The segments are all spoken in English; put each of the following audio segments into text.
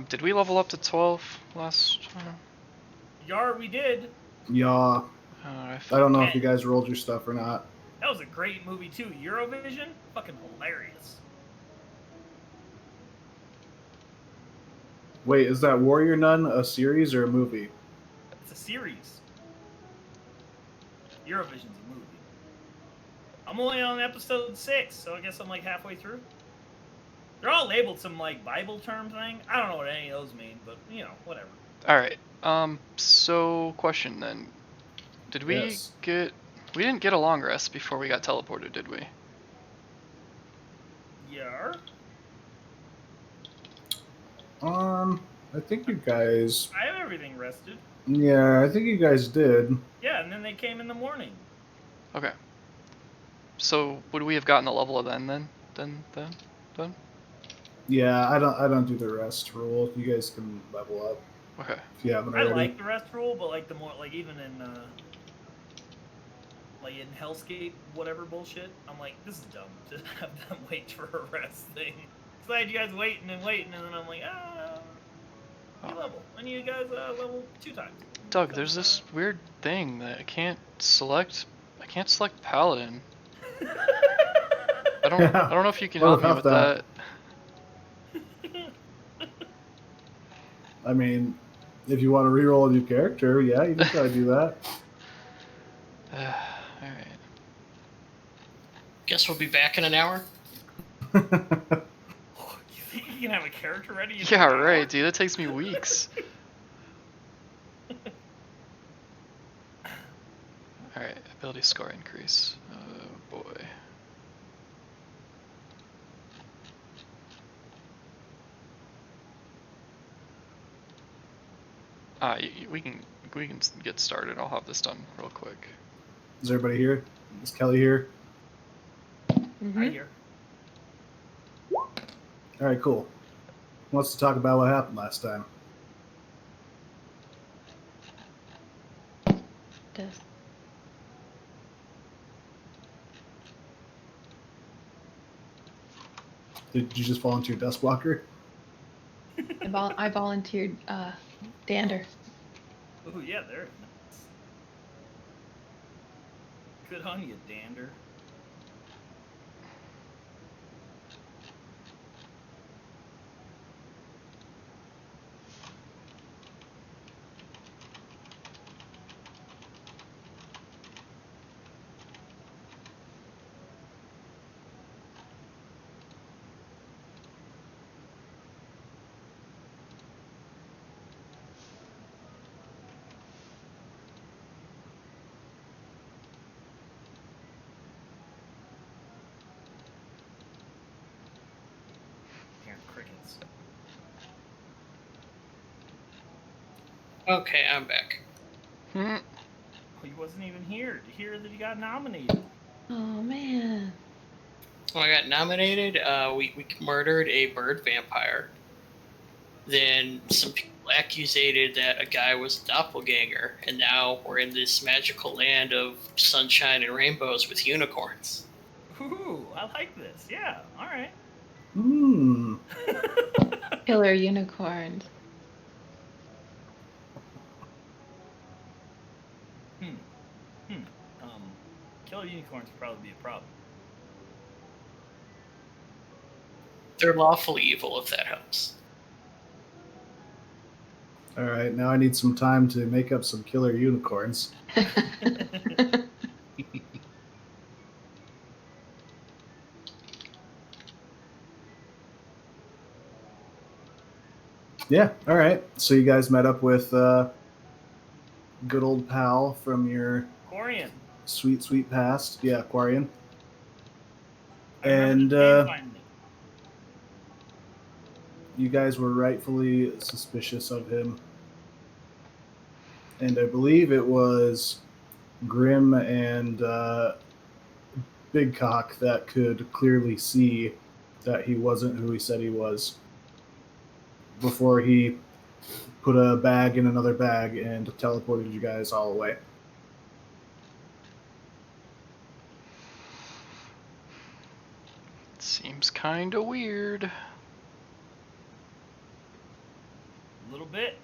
Did we level up to 12 last time? Yar, we did. Yeah. I don't know if you guys rolled your stuff or not. That was a great movie too. Eurovision, fucking hilarious. Wait, is that Warrior Nun a series or a movie? It's a series. Eurovision's a movie. I'm only on episode 6, so I guess I'm like halfway through. They're all labeled some like Bible term thing. I don't know what any of those mean, but you know, whatever. Alright, so question then. Did we get... We didn't get a long rest before we got teleported, did we? Yeah. I think you guys... I have everything rested. Yeah, I think you guys did. Yeah, and then they came in the morning. Okay. So, would we have gotten the level of then? Yeah, I don't do the rest rule. You guys can level up. Okay. If you haven't already. I like the rest rule, but like the more like even in like in Hellscape, whatever bullshit, I'm like, this is dumb to have them wait for a rest thing. Cause I had you guys waiting, and then I'm like, you level. I need you guys level 2 times. Doug, there's this weird thing that I can't select Paladin. I don't know if you can help me with that. I mean, if you want to reroll a new character, yeah, you can try to do that. Alright. Guess we'll be back in an hour. You think you can have a character ready? Yeah, right, dude. That takes me weeks. Alright, ability score increase. Oh boy. We can get started. I'll have this done real quick. Is everybody here? Is Kelly here? I'm here. All right, cool. Who wants to talk about what happened last time? Did you just volunteer Dustwalker? I volunteered Dander. Oh yeah, there. Good on you, Dander. Crickets. Okay, I'm back. Well, he wasn't even here to hear that he got nominated. Oh man. When I got nominated, we murdered a bird vampire. Then some people accusated that a guy was a doppelganger, and now we're in this magical land of sunshine and rainbows with unicorns. Ooh, I like this. Yeah, all right. Killer unicorns. Killer unicorns would probably be a problem. They're lawfully evil, if that helps. All right, now I need some time to make up some killer unicorns. Yeah, all right. So you guys met up with good old pal from your Quarian. Sweet past. Yeah, Quarian. And you guys were rightfully suspicious of him. And I believe it was Grim and Big Cock that could clearly see that he wasn't who he said he was before he put a bag in another bag and teleported you guys all away. Seems kinda weird. little bit.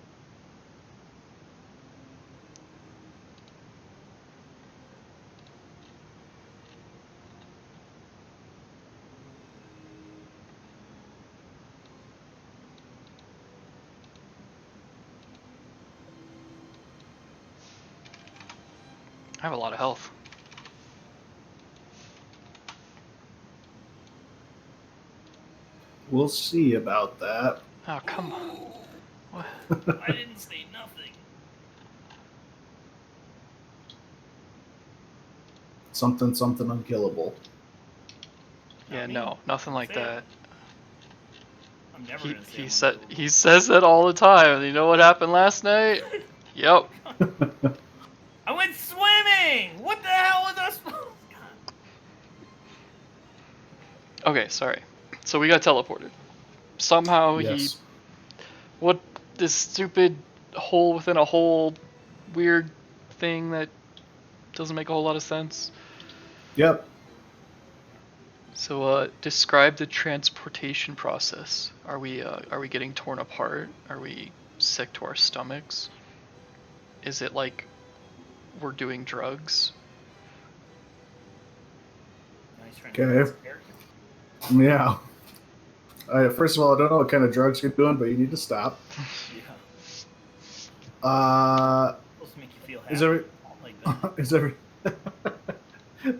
I have a lot of health. We'll see about that. Oh, come on. What? I didn't say nothing. Something unkillable. Yeah, Not me. no, nothing like Say it. that. I'm never gonna say He says that all the time. You know what happened last night? Yep. I went swimming! What the hell was I supposed God. Okay, sorry. So we got teleported. Somehow Yes. what, this stupid hole within a hole weird thing that doesn't make a whole lot of sense. Yep. So describe the transportation process. Are we getting torn apart? Are we sick to our stomachs? Is it like we're doing drugs? Nice trying Okay. to scare Yeah. First of all, I don't know what kind of drugs you're doing, but you need to stop. you. Yeah. Supposed to make you feel happy. Is every Like that.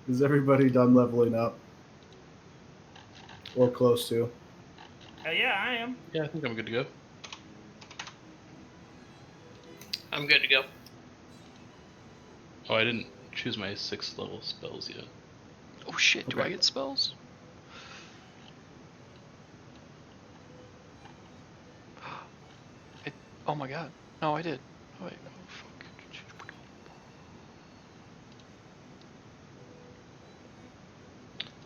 is everybody done leveling up? Or close to? Hell yeah, I am. Yeah, I think I'm good to go. I'm good to go. Oh, I didn't choose my 6th level spells yet. Oh shit, do Okay. I get spells? Oh my god. No, I did. Oh, wait. Oh, fuck.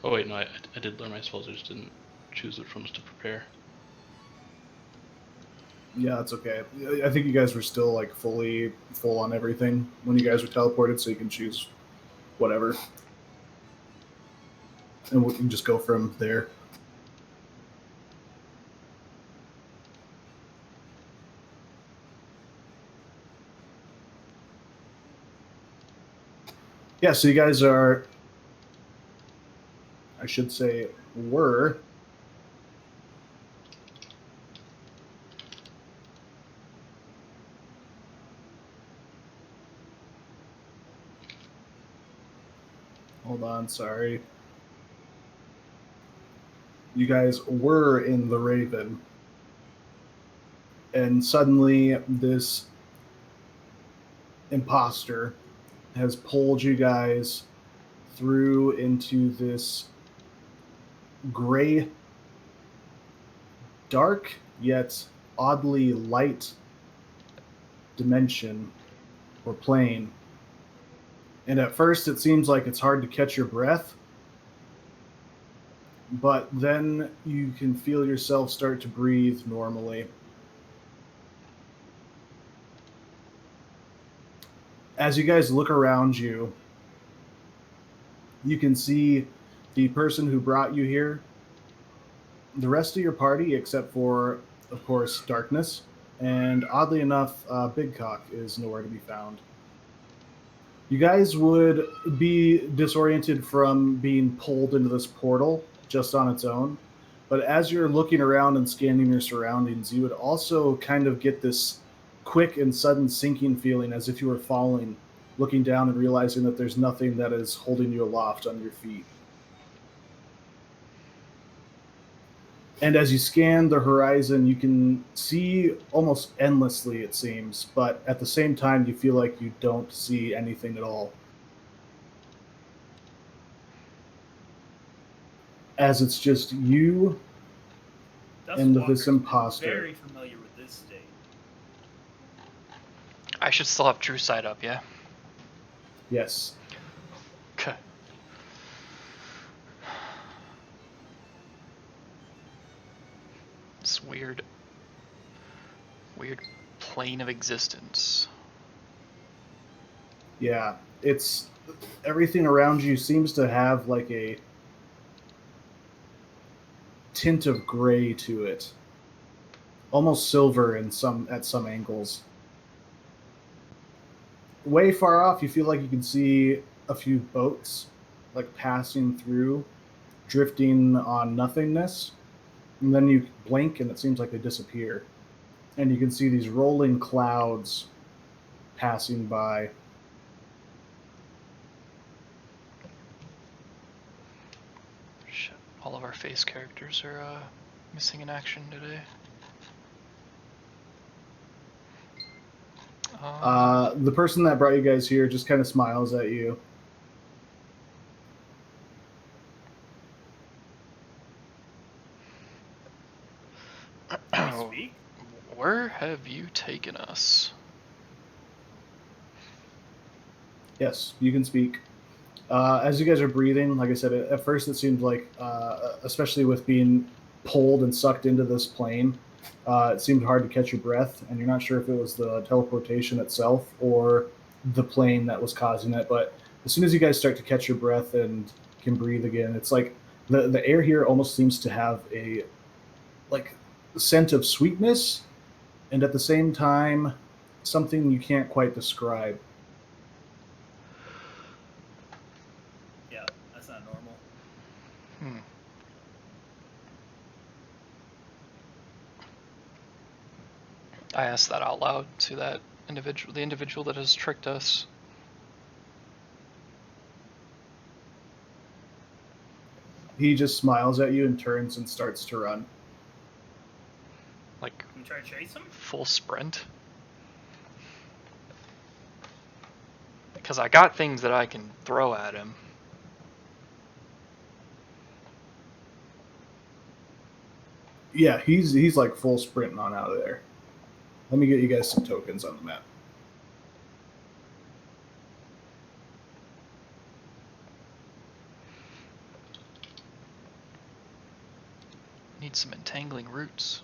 Oh wait, no, I did learn my spells, I just didn't choose which ones to prepare. Yeah, it's okay. I think you guys were still like full on everything when you guys were teleported, so you can choose whatever. And we can just go from there. Yeah, so you guys are, I should say, were hold on, sorry. You guys were in the Raven, and suddenly this imposter has pulled you guys through into this gray, dark, yet oddly light dimension or plane. And at first it seems like it's hard to catch your breath, but then you can feel yourself start to breathe normally. As you guys look around you, you can see the person who brought you here, the rest of your party, except for, of course, Darkness, and oddly enough, Big Cock is nowhere to be found. You guys would be disoriented from being pulled into this portal just on its own, but as you're looking around and scanning your surroundings, you would also kind of get this quick and sudden sinking feeling as if you were falling, looking down and realizing that there's nothing that is holding you aloft on your feet. And as you scan the horizon, you can see almost endlessly, it seems, but at the same time, you feel like you don't see anything at all. As it's just you and this Dustwalker's imposter. very familiar with this state. I should still have True Sight up, yeah? Yes. Okay. This weird plane of existence. Yeah. It's everything around you seems to have like a tint of gray to it. almost silver at some angles. Way far off, you feel like you can see a few boats like passing through, drifting on nothingness, and then you blink and it seems like they disappear. And you can see these rolling clouds passing by. Shit, all of our face characters are missing in action today. The person that brought you guys here just kind of smiles at you. Can we speak? Where have you taken us? Yes, you can speak. As you guys are breathing, like I said, at first it seemed like, especially with being pulled and sucked into this plane, it seemed hard to catch your breath, and you're not sure if it was the teleportation itself or the plane that was causing it. But as soon as you guys start to catch your breath and can breathe again, it's like the air here almost seems to have a like scent of sweetness, and at the same time, something you can't quite describe. Yeah, that's not normal. I asked that out loud to that individual, the individual that has tricked us. He just smiles at you and turns and starts to run. Like, Can we try to chase him? full sprint. Because I got things that I can throw at him. Yeah, he's like full sprinting on out of there. Let me get you guys some tokens on the map. Need some entangling roots.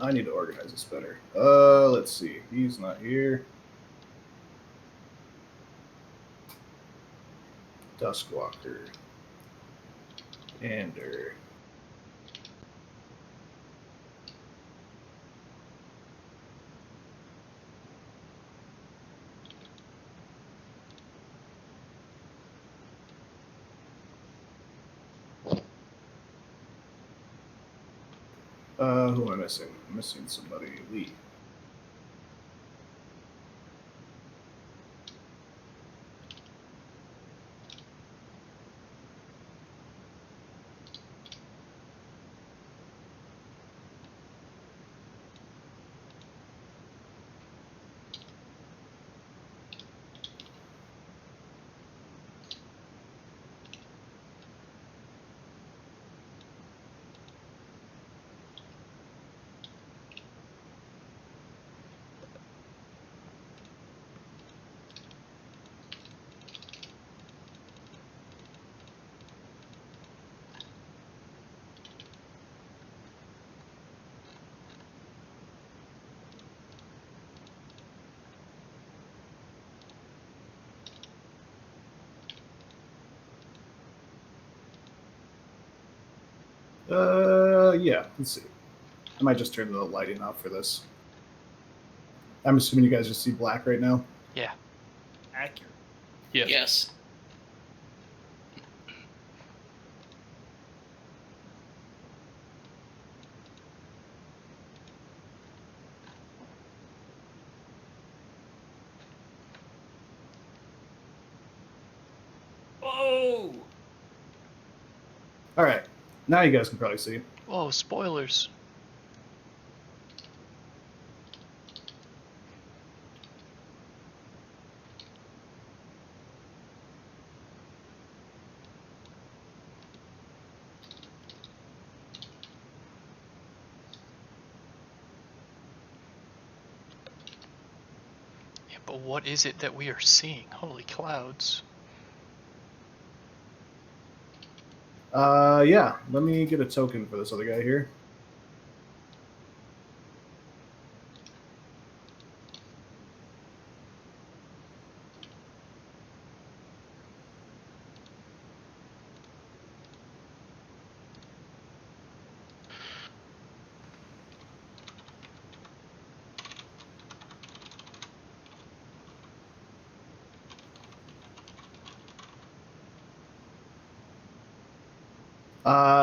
I need to organize this better. Let's see. He's not here. Duskwalker. Ander. Who am I missing? I'm missing somebody. Lee. Yeah, let's see. I might just turn the lighting off for this. I'm assuming you guys just see black right now. Yeah. Accurate. Yes. Yes. Whoa! All right, now you guys can probably see. Whoa, spoilers. Yeah, but what is it that we are seeing? Holy clouds. Yeah, let me get a token for this other guy here.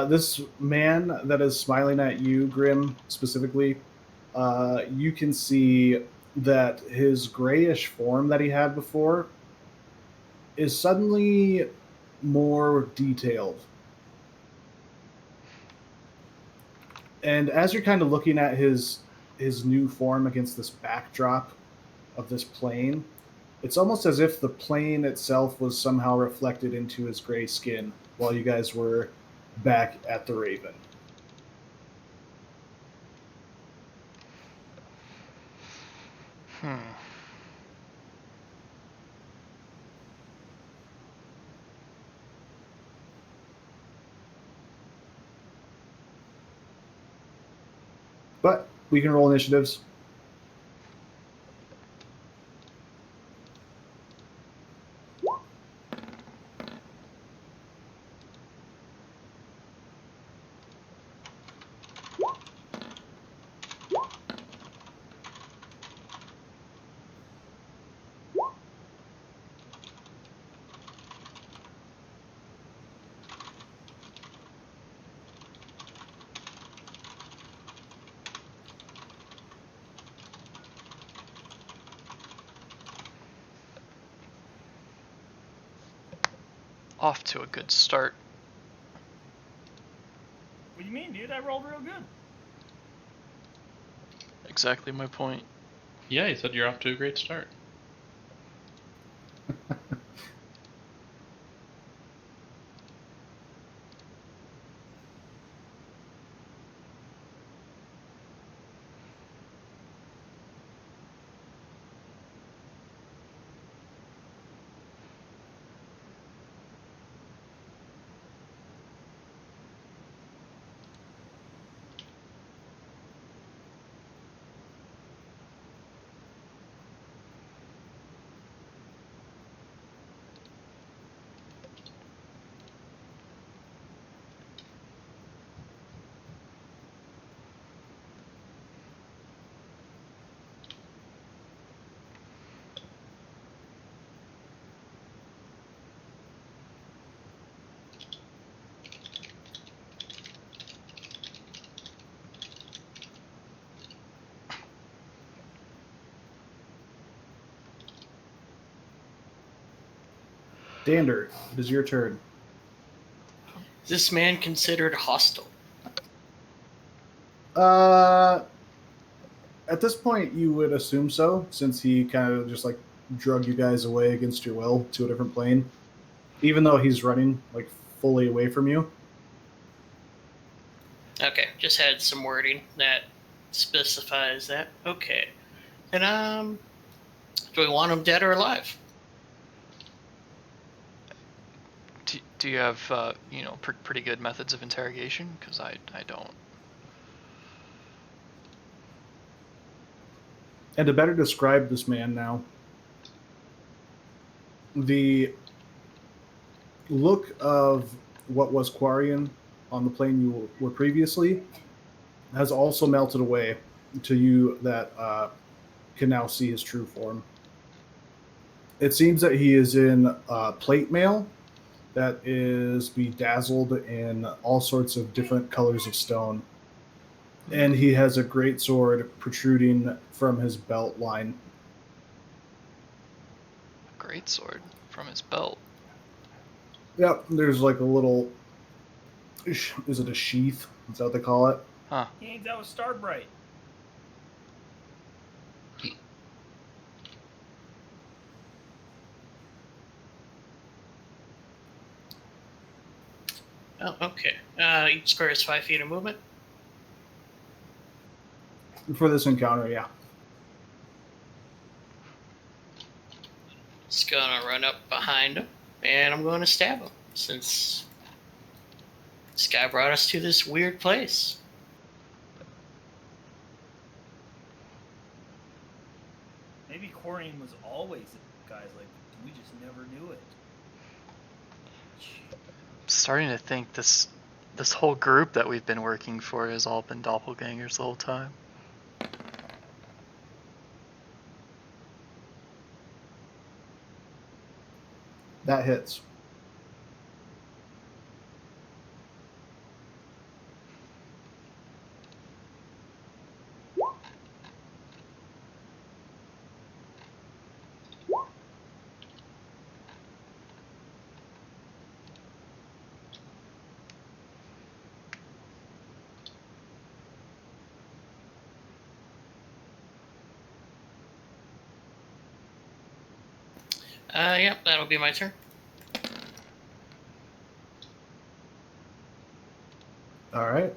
This man that is smiling at you, Grim, specifically, you can see that his grayish form that he had before is suddenly more detailed. And as you're kind of looking at his new form against this backdrop of this plane, it's almost as if the plane itself was somehow reflected into his gray skin while you guys were back at the Raven. Hmm. But we can roll initiatives. Off to a good start. What do you mean, dude? I rolled real good. Exactly my point. Yeah, he said you're off to a great start. Dander, it is your turn. Is this man considered hostile? At this point, you would assume so, since he kind of just like drug you guys away against your will to a different plane, even though he's running like fully away from you. Okay, just had some wording that specifies that. Okay. And do we want him dead or alive? Do you have pretty good methods of interrogation? Because I don't. And to better describe this man now, the look of what was Quarian on the plane you were previously has also melted away to you that can now see his true form. It seems that he is in plate mail that is bedazzled in all sorts of different colors of stone. And he has a great sword protruding from his belt line. A great sword from his belt. Yep, there's like a little. Is it a sheath? Is that what they call it? Huh. He hangs out with Starbright. Oh, okay. Each square is 5 feet of movement. For this encounter, yeah. Just gonna run up behind him, and I'm going to stab him, since this guy brought us to this weird place. Maybe Quarian was always guys like this. We just never knew it. I'm starting to think this whole group that we've been working for has all been doppelgangers the whole time. That hits. Yep, that'll be my turn. All right.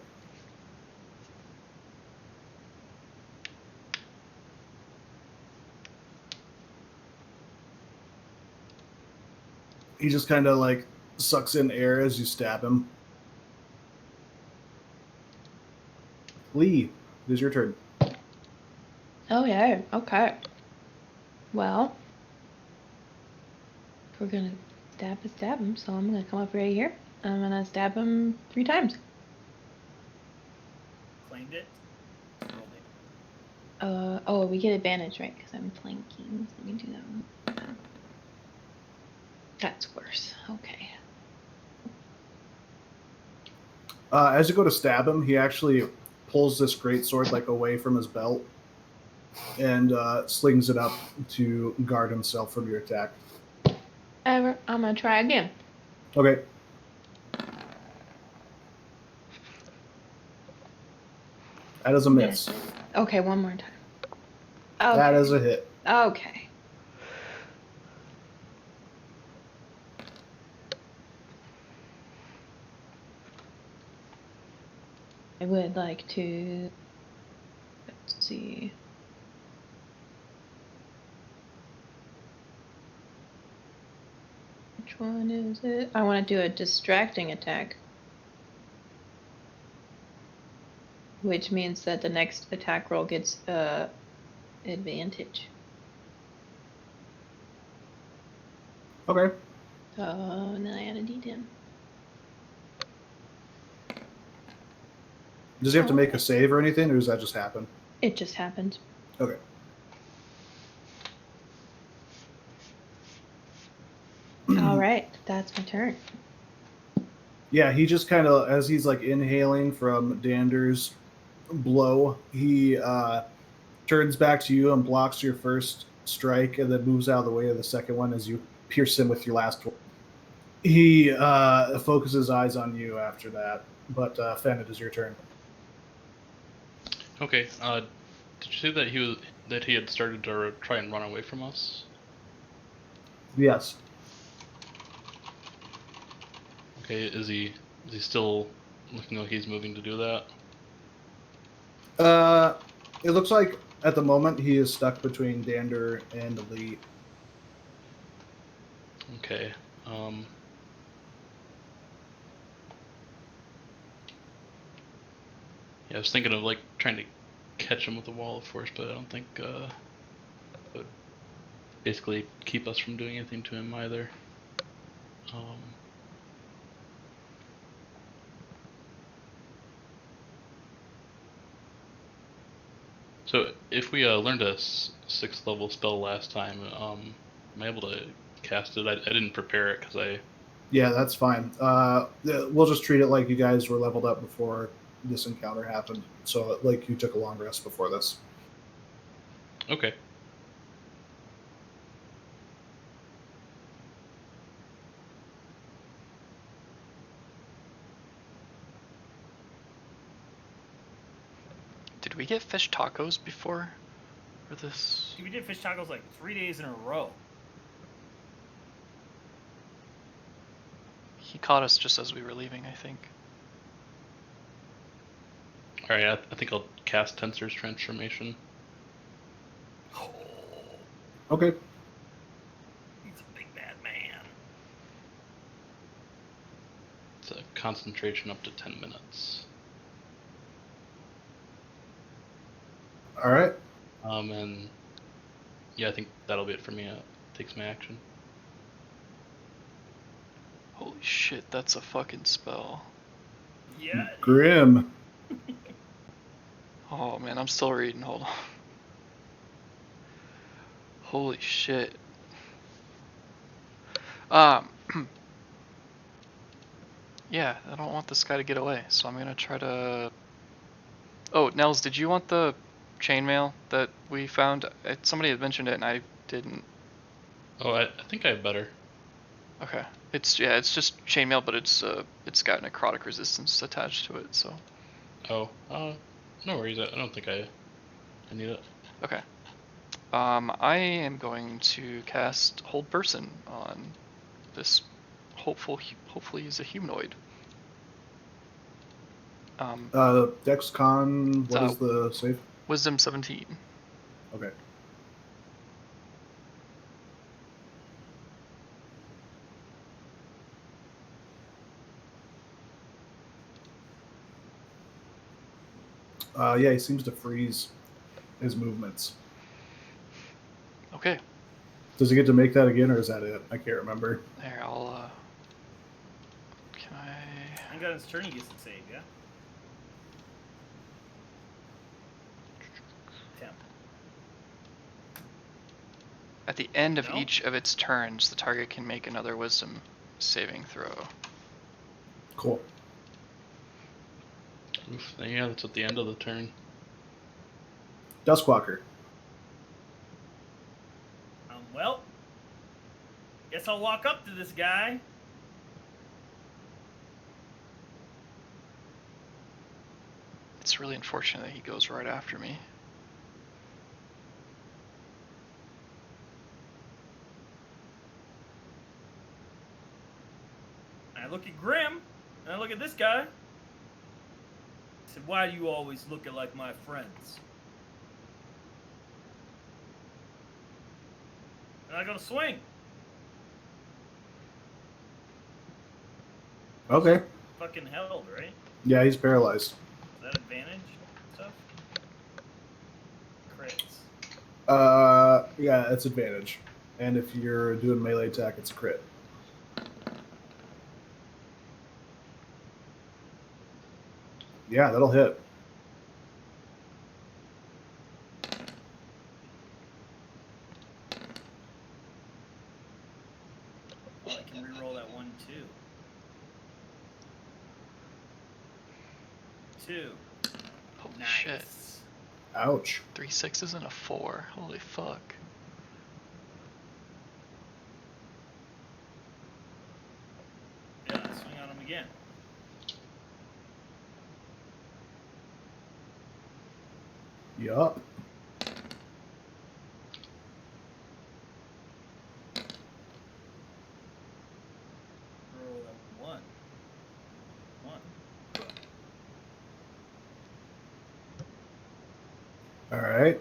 He just kind of like sucks in air as you stab him. Lee, it is your turn. Oh yeah. Okay. Well, if we're gonna stab him, so I'm gonna come up right here. I'm gonna stab him 3 times. Claimed it. Rolled it. Oh, we get advantage, right? Because I'm flanking. So let me do that one. That's worse. Okay. As you go to stab him, he actually pulls this greatsword like away from his belt and slings it up to guard himself from your attack. I'm gonna try again. Okay. That is a miss. Okay, one more time. Okay. That is a hit. Okay. I would like to. Let's see. Which one is it? I want to do a distracting attack. Which means that the next attack roll gets advantage. Okay. And then I add a d10. Does he have to make a save or anything, or does that just happen? It just happened. Okay. All right, that's my turn. Yeah, he just kind of, as he's like inhaling from Dander's blow, he turns back to you and blocks your first strike and then moves out of the way of the second one as you pierce him with your last one. He focuses his eyes on you after that, but Fen, it is your turn. Okay. Did you say that he had started to try and run away from us? Yes. Okay. Is he still looking like he's moving to do that? It looks like at the moment he is stuck between Dander and Lee. Okay. Yeah, I was thinking of like trying to catch him with a wall of force, but I don't think that would basically keep us from doing anything to him either. So if we learned a 6th level spell last time, am I able to cast it? I didn't prepare it because I. Yeah, that's fine. We'll just treat it like you guys were leveled up before this encounter happened. So, like, you took a long rest before this. Okay. Did we get fish tacos before? For this? Dude, we did fish tacos like 3 days in a row. He caught us just as we were leaving, I think. Alright, I think I'll cast Tensor's Transformation. Okay. He's a big bad man. It's a concentration up to 10 minutes. All right. And yeah, I think that'll be it for me. It takes my action. Holy shit, that's a fucking spell. Yeah. Grim. Oh man, I'm still reading, hold on. Holy shit. Yeah, I don't want this guy to get away, so I'm gonna try to... Oh, Nels, did you want the chainmail that we found? Somebody had mentioned it and I didn't. Oh, I think I have better. Okay. It's just chainmail, but it's got necrotic resistance attached to it, so... Oh, no worries. I don't think I need it. Okay. I am going to cast Hold Person on this hopefully he's a humanoid. Dex Con, what is the save? Wisdom 17. Okay. Yeah, he seems to freeze his movements. Okay. Does he get to make that again, or is that it? I can't remember. There, I'll. Can I? I got his turn. He gets to save. Yeah. 10. At the end of No? each of its turns, the target can make another Wisdom saving throw. Cool. Oof, yeah, that's at the end of the turn. Duskwalker. Well, guess I'll walk up to this guy. It's really unfortunate that he goes right after me. I look at Grim, and I look at this guy. I said, "Why do you always look like my friends?" And I gotta swing. Okay. Fucking held, right? Yeah, he's paralyzed. Is that advantage stuff? Crits. Yeah, it's advantage. And if you're doing melee attack, it's a crit. Yeah, that'll hit. I can reroll that 1, 2. 2. Holy Nice. shit. Ouch. 3 6s and a 4. Holy fuck. Yeah, swing on him again. Yup. Roll that 1. 1. All right.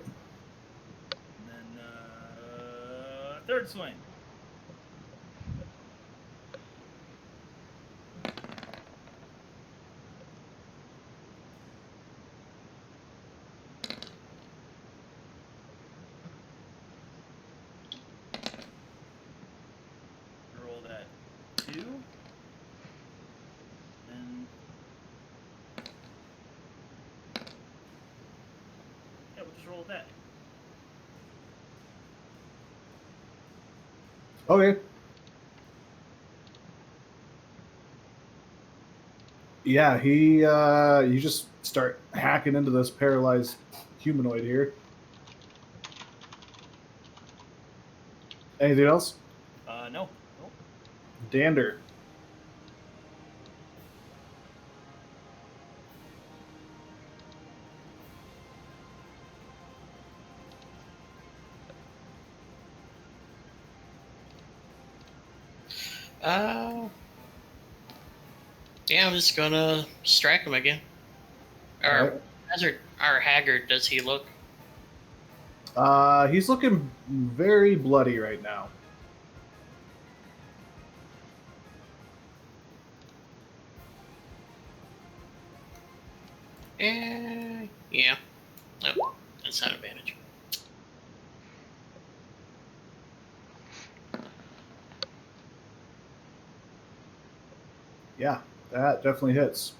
And then, third swing. Roll that 2. And yeah, we'll just roll with that. Okay. Yeah, you just start hacking into this paralyzed humanoid here. Anything else? No. Nope. Dander. Yeah, I'm just gonna strike him again. Or haggard does he look? He's looking very bloody right now. Yeah. No, that's not advantage. Yeah, that definitely hits.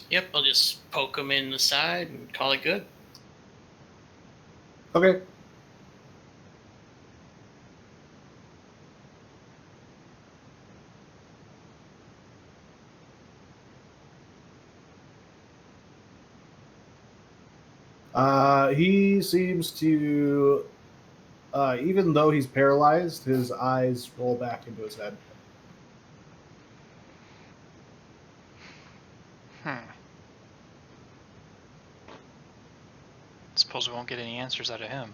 Yep, I'll just poke him in the side and call it good. Okay. He seems to Even though he's paralyzed, his eyes roll back into his head. Suppose we won't get any answers out of him.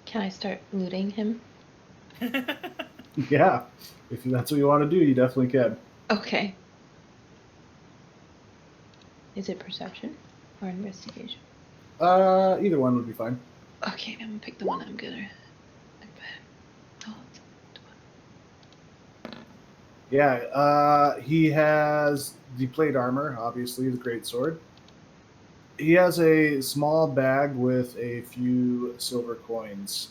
Can I start looting him? Yeah, if that's what you want to do, you definitely can. Okay. Is it perception or investigation? Either one would be fine. Okay, I'm gonna pick the one I'm good at. Oh, Yeah, he has the plate armor, obviously, the great sword. He has a small bag with a few silver coins.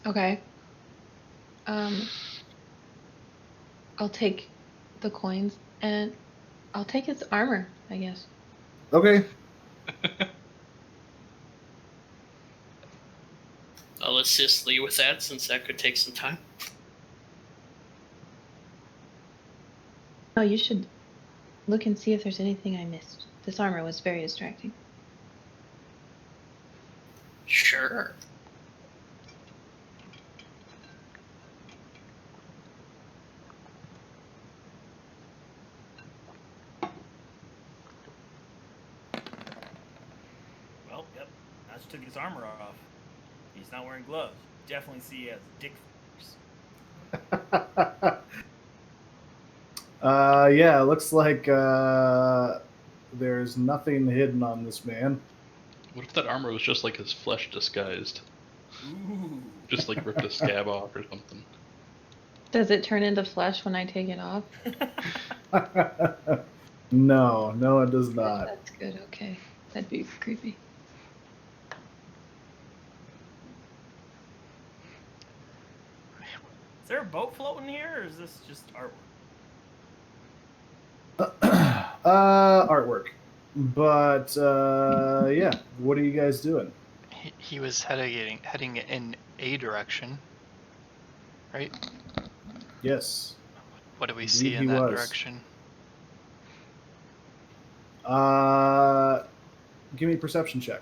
okay. I'll take the coins and I'll take his armor, I guess. Okay. I'll assist Lee with that since that could take some time. Oh, you should look and see if there's anything I missed. This armor was very distracting. Sure. Well, yep. Notch took his armor off. He's not wearing gloves. Definitely see he has dick fingers. Yeah, it looks like there's nothing hidden on this man. What if that armor was just like his flesh disguised? Ooh. Just like ripped a scab off or something. Does it turn into flesh when I take it off? No, it does not. That's good, okay. That'd be creepy. Is there a boat floating here, or is this just artwork? Artwork. But yeah, what are you guys doing? He was heading in a direction, right? Yes. What do we Indeed see in he that was. direction? Give me a perception check.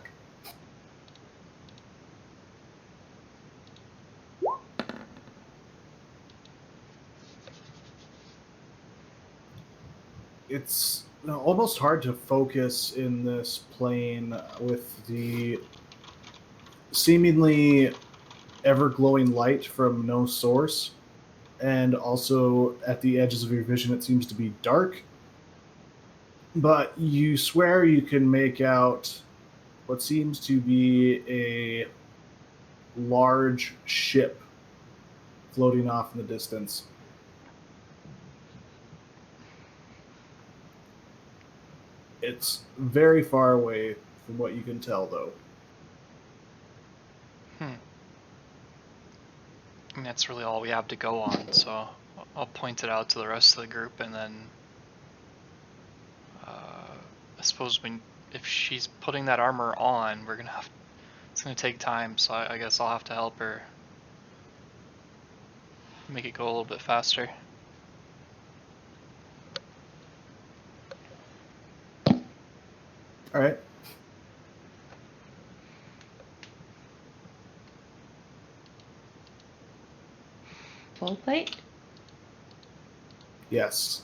It's almost hard to focus in this plane with the seemingly ever-glowing light from no source, and also at the edges of your vision it seems to be dark. But you swear you can make out what seems to be a large ship floating off in the distance. It's very far away from what you can tell, though. And that's really all we have to go on, so I'll point it out to the rest of the group, and then I suppose if she's putting that armor on, it's gonna take time, so I guess I'll have to help her make it go a little bit faster. All right. Full plate? Yes.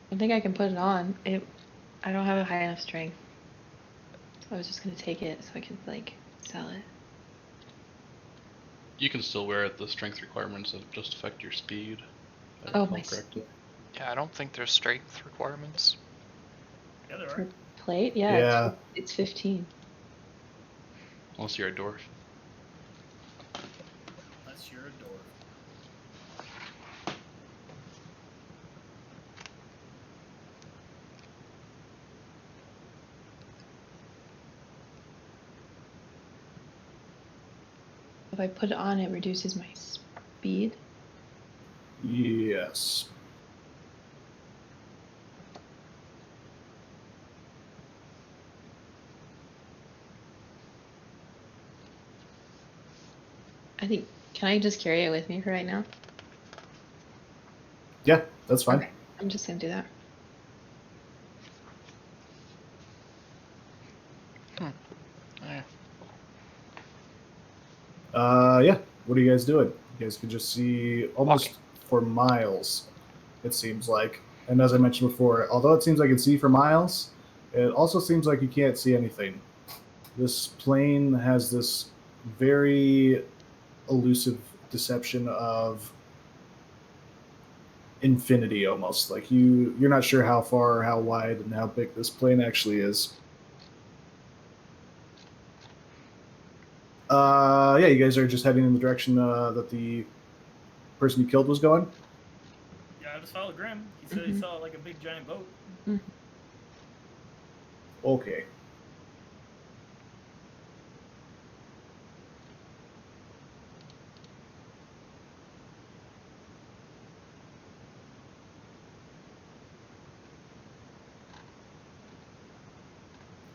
I think I can put it on. I don't have a high enough strength. So I was just gonna take it so I could, like, sell it. You can still wear it. The strength requirements just affect your speed. If I Oh, recall my correctly. Yeah, I don't think there's strength requirements. Yeah, there For are. plate? Yeah, Yeah. it's 15. Unless you're a dwarf. Unless you're a dwarf. if I put it on, it reduces my speed. Yes. I think. Can I just carry it with me for right now? Yeah, that's fine. Okay. I'm just gonna do that. Yeah. Yeah. What are you guys doing? You guys can just see almost Walking. for miles, it seems like. And as I mentioned before, although it seems like you can see for miles, it also seems like you can't see anything. This plane has this very elusive deception of infinity almost. Like you're not sure how far, how wide, and how big this plane actually is. Yeah, you guys are just heading in the direction that the person you killed was going. Yeah, I just followed Grim. He said he saw like a big giant boat. Okay.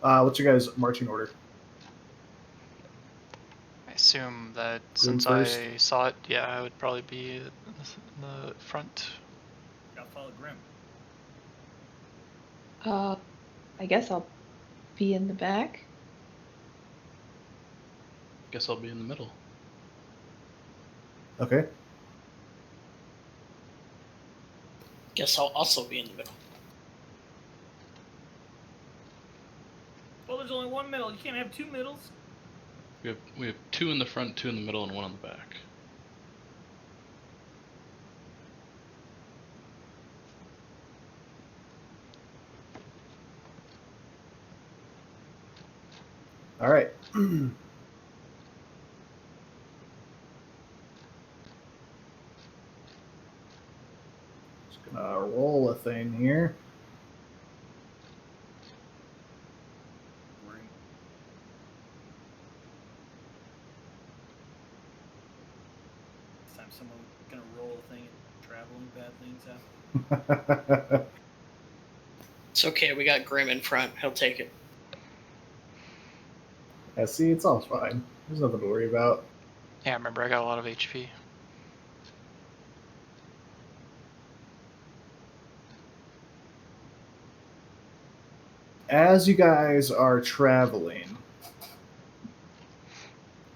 What's your guys' marching order? I assume that Grim since first? I saw it, yeah, I would probably be in the front. I followed Grim. I guess I'll be in the back. Guess I'll be in the middle. Okay. Guess I'll also be in the middle. Well, there's only one middle. You can't have two middles. We have 2 in the front, 2 in the middle, and 1 on the back. All right. Just gonna roll a thing here. Grim. This time someone's gonna roll a thing and traveling bad things happen. It's okay. We got Grim in front. He'll take it. Yeah, see, it's all fine. There's nothing to worry about. Yeah, remember I got a lot of HP. As you guys are traveling,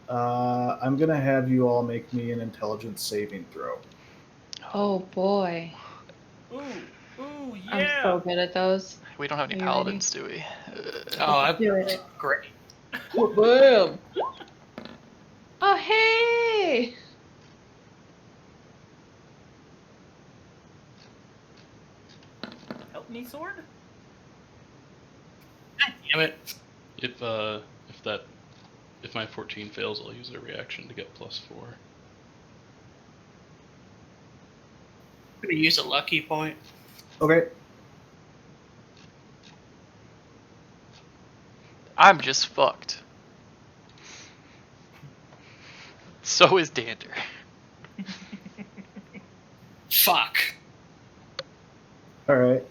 I'm gonna have you all make me an intelligence saving throw. Oh boy. Ooh, I'm yeah. so good at those. We don't have any Are you ready? paladins, do we? Oh, I'm Do it. great. Boom. Oh hey. Help me, sword. Damn it. If my 14 fails, I'll use a reaction to get +4. I'm gonna use a lucky point. Okay. I'm just fucked. So is Dander. Fuck. All right.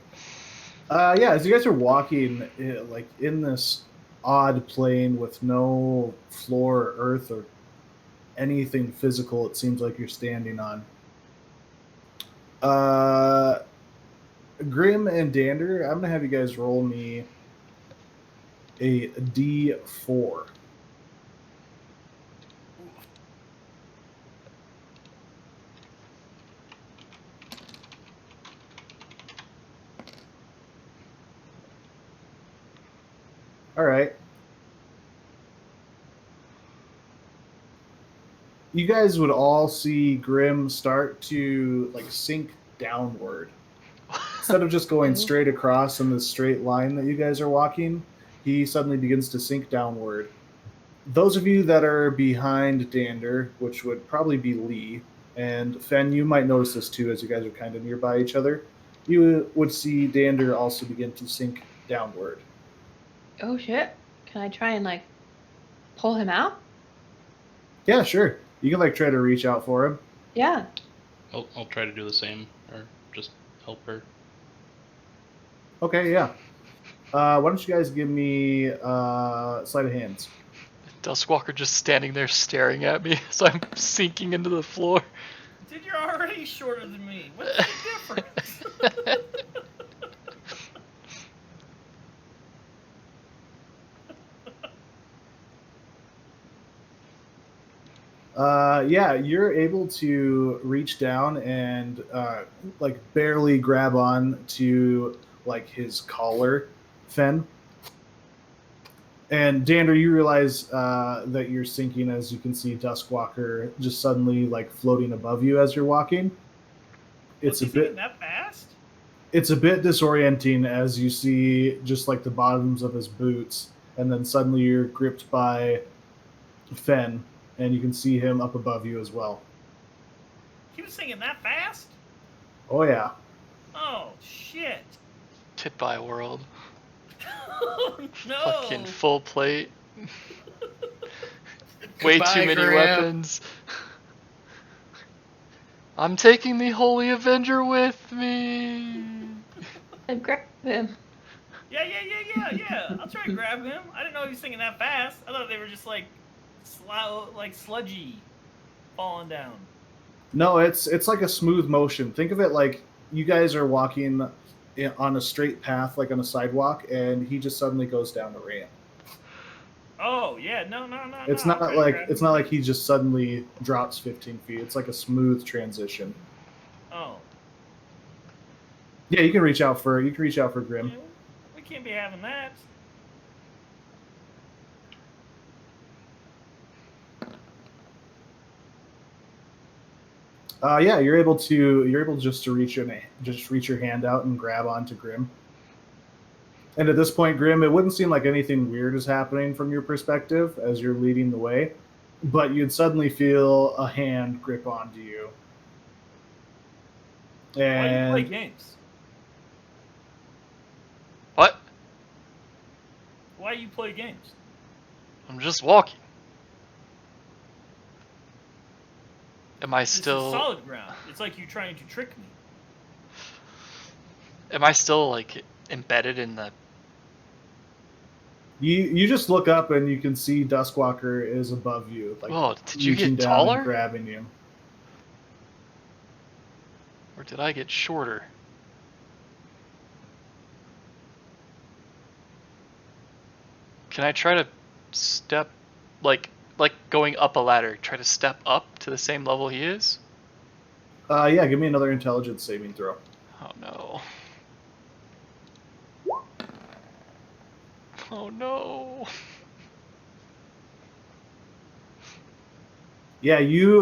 Yeah, as you guys are walking, like in this odd plane with no floor or earth or anything physical, it seems like you're standing on. Grim and Dander, I'm gonna have you guys roll me a D4. All right. You guys would all see Grim start to like sink downward. Instead of just going straight across in this straight line that you guys are walking, he suddenly begins to sink downward. Those of you that are behind Dander, which would probably be Lee, and Fen, you might notice this too as you guys are kind of nearby each other. You would see Dander also begin to sink downward. Oh shit. Can I try and like pull him out? Yeah, sure. You can like try to reach out for him. Yeah. I'll try to do the same, or just help her. Okay, yeah. Why don't you guys give me sleight of hands? Duskwalker just standing there staring at me as I'm sinking into the floor. Dude, you're already shorter than me. What's the difference? Yeah, you're able to reach down and like barely grab on to like his collar, Fen. And Dander, you realize that you're sinking as you can see Duskwalker just suddenly like floating above you as you're walking. Was he thinking that fast? It's a bit disorienting as you see just like the bottoms of his boots, and then suddenly you're gripped by Fen, and you can see him up above you as well. He was singing that fast? Oh yeah. Oh, shit. Tit by world. Oh, no. Fucking full plate. Way Goodbye, too many Graham. weapons. I'm taking the Holy Avenger with me. And grab him. Yeah. I'll try to grab him. I didn't know he was singing that fast. I thought they were just like sludgy falling down. No, it's like a smooth motion. Think of it like you guys are walking on a straight path, like on a sidewalk, and he just suddenly goes down the ramp. Oh yeah, no. It's not like he just suddenly drops 15 feet. It's like a smooth transition. Oh. Yeah, you can reach out for Grim. Yeah, we can't be having that. Yeah, you're able just to reach your hand out and grab onto Grim. And at this point, Grim, it wouldn't seem like anything weird is happening from your perspective as you're leading the way, but you'd suddenly feel a hand grip onto you. And Why do you play games? What? Why do you play games? I'm just walking. Am I This is still solid ground. It's like you're trying to trick me. like embedded in the you just look up and you can see Duskwalker is above you, like Whoa, did you reaching get down taller? and grabbing you. Or did I get shorter? Can I try to step like going up a ladder, try to step up to the same level he is? Yeah, give me another intelligence saving throw. Oh no. Oh no. Yeah, you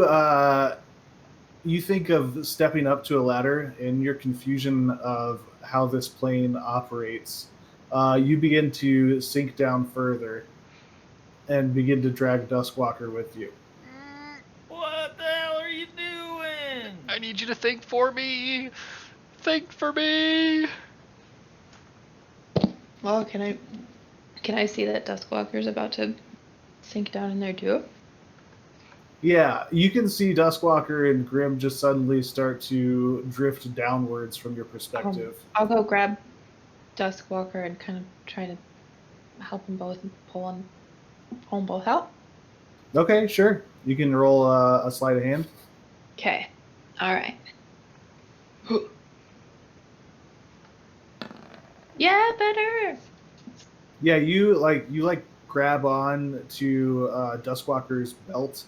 think of stepping up to a ladder in your confusion of how this plane operates. You begin to sink down further and begin to drag Duskwalker with you. What the hell are you doing? I need you to think for me. Think for me. Well, can I see that Duskwalker's about to sink down in there too? Yeah, you can see Duskwalker and Grim just suddenly start to drift downwards from your perspective. I'll go grab Duskwalker and kind of try to help them both and pull them both out. Okay, sure. You can roll a sleight of hand. Okay. All right. Yeah, better. Yeah, you grab on to Duskwalker's belt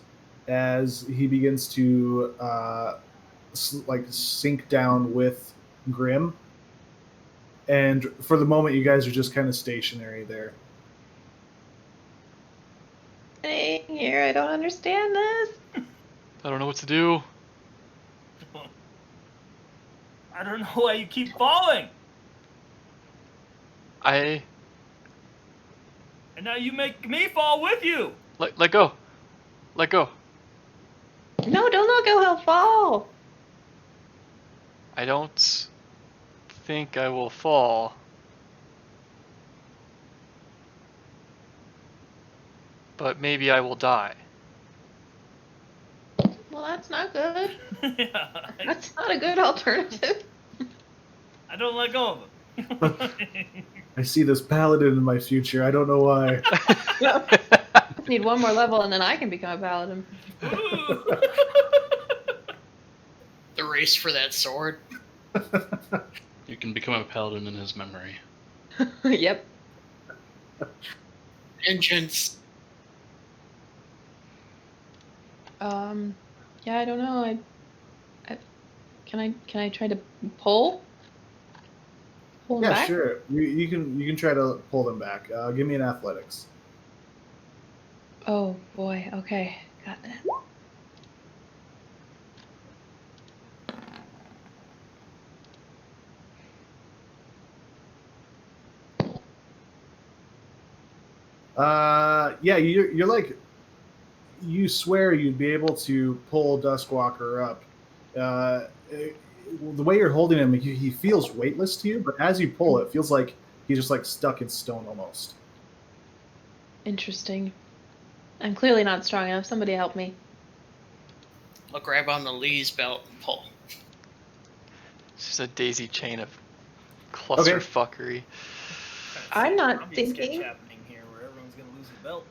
as he begins to sink down with Grim. And for the moment, you guys are just kind of stationary there. Dang here, I don't understand this. I don't know what to do. I don't know why you keep falling. And now you make me fall with you. Let go. Let go. No, don't let go, he'll fall. I don't think I will fall. But maybe I will die. that's not good. Yeah, That's not a good alternative. I don't let go of them. I see this paladin in my future. I don't know why. Just need one more level and then I can become a paladin. Ooh. The race for that sword. You can become a paladin in his memory. Yep. Vengeance. Yeah, I don't know. Can I try to pull? Pull him Yeah, back? sure. You can try to pull them back. Give me an athletics. Oh boy. Okay, got that. Yeah, you're like, you swear you'd be able to pull Duskwalker up. The way you're holding him, he feels weightless to you, but as you pull, it feels like he's just like stuck in stone almost. Interesting. I'm clearly not strong enough. Somebody help me. I'll grab on the Lee's belt and pull. It's just a daisy chain of clusterfuckery. I'm not Zombie sketch thinking. happening here where everyone's gonna lose a belt.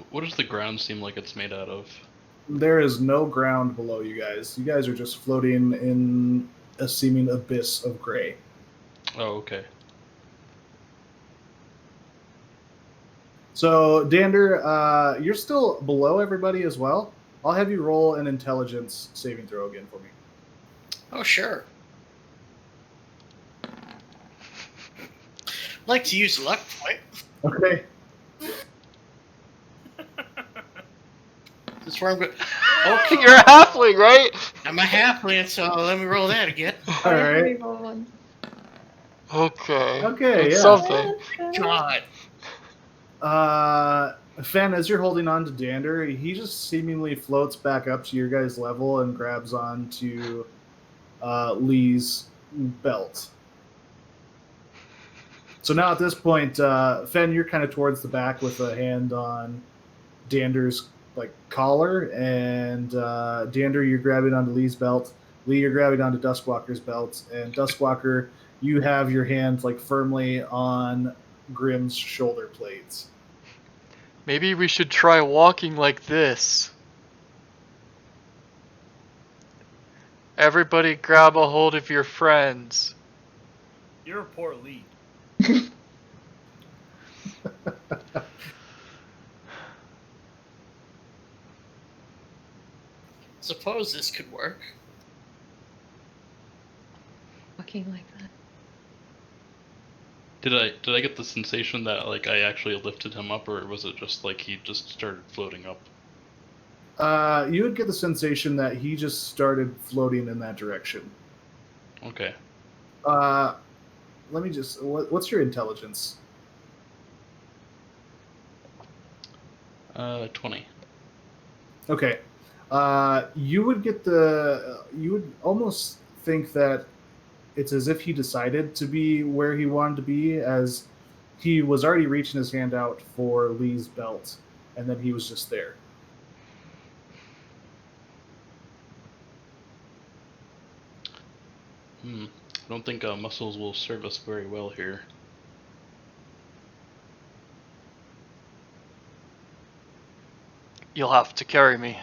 What does the ground seem like it's made out of? There is no ground below you guys. You guys are just floating in a seeming abyss of gray. Oh, okay. So, Dander, you're still below everybody as well. I'll have you roll an intelligence saving throw again for me. Oh, sure. I'd like to use luck point. Okay. That's where I'm going. Okay, You're a halfling, right? I'm a halfling, so let me roll that again. All right. Okay. Okay, It's yeah. something. God. Fen, as you're holding on to Dander, he just seemingly floats back up to your guys' level and grabs onto Lee's belt. So now at this point, Fen, you're kind of towards the back with a hand on Dander's like collar, and Dander, you're grabbing onto Lee's belt. Lee, you're grabbing onto Duskwalker's belt, and Duskwalker, you have your hand like firmly on Grimm's shoulder blades. Maybe we should try walking like this. Everybody grab a hold of your friends. You're a poor lead. Suppose this could work. Walking like that. Did I get the sensation that like I actually lifted him up, or was it just like he just started floating up? You would get the sensation that he just started floating in that direction. Okay. Let me just. What's your intelligence? 20. Okay. You would get the. You would almost think that it's as if he decided to be where he wanted to be, as he was already reaching his hand out for Lee's belt, and then he was just there. I don't think muscles will serve us very well here. You'll have to carry me.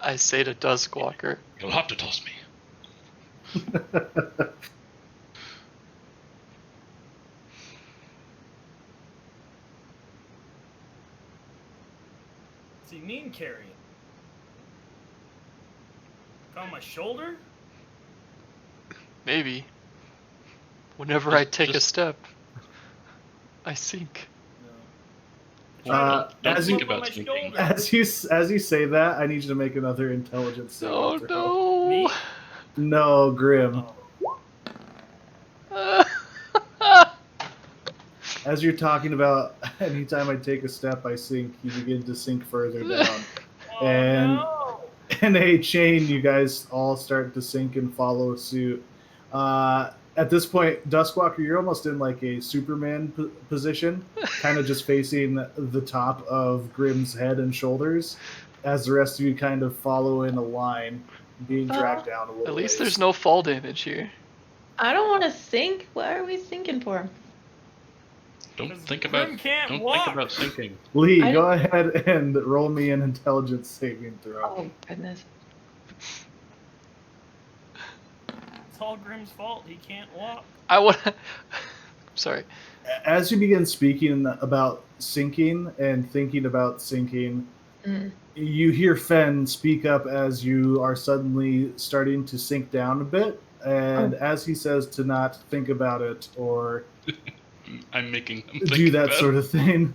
I say to Duskwalker. You'll have to toss me. What's he mean carrying? On my shoulder? Maybe. Whenever I take a just- step, I sink. No. Don't As think you- about sinking. As you say that, I need you to make another intelligence saving Oh throw. no! Me? No, Grim. Oh. As you're talking about, anytime I take a step, I sink. You begin to sink further down, Oh, and no. in a chain, you guys all start to sink and follow suit. As At this point, Duskwalker, you're almost in like a Superman position, kind of just facing the top of Grimm's head and shoulders, as the rest of you kind of follow in a line, being dragged down a little At least ways. there's no fall damage here. I don't want to sink. What are we sinking for? Don't Because think about Grim can't don't walk. think about sinking. Lee, I go ahead and roll me an intelligence saving throw. Oh goodness. It's all Grim's fault. He can't walk. I want. Sorry. As you begin speaking about sinking and thinking about sinking, Mm. you hear Fen speak up as you are suddenly starting to sink down a bit. And as he says to not think about it or I'm making them think do that about sort of thing,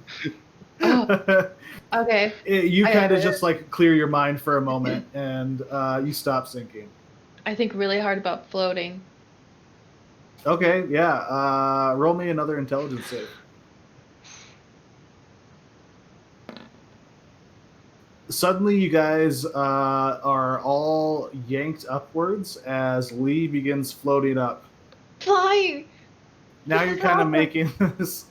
Oh. Okay. you I kind of got it. just like clear your mind for a moment and you stop sinking. I think really hard about floating. Okay, yeah. Roll me another intelligence save. Suddenly, you guys are all yanked upwards as Lee begins floating up. Flying. Now This you're is kind of awesome. making this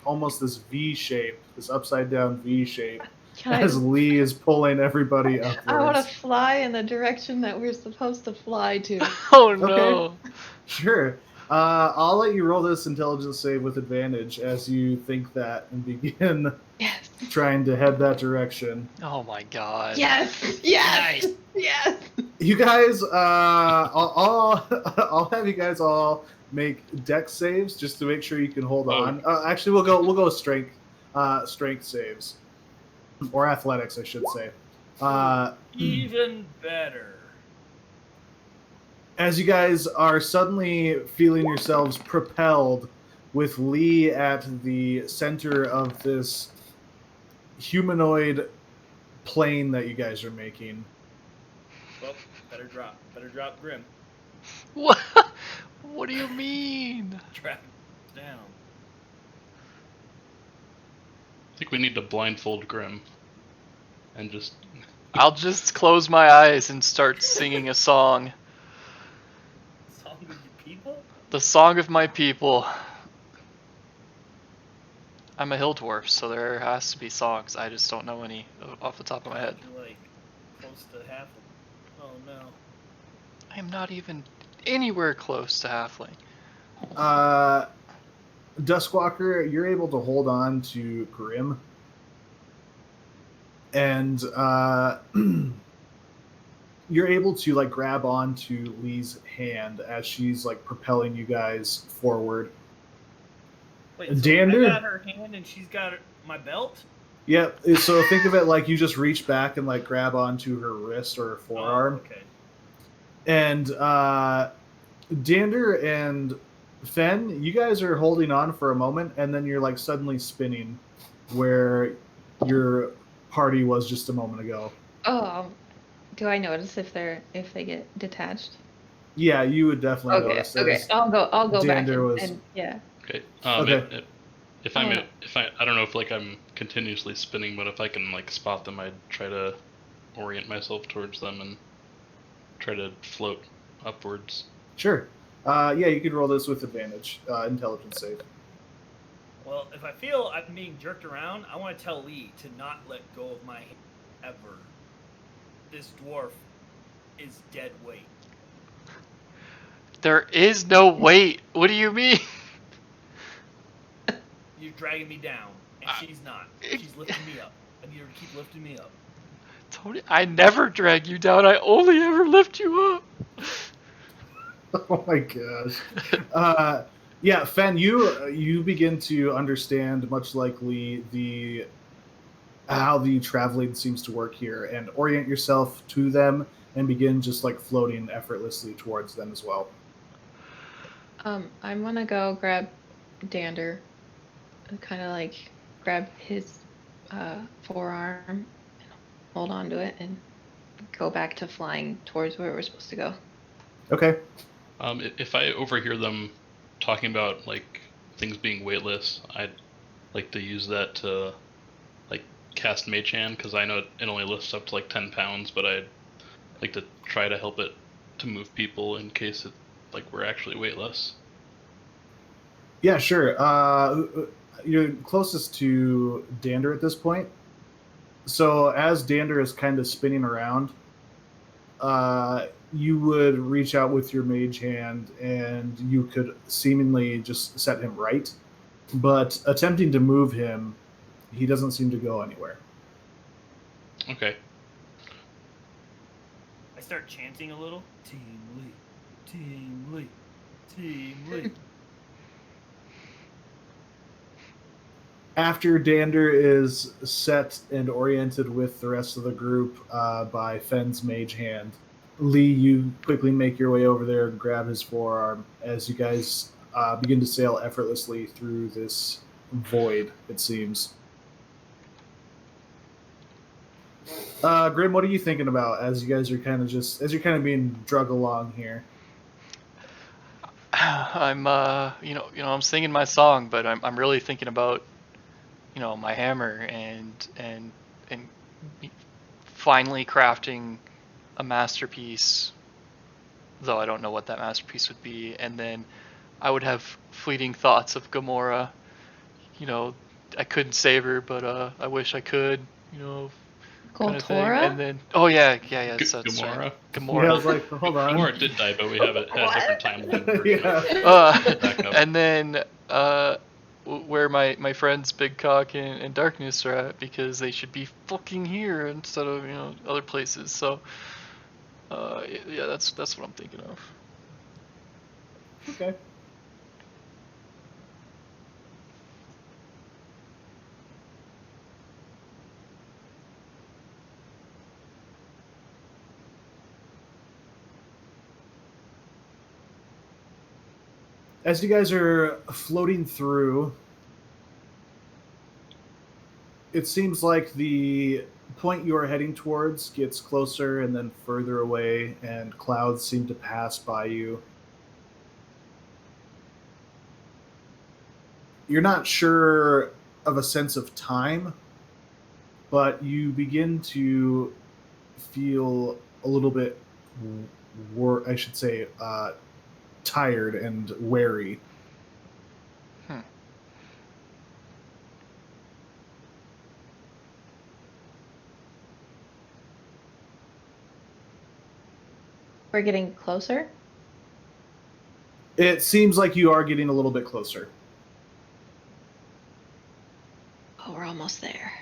almost this V shape, this upside down V shape, Can as I? Lee is pulling everybody upwards. I want to fly in the direction that we're supposed to fly to. Oh no. Sure. I'll let you roll this intelligence save with advantage as you think that and begin Yes. trying to head that direction. Oh my god. Yes. Yes. Nice. Yes. You guys, I'll have you guys all make dex saves just to make sure you can hold Oh. on. Actually, we'll go strength saves or athletics, I should say. Even better. As you guys are suddenly feeling yourselves propelled with Lee at the center of this humanoid plane that you guys are making. Well, better drop Grim. What? What do you mean? Drop down. I think we need to blindfold Grim and just I'll just close my eyes and start singing a song. Song with your people? The song of my people. I'm a hill dwarf, so there has to be songs. I just don't know any off the top of my head. You're like close to half. Oh no. I am not even anywhere close to halfling. Duskwalker, you're able to hold on to Grim. And you're able to like grab onto Lee's hand as she's like propelling you guys forward. Wait, so Dander? I got her hand and she's got my belt? Yep. So think of it like you just reach back and like grab onto her wrist or her forearm. Oh, okay. And Dander and Fen, you guys are holding on for a moment, and then you're like suddenly spinning where your party was just a moment ago. Oh, do I notice if they get detached? Yeah, you would definitely Okay. notice. Okay. as I'll go back Dander and, was- and yeah. okay. Okay. If I don't know if like I'm continuously spinning, but if I can like spot them, I'd try to orient myself towards them and try to float upwards. Sure. Yeah, you could roll this with advantage. Intelligence save. Well, if I feel I'm being jerked around, I want to tell Lee to not let go of my hand ever. This dwarf is dead weight. There is no weight. What do you mean? You're dragging me down, and she's not. She's lifting me up. I need her to keep lifting me up. Tony, I never drag you down. I only ever lift you up. Oh my gosh. Yeah, Fen, you begin to understand, much like Lee, how the traveling seems to work here, and orient yourself to them and begin just like floating effortlessly towards them as well. I'm gonna go grab Dander and kind of like grab his forearm and hold on to it and go back to flying towards where we're supposed to go. Okay. If I overhear them talking about like things being weightless, I'd like to use that to like cast Mage Hand, because I know it only lifts up to like 10 pounds, but I'd like to try to help it to move people in case it like we're actually weightless. Yeah, sure. You're closest to Dander at this point. So as Dander is kind of spinning around, you would reach out with your mage hand and you could seemingly just set him right. But attempting to move him, he doesn't seem to go anywhere. Okay. I start chanting a little. Team Lee, Team Lee, Team Lee. After Dander is set and oriented with the rest of the group by Fenn's mage hand, Lee, you quickly make your way over there and grab his forearm as you guys begin to sail effortlessly through this void, it seems. Grim, what are you thinking about as you guys are as you're kind of being drug along here? I'm I'm singing my song, but I'm really thinking about my hammer and finally crafting a masterpiece, though I don't know what that masterpiece would be. And then I would have fleeting thoughts of Gamora. I couldn't save her, but I wish I could. Kind of thing. Goltora? And then yeah, that's Gamora? right. Yeah, I Gamora. was like, hold on. Gamora did die, but we have it had a different timeline. version of Yeah. it. Back up. And then where my friends Big Cock and Darkness are at, because they should be fucking here instead of other places. So yeah, that's what I'm thinking of. Okay. As you guys are floating through, it seems like the point you are heading towards gets closer and then further away, and clouds seem to pass by you. You're not sure of a sense of time, but you begin to feel a little bit, tired and wary. We're getting closer? It seems like you are getting a little bit closer. Oh, we're almost there.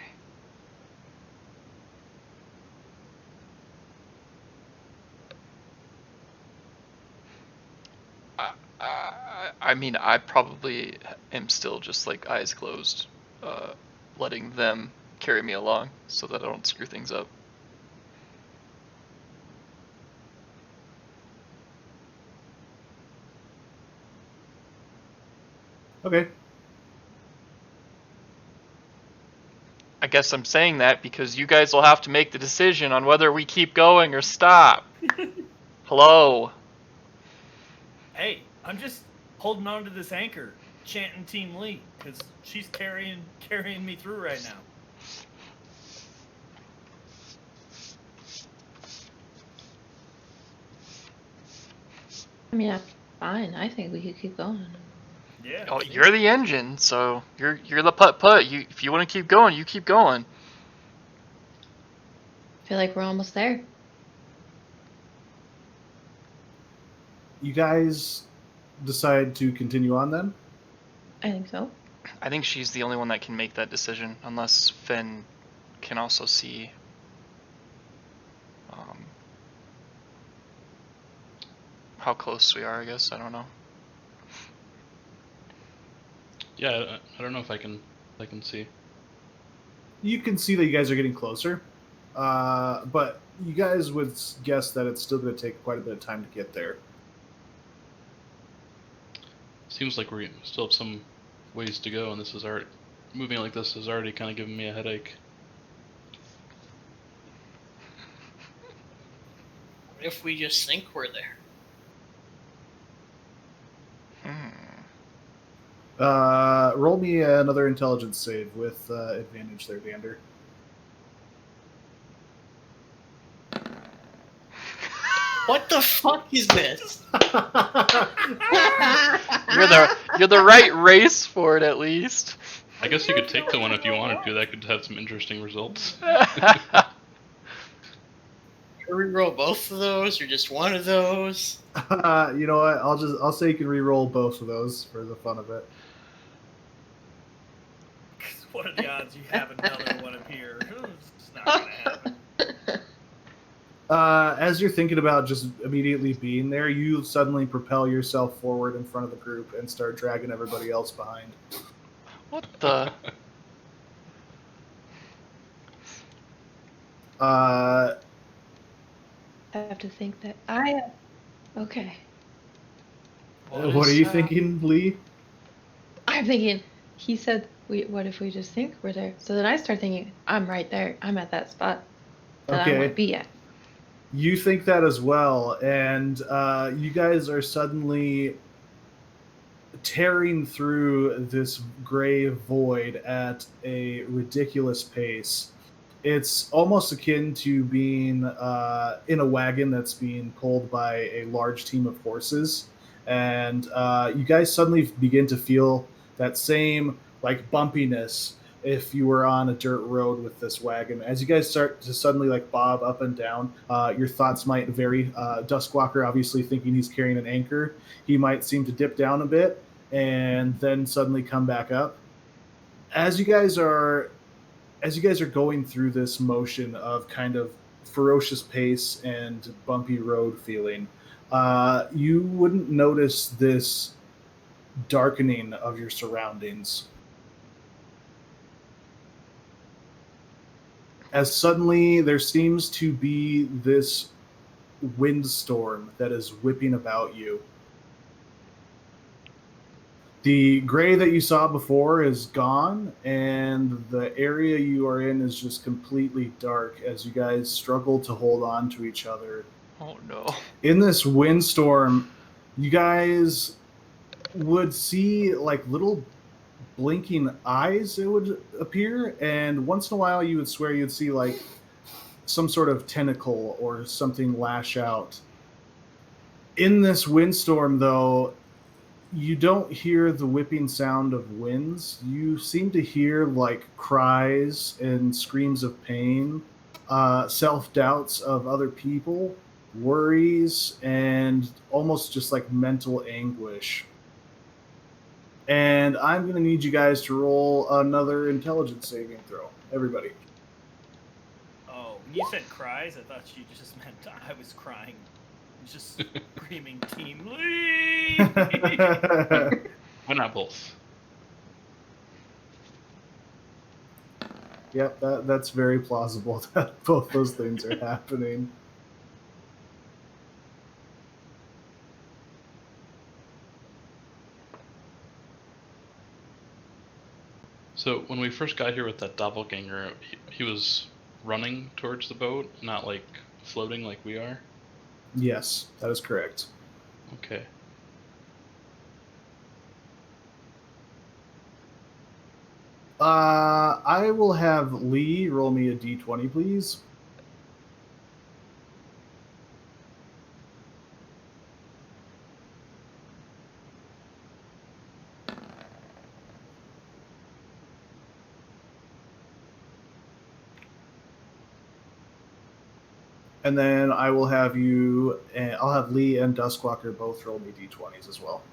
I mean, I probably am still just like eyes closed, letting them carry me along so that I don't screw things up. Okay. I guess I'm saying that because you guys will have to make the decision on whether we keep going or stop. Hello. Hey, I'm just holding on to this anchor, chanting Team Lee, because she's carrying me through right now. I mean, I'm fine. I think we could keep going. Yeah. Oh, you're the engine, so you're the putt. If you want to keep going, you keep going. I feel like we're almost there. You guys decide to continue on then? I think so. I think she's the only one that can make that decision, unless Finn can also see. How close we are, I guess. I don't know. Yeah, I don't know if I can see. You can see that you guys are getting closer, but you guys would guess that it's still going to take quite a bit of time to get there. Seems like we still have some ways to go, and this is moving like this is already kind of giving me a headache. What if we just think we're there? Roll me another intelligence save with advantage there, Dander. What the fuck is this? You're the right race for it, at least. I guess you could take the one if you wanted to. That could have some interesting results. Reroll both of those, or just one of those? You know what? I'll say you can re-roll both of those for the fun of it. What are the odds you have another one appear? It's not gonna happen. As you're thinking about just immediately being there, you suddenly propel yourself forward in front of the group and start dragging everybody else behind. What the? Uh, I have to think that okay. what are you thinking, Lee? I'm thinking. He said, what if we just think we're there?" So then I start thinking, I'm right there. I'm at that spot that I want Okay. to be at. You think that as well, and you guys are suddenly tearing through this gray void at a ridiculous pace. It's almost akin to being in a wagon that's being pulled by a large team of horses, and you guys suddenly begin to feel that same like bumpiness if you were on a dirt road with this wagon. As you guys start to suddenly like bob up and down, your thoughts might vary. Duskwalker obviously thinking he's carrying an anchor, he might seem to dip down a bit and then suddenly come back up. As you guys are going through this motion of kind of ferocious pace and bumpy road feeling, you wouldn't notice this darkening of your surroundings. As suddenly there seems to be this windstorm that is whipping about you. The gray that you saw before is gone, and the area you are in is just completely dark as you guys struggle to hold on to each other. Oh no. In this windstorm, you guys would see like little blinking eyes, it would appear, and once in a while you would swear you'd see like some sort of tentacle or something lash out. In this windstorm, though, you don't hear the whipping sound of winds. You seem to hear like cries and screams of pain, self-doubts of other people, worries, and almost just like mental anguish. And I'm going to need you guys to roll another intelligence saving throw. Everybody. Oh, when you said cries, I thought you just meant I was crying. Just screaming, Team Lee! Why not both? Yep, that's very plausible that both those things are happening. So when we first got here with that doppelganger, he was running towards the boat, not like floating like we are? Yes, that is correct. Okay. I will have Lee roll me a d20, please. And then I will have you, and I'll have Lee and Duskwalker both roll me d20s as well.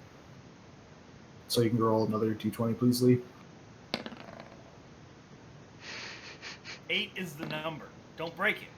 So you can roll another d20, please, Lee. 8 is the number. Don't break it.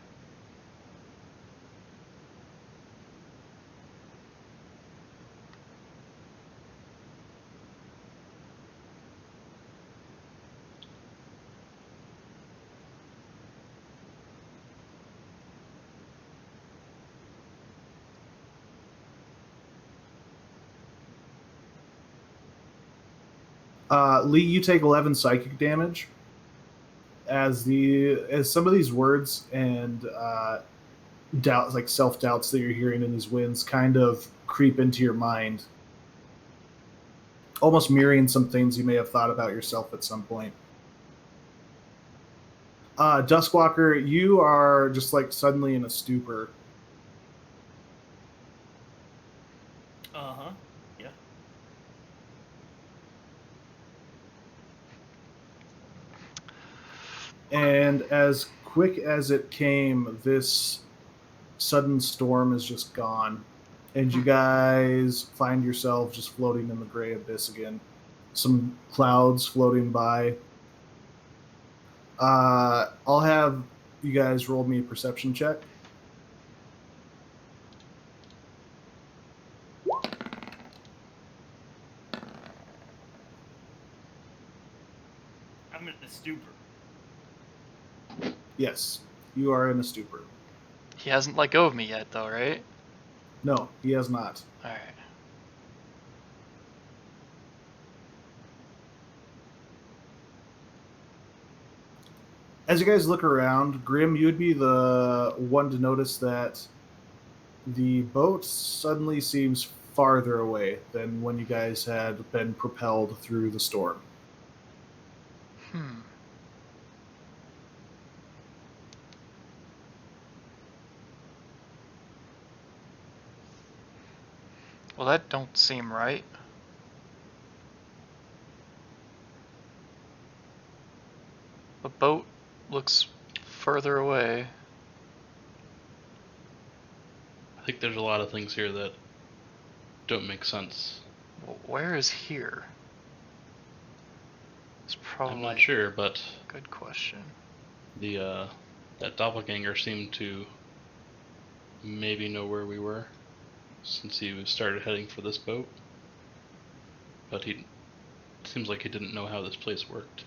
Lee, you take 11 psychic damage as some of these words and doubts, like self doubts that you're hearing in these winds, kind of creep into your mind, almost mirroring some things you may have thought about yourself at some point. Duskwalker, you are just like suddenly in a stupor. Uh-huh. Yeah. And as quick as it came, this sudden storm is just gone. And you guys find yourself just floating in the gray abyss again. Some clouds floating by. I'll have you guys roll me a perception check. I'm in a stupor. Yes, you are in a stupor. He hasn't let go of me yet, though, right? No, he has not. All right. As you guys look around, Grim, you'd be the one to notice that the boat suddenly seems farther away than when you guys had been propelled through the storm. Well, that don't seem right. The boat looks further away. I think there's a lot of things here that don't make sense. Well, where is here? It's probably I'm not sure, but a good question. the that doppelganger seemed to maybe know where we were, since he started heading for this boat. But he seems like he didn't know how this place worked.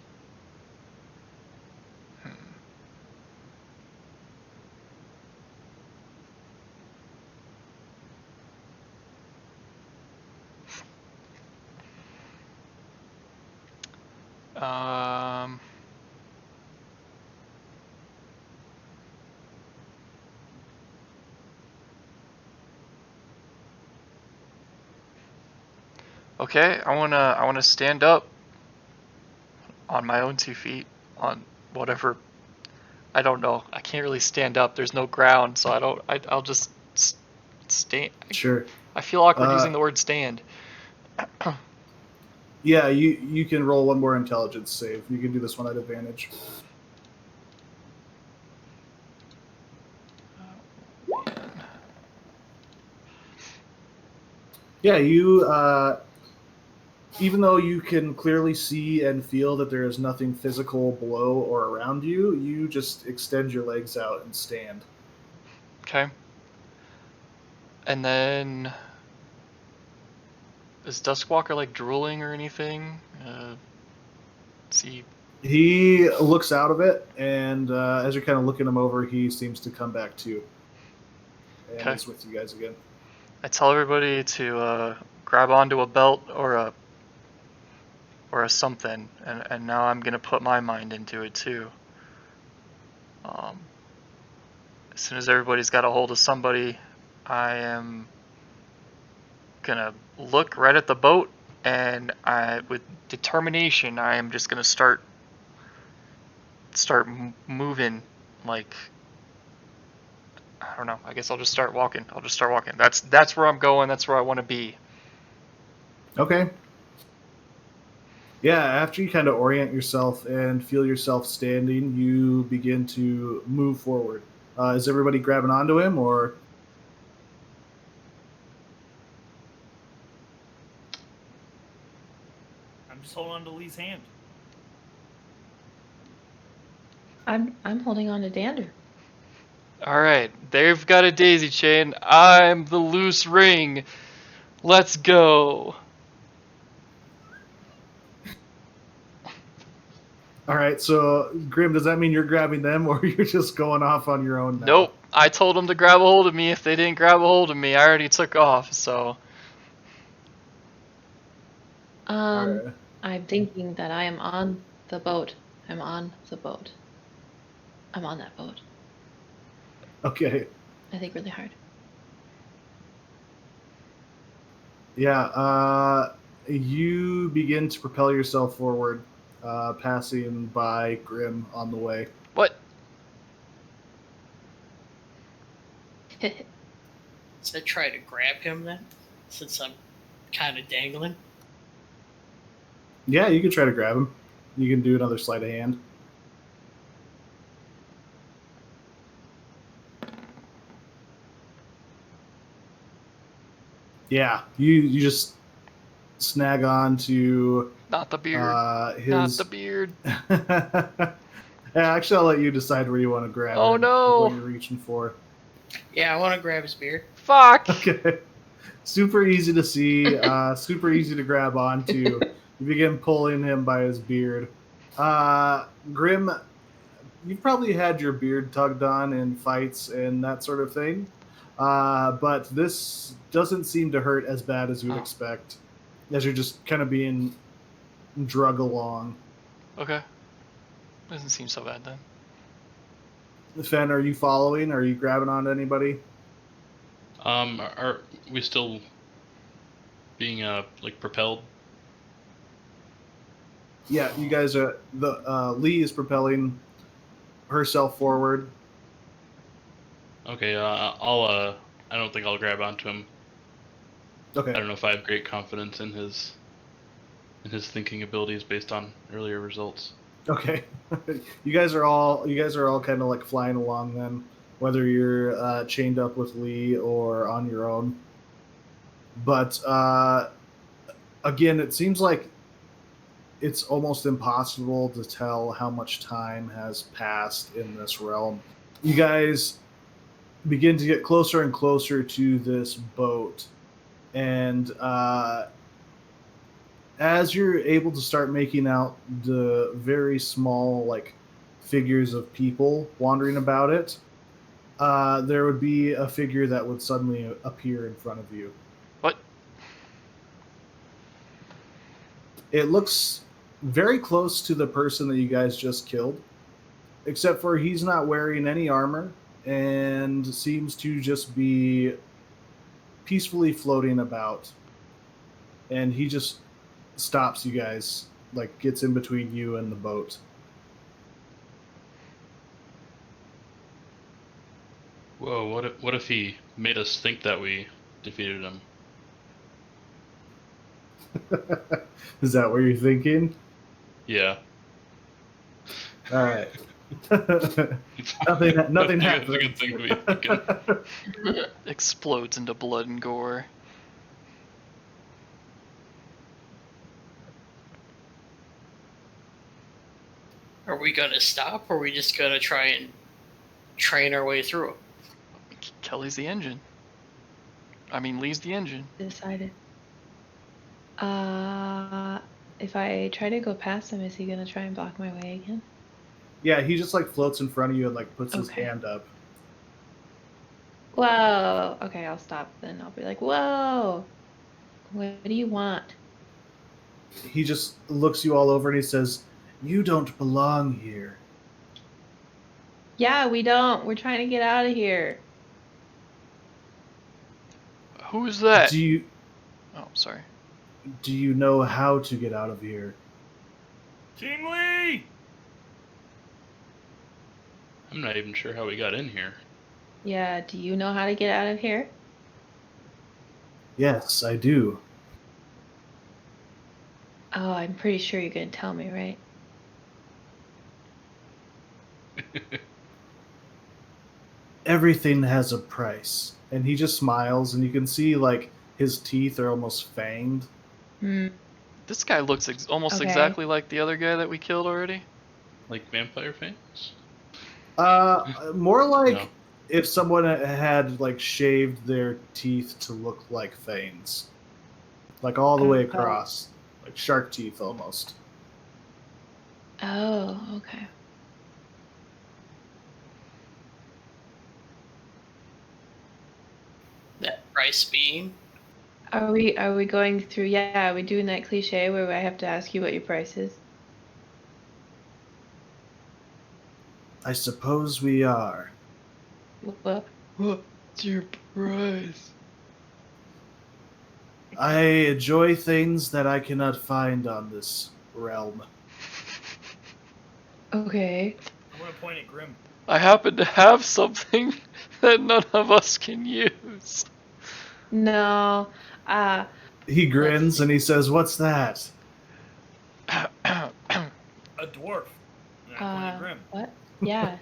Okay, I wanna stand up on my own 2 feet on whatever. I don't know. I can't really stand up. There's no ground, so I'll just stand. Sure. I feel awkward using the word stand. Yeah, you can roll one more intelligence save. You can do this one at advantage. Yeah, you even though you can clearly see and feel that there is nothing physical below or around you, you just extend your legs out and stand. Okay. And then is Duskwalker like drooling or anything? See. He looks out of it, and as you're kind of looking him over, he seems to come back to. And Okay. he's with you guys again. I tell everybody to grab onto a belt or a something, and now I'm gonna put my mind into it too. As soon as everybody's got a hold of somebody, I am gonna look right at the boat, and with determination, I am just gonna start moving. Like, I don't know. I guess I'll just start walking. That's where I'm going. That's where I want to be. Okay. Yeah, after you kind of orient yourself and feel yourself standing, you begin to move forward. Is everybody grabbing onto him, or? I'm just holding on to Lee's hand. I'm holding on to Dander. All right, they've got a daisy chain. I'm the loose ring. Let's go. All right, so Grim, does that mean you're grabbing them, or you're just going off on your own now? Nope. I told them to grab a hold of me. If they didn't grab a hold of me, I already took off. So. Right. I'm thinking that I am on the boat. I'm on the boat. I'm on that boat. Okay. I think really hard. Yeah, you begin to propel yourself forward, passing by Grim on the way. What? So I try to grab him then, since I'm kind of dangling. Yeah, you can try to grab him. You can do another sleight of hand. Yeah, you just snag on to Not the beard. his. Not the beard. Yeah, actually, I'll let you decide where you want to grab Oh, it. no. What you're reaching for. Yeah, I want to grab his beard. Fuck. Okay. Super easy to see. Super easy to grab onto. You begin pulling him by his beard. Grim, you've probably had your beard tugged on in fights and that sort of thing. But this doesn't seem to hurt as bad as you would Oh. expect, as you're just kind of being drug along. Okay. Doesn't seem so bad then. Fen, are you following? Are you grabbing onto anybody? Are we still being like propelled? Yeah, you guys are. Lee is propelling herself forward. Okay, I'll I don't think I'll grab onto him. Okay. I don't know if I have great confidence in his thinking abilities based on earlier results. Okay. You guys are all kind of like flying along then, whether you're chained up with Lee or on your own. But again, it seems like it's almost impossible to tell how much time has passed in this realm. You guys begin to get closer and closer to this boat, and as you're able to start making out the very small like figures of people wandering about it, there would be a figure that would suddenly appear in front of you. What? It looks very close to the person that you guys just killed, except for he's not wearing any armor and seems to just be peacefully floating about. And he just stops you guys, like gets in between you and the boat. Whoa! What if he made us think that we defeated him? Is that what you're thinking? Yeah. All right. Nothing That's happens. a good thing to be thinking. Explodes into blood and gore. Are we gonna stop, or are we just gonna try and train our way through? Kelly's the engine. I mean, Lee's the engine. Decided. If I try to go past him, is he gonna try and block my way again? Yeah, he just like floats in front of you and like puts his Okay. hand up. Whoa. Okay, I'll stop then. I'll be like, whoa. What do you want? He just looks you all over and he says, "You don't belong here." Yeah, we don't. We're trying to get out of here. Who's that? Do you Oh, sorry. know how to get out of here? Team Lee! I'm not even sure how we got in here. Yeah, do you know how to get out of here? Yes, I do. Oh, I'm pretty sure you're gonna tell me, right? Everything has a price. And he just smiles and you can see like his teeth are almost fanged. Hmm. This guy looks almost Okay. exactly like the other guy that we killed already. Like vampire fangs? More like No. if someone had like shaved their teeth to look like fangs. Like all the way Oh. across. Like shark teeth almost. Oh, okay. That price being? Are we going through? Yeah, are we doing that cliche where I have to ask you what your price is? I suppose we are. What's your price? I enjoy things that I cannot find on this realm. Okay. I'm gonna point at Grim. I happen to have something that none of us can use. No. He grins and he says, "What's that?" A dwarf. And I point at Grim. What? Yeah.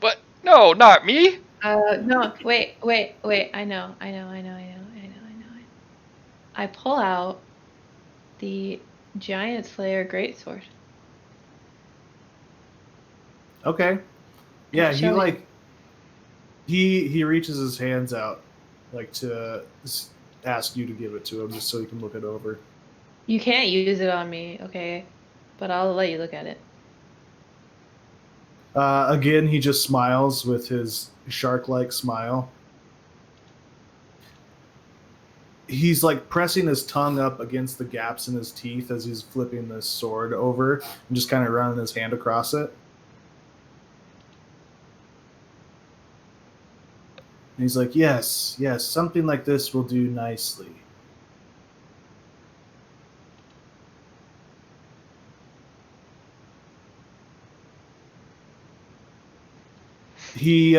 What? No, not me. No. Wait. I know. I pull out the Giant Slayer greatsword. Okay. Yeah, he Show you. like he reaches his hands out like to ask you to give it to him just so he can look it over. You can't use it on me, okay? But I'll let you look at it. Again, he just smiles with his shark-like smile. He's like pressing his tongue up against the gaps in his teeth as he's flipping this sword over and just kind of running his hand across it. And he's like, yes, something like this will do nicely. He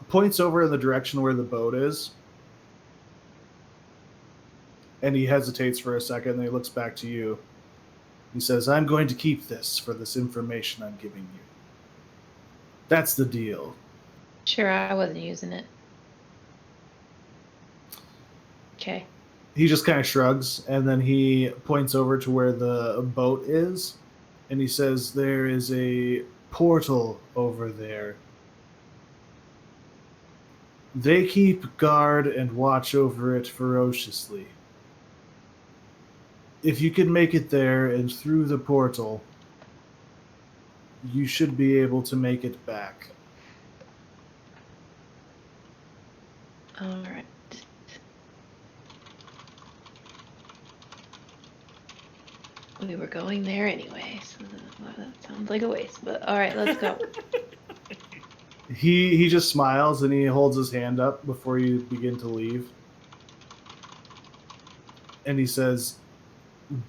points over in the direction where the boat is. And he hesitates for a second, and then he looks back to you. He says, I'm going to keep this for this information I'm giving you. That's the deal. Sure, I wasn't using it. Okay. He just kind of shrugs, and then he points over to where the boat is, and he says, there is a portal over there. They keep guard and watch over it ferociously. If you can make it there and through the portal, you should be able to make it back. All right. We were going there anyway, so that sounds like a waste. But all right, let's go. He just smiles and he holds his hand up before you begin to leave. And he says,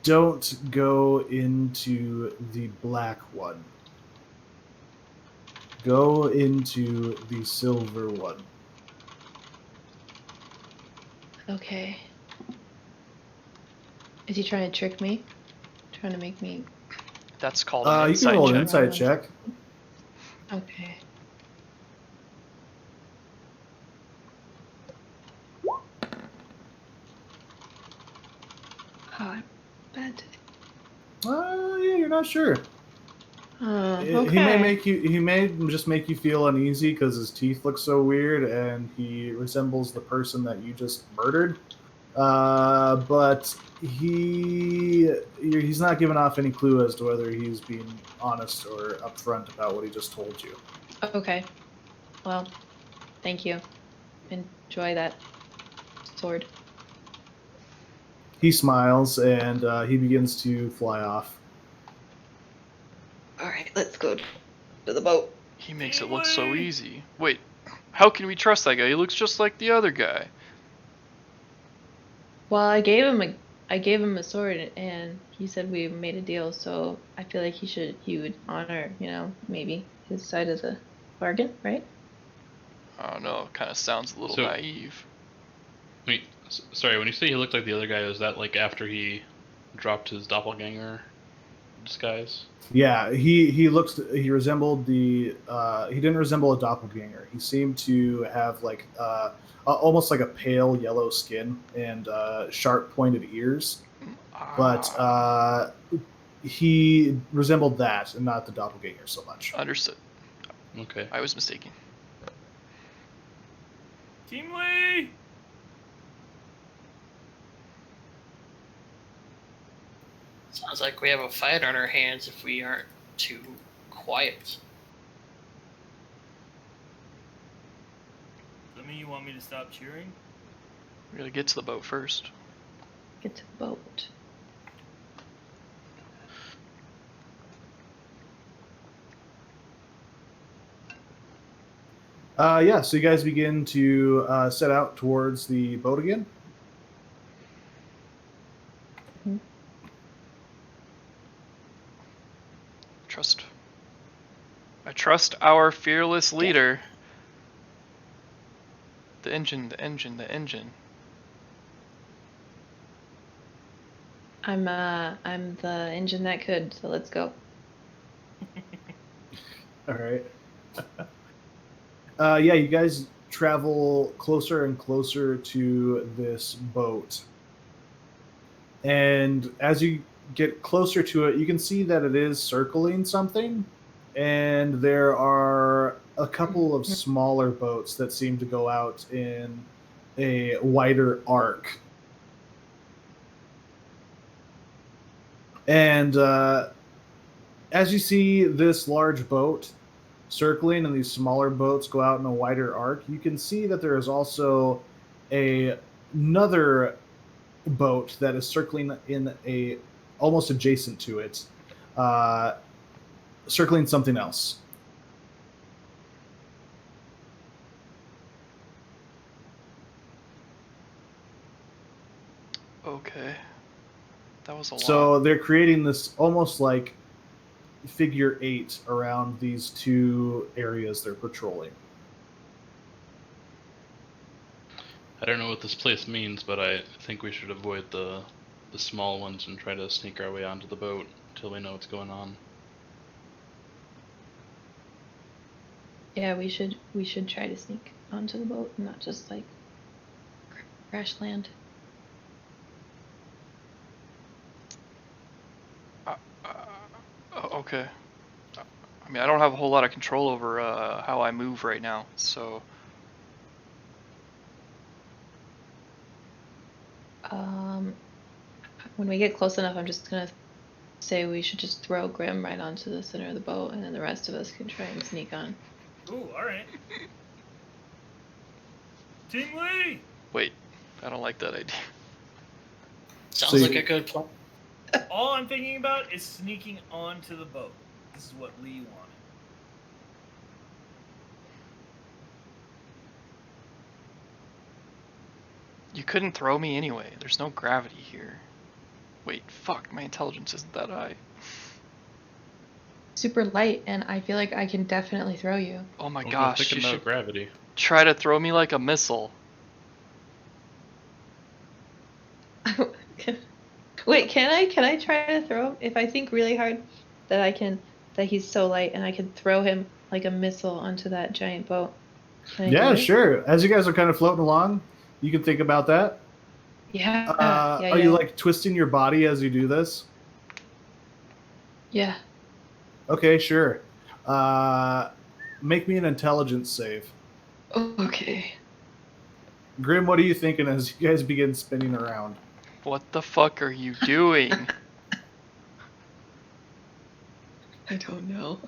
don't go into the black one. Go into the silver one. Okay. Is he trying to trick me? Trying to make me... That's called an You can roll an insight insight check. Okay. Oh, bad today. Yeah, you're not sure. Okay. He may just make you feel uneasy because his teeth look so weird and he resembles the person that you just murdered. But he's not giving off any clue as to whether he's being honest or upfront about what he just told you. Okay. Well, thank you. Enjoy that sword. He smiles and he begins to fly off. All right, let's go to the boat. He makes it look so easy. Wait, how can we trust that guy? He looks just like the other guy. Well, I gave him a sword, and he said we made a deal. So I feel like he would honor, maybe his side of the bargain, right? I don't know. It kind of sounds a little So- naive. Wait, sorry. When you say he looked like the other guy, was that like after he dropped his doppelganger disguise? Yeah, he resembled he didn't resemble a doppelganger. He seemed to have like almost like a pale yellow skin and sharp pointed ears, but he resembled that and not the doppelganger so much. Understood. Okay. I was mistaken. Team Lee! Sounds like we have a fight on our hands if we aren't too quiet. Does that mean you want me to stop cheering? We gotta get to the boat first. Get to the boat. Yeah, so you guys begin to set out towards the boat again. I trust our fearless leader. The engine. I'm the engine that could, so let's go. All right. Yeah, you guys travel closer and closer to this boat. And as you get closer to it, you can see that it is circling something, and there are a couple of smaller boats that seem to go out in a wider arc. And as you see this large boat circling and these smaller boats go out in a wider arc, you can see that there is also another boat that is circling in a almost adjacent to it, circling something else. Okay. That was a lot. So they're creating this almost like figure 8 around these two areas they're patrolling. I don't know what this place means, but I think we should avoid the small ones and try to sneak our way onto the boat until we know what's going on. Yeah, we should try to sneak onto the boat and not just like crash land. Okay. I mean, I don't have a whole lot of control over how I move right now, so When we get close enough, I'm just gonna say we should just throw Grim right onto the center of the boat, and then the rest of us can try and sneak on. Ooh, all right. Team Lee. wait, I don't like that idea. Sounds So like you- a good plan. All I'm thinking about is sneaking onto the boat. This is what Lee wanted. You couldn't throw me anyway. There's no gravity here. Wait, fuck, my intelligence isn't that high. Super light, and I feel like I can definitely throw you. Oh my I'm gosh, thinking you about should gravity. try to throw me like a missile. Wait, can I try to throw him? If I think really hard that he's so light and I can throw him like a missile onto that giant boat. Can I do Yeah, it? sure. As you guys are kind of floating along, you can think about that. Yeah. Are you like twisting your body as you do this? Yeah. Okay, sure. Make me an intelligence save. Okay. Grim, what are you thinking as you guys begin spinning around? What the fuck are you doing? I don't know.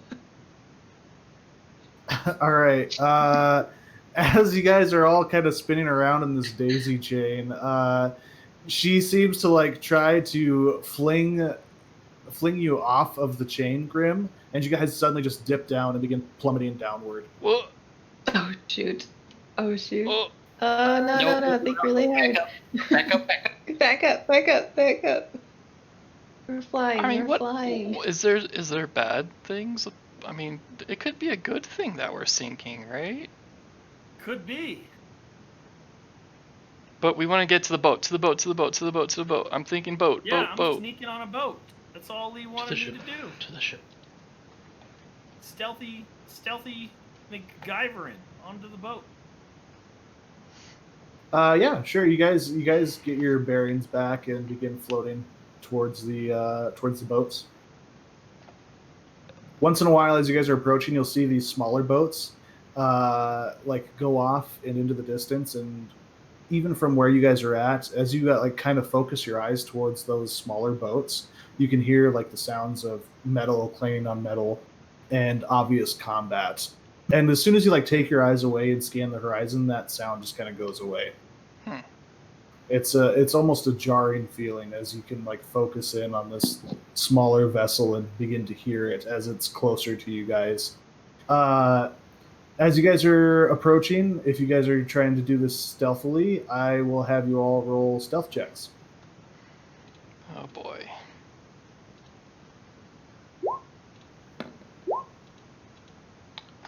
All right. As you guys are all kind of spinning around in this daisy chain, she seems to like try to fling you off of the chain, Grim, and you guys suddenly just dip down and begin plummeting downward. Whoa, Oh shoot. Oh shoot. oh, No. Think really hard. Back up. Back up. We're flying. I mean, We're what flying. is there bad things? I mean, it could be a good thing that we're sinking, right? Could be. But we want to get to the boat. I'm thinking boat, Yeah, I'm boat. sneaking on a boat. That's all Lee wanted me ship. to do. To the ship. Stealthy MacGyverin onto the boat. Yeah, sure. You guys get your bearings back and begin floating towards the boats. Once in a while, as you guys are approaching, you'll see these smaller boats like go off and into the distance, and even from where you guys are at, as you like kind of focus your eyes towards those smaller boats, you can hear like the sounds of metal clanging on metal and obvious combat. And as soon as you like take your eyes away and scan the horizon, that sound just kind of goes away. It's almost a jarring feeling as you can like focus in on this smaller vessel and begin to hear it as it's closer to you guys. As you guys are approaching, if you guys are trying to do this stealthily, I will have you all roll stealth checks. Oh boy.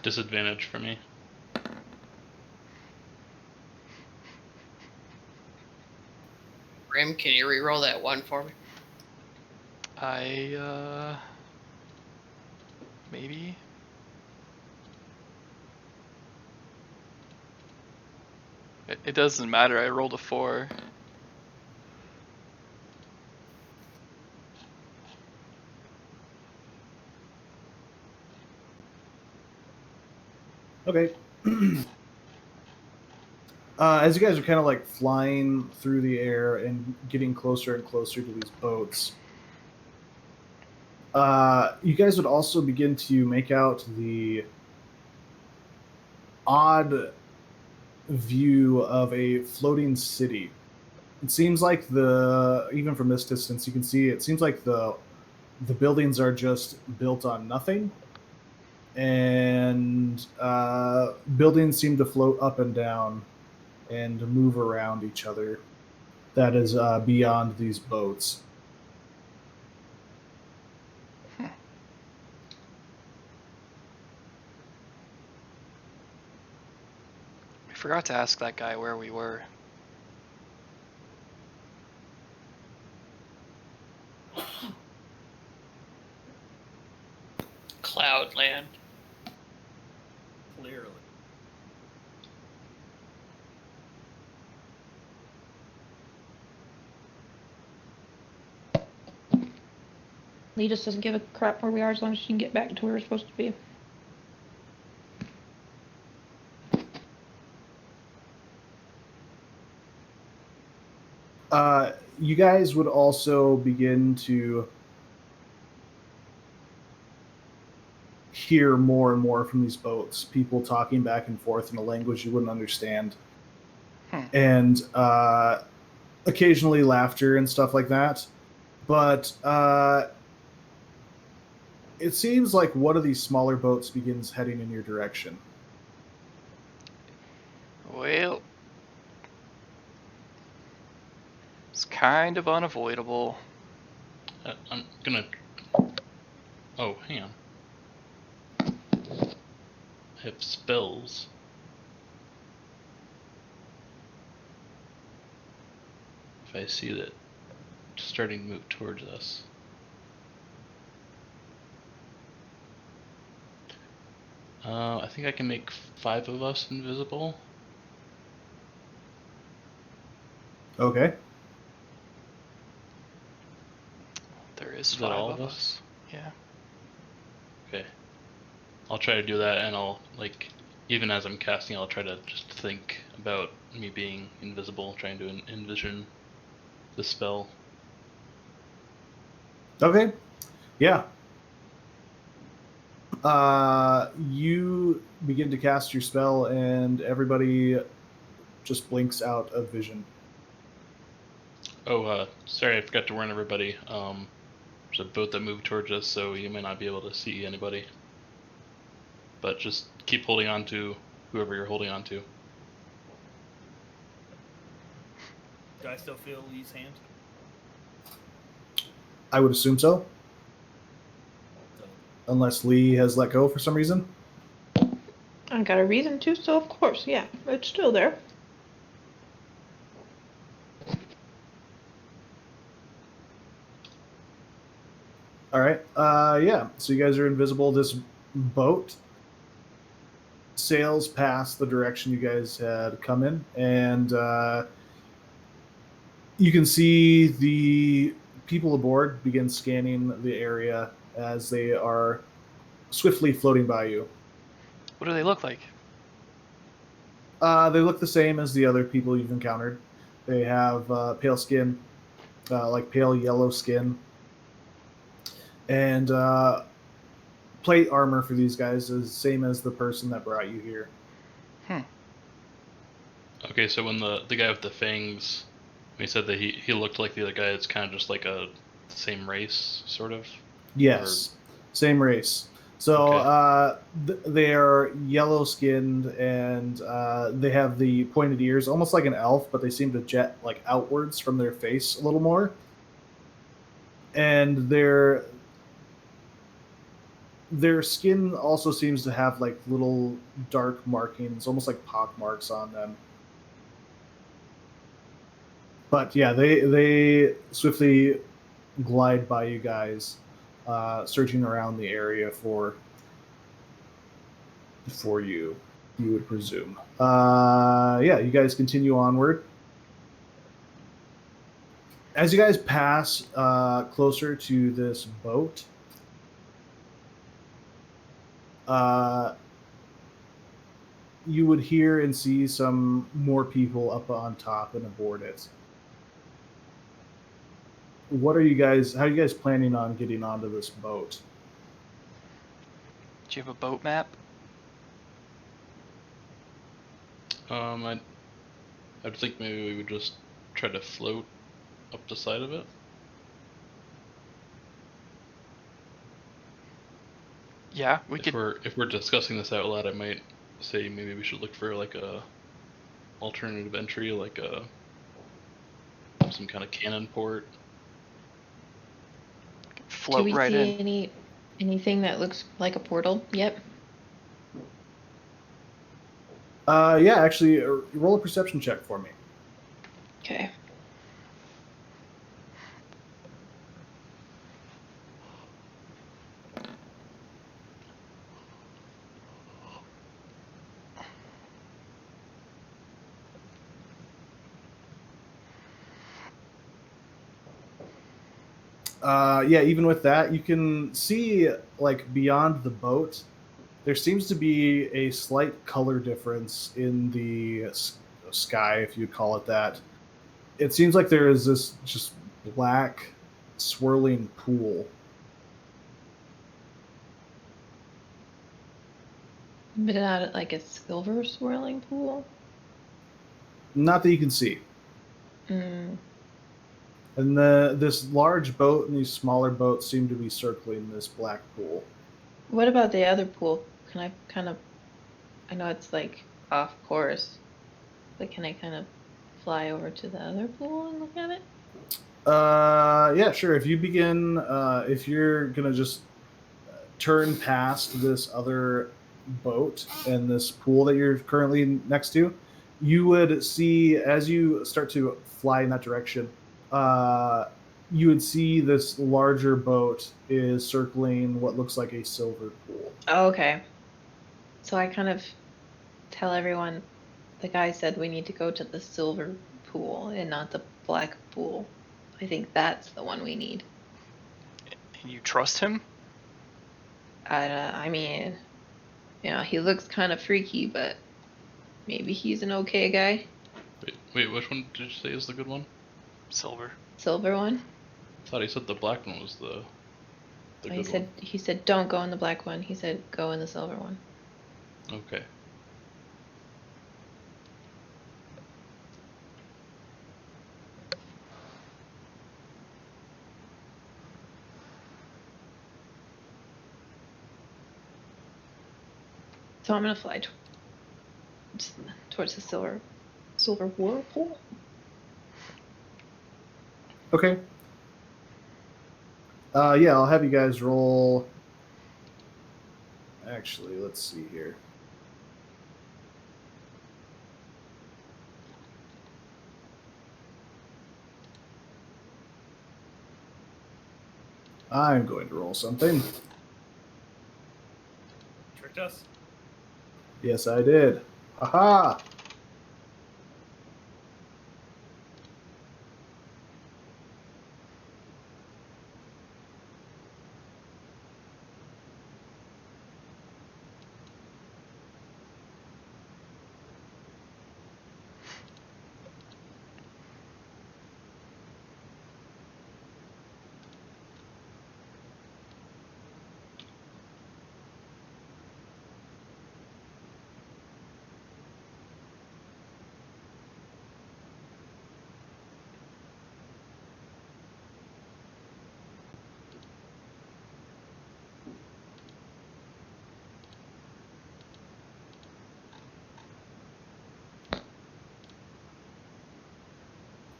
Disadvantage for me. Grim, can you re-roll that one for me? Maybe. It doesn't matter. I rolled a 4. Okay. As you guys are kind of like flying through the air and getting closer and closer to these boats, you guys would also begin to make out the odd view of a floating city. It seems like even from this distance, you can see it seems like the buildings are just built on nothing, and buildings seem to float up and down and move around each other. That is beyond these boats. We forgot to ask that guy where we were. Cloudland. Clearly. Lee just doesn't give a crap where we are as long as she can get back to where we're supposed to be. You guys would also begin to hear more and more from these boats, people talking back and forth in a language you wouldn't understand. And occasionally laughter and stuff like that. But it seems like one of these smaller boats begins heading in your direction. Well, it's kind of unavoidable. I'm gonna. Oh, hang on. I have spells. If I see that it's starting to move towards us. I think I can make 5 of us invisible. Okay. There is Is that 5 all of of us. us? Yeah. Okay. I'll try to do that, and I'll, like, even as I'm casting, I'll try to just think about me being invisible, trying to envision the spell. Okay. Yeah. You begin to cast your spell, and everybody just blinks out of vision. Oh, sorry, I forgot to warn everybody. There's a boat that moved towards us, so you may not be able to see anybody. But just keep holding on to whoever you're holding on to. Do I still feel Lee's hand? I would assume so, So, unless Lee has let go for some reason. I got a reason to, so of course, yeah, it's still there. All right. Yeah. So you guys are invisible. This boat sails past the direction you guys had come in, and you can see the people aboard begin scanning the area as they are swiftly floating by you. What do they look like? They look the same as the other people you've encountered. They have pale skin, like pale yellow skin, and plate armor for these guys is the same as the person that brought you here. Okay, so when the guy with the fangs, when he said that he looked like the other guy, it's kind of just like a same race, sort of? Yes, same race. So Okay. they are yellow skinned, and they have the pointed ears, almost like an elf, but they seem to jet like outwards from their face a little more. And their skin also seems to have like little dark markings, almost like pock marks on them. But yeah, they swiftly glide by you guys, searching around the area for you. You would presume. Yeah, you guys continue onward. As you guys pass closer to this boat, you would hear and see some more people up on top and aboard it. What are you guys? How are you guys planning on getting onto this boat? Do you have a boat map? I'd think maybe we would just try to float up the side of it. Yeah, we could. If we're discussing this out loud, I might say maybe we should look for like a alternative entry, like some kind of cannon port. Float Do we right see in. anything that looks like a portal? Yep. Yeah, actually, roll a perception check for me. Okay. Yeah, even with that, you can see like beyond the boat. There seems to be a slight color difference in the sky, if you'd call it that. It seems like there is this just black swirling pool. But not like a silver swirling pool. Not that you can see. Mm. And this large boat and these smaller boats seem to be circling this black pool. What about the other pool? Can I kind of? I know it's like off course, but can I kind of fly over to the other pool and look at it? Yeah, sure. If you begin, if you're gonna just turn past this other boat and this pool that you're currently next to, you would see as you start to fly in that direction, you would see this larger boat is circling what looks like a silver pool. Oh, okay. So I kind of tell everyone the guy said we need to go to the silver pool and not the black pool. I think that's the one we need. And you trust him? I mean, he looks kind of freaky, but maybe he's an okay guy. Wait, which one did you say is the good one? Silver. Silver one. I thought he said the black one was the He good said don't go in the black one. He said go in the silver one. one. Okay. So I'm gonna fly towards the silver whirlpool. Okay. Yeah, I'll have you guys roll. Actually, let's see here. I'm going to roll something. Tricked us. Yes, I did. Haha!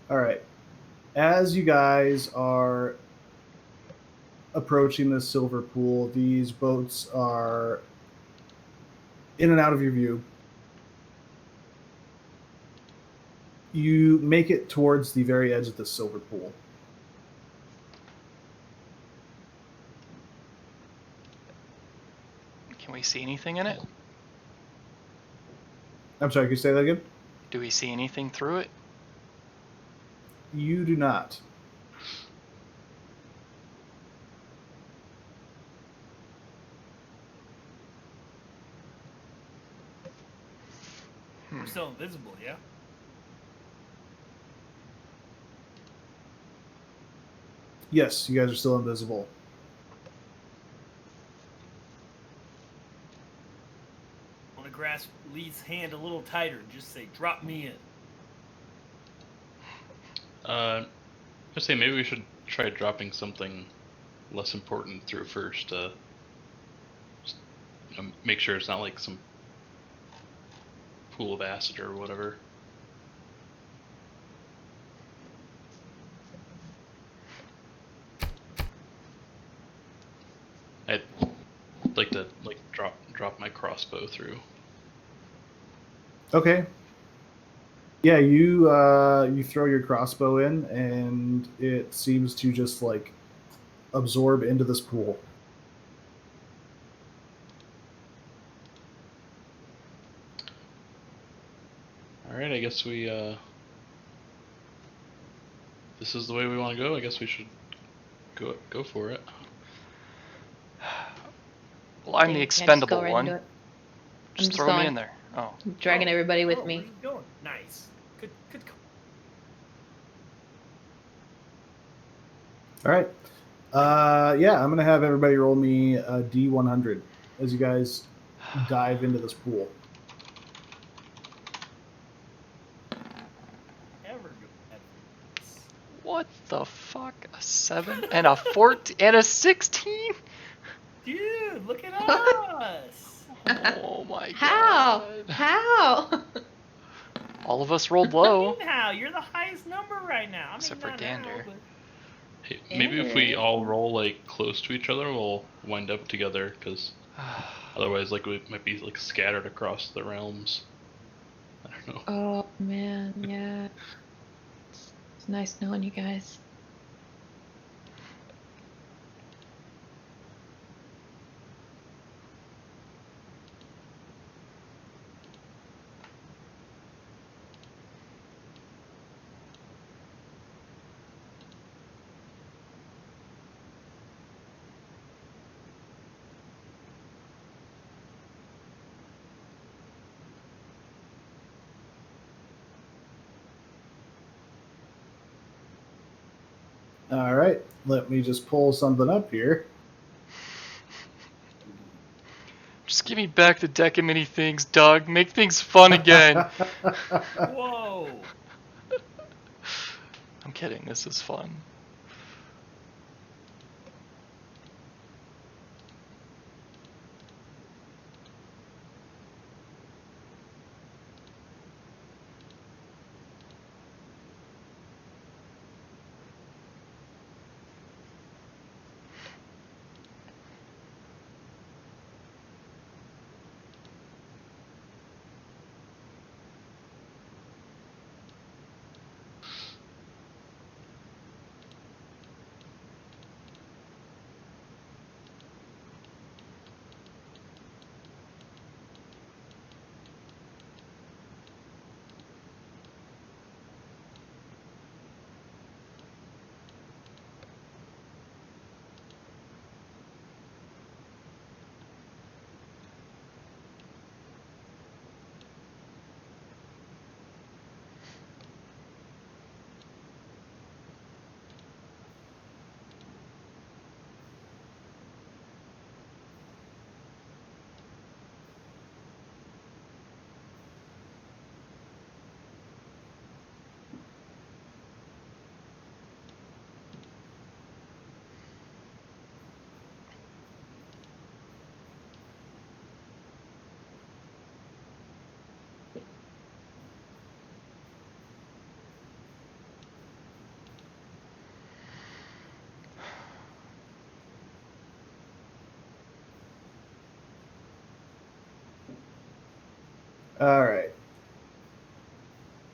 All right. As you guys are approaching this silver pool, these boats are in and out of your view. You make it towards the very edge of the silver pool. Can we see anything in it? I'm sorry, can you say that again? Do we see anything through it? You do not. We're still invisible, yeah? Yes, you guys are still invisible. I want to grasp Lee's hand a little tighter. Just say, drop me in. I say maybe we should try dropping something less important through first. Just, make sure it's not like some pool of acid or whatever. I'd like to drop my crossbow through. Okay. Yeah, you throw your crossbow in, and it seems to just like absorb into this pool. All right, I guess we. This is the way we want to go. I guess we should go for it. Well, I'm the Yeah, just go expendable right one. into it. Just just throw me going. in there. Oh. I'm dragging everybody with We're me. just going. Nice. Good call. All right. Yeah, I'm gonna have everybody roll me a D100 as you guys dive into this pool. Ever go bad. What the fuck? A 7 and a 14 and a 16? Dude, look at us. Oh my How? god. How? All of us rolled I low. mean, how? You're the highest number right now. I mean, Except for not Gander. now, but... Hey, maybe if we Yeah. all roll like close to each other, we'll wind up together. Because otherwise, like we might be like scattered across the realms. I don't know. Oh man, yeah. It's nice knowing you guys. All right, let me just pull something up here. Just give me back the deck of many things, Doug. Make things fun again. Whoa. I'm kidding. This is fun. All right.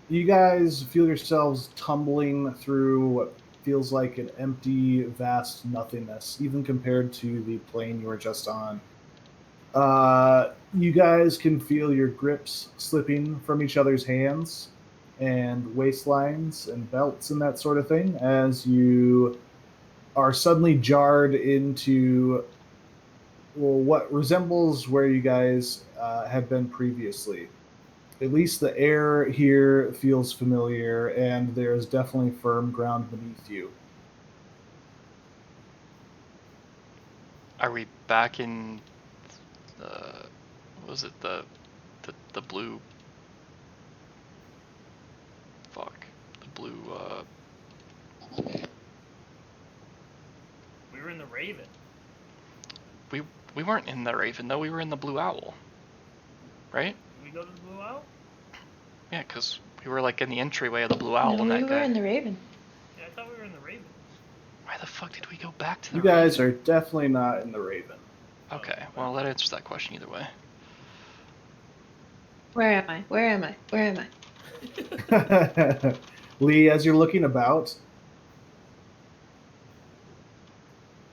You guys feel yourselves tumbling through what feels like an empty, vast nothingness, even compared to the plane you were just on. You guys can feel your grips slipping from each other's hands and waistlines and belts and that sort of thing as you are suddenly jarred into what resembles where you guys have been previously. At least the air here feels familiar, and there's definitely firm ground beneath you. Are we back in the, what was it, the blue, fuck, the blue, We were in the Raven. we weren't in the Raven though, we were in the Blue Owl, right? Did we go to the Blue Owl? Yeah, because we were like in the entryway of the Blue Owl No, when we that were guy. in the Raven. Yeah, I thought we were in the Raven. Why the fuck did we go back to the You guys Raven? are definitely not in the Raven. Okay, well that answers that question either way. Where am I? Where am I? Where am I? Lee, as you're looking about,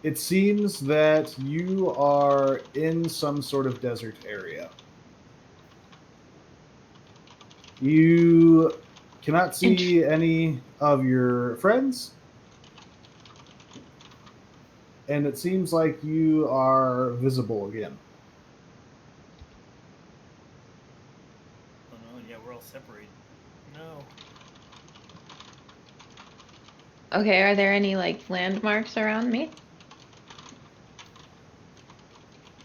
it seems that you are in some sort of desert area. You cannot see any of your friends, and it seems like you are visible again. Oh no, yeah, we're all separated. No. Okay, are there any like landmarks around me?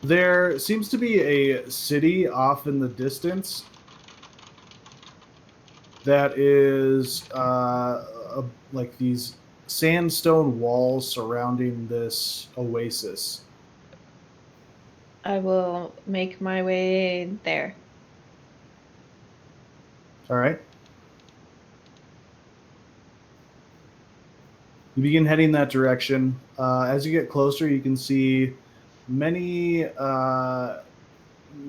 There seems to be a city off in the distance that is like these sandstone walls surrounding this oasis. I will make my way there. All right. You begin heading that direction. As you get closer, you can see many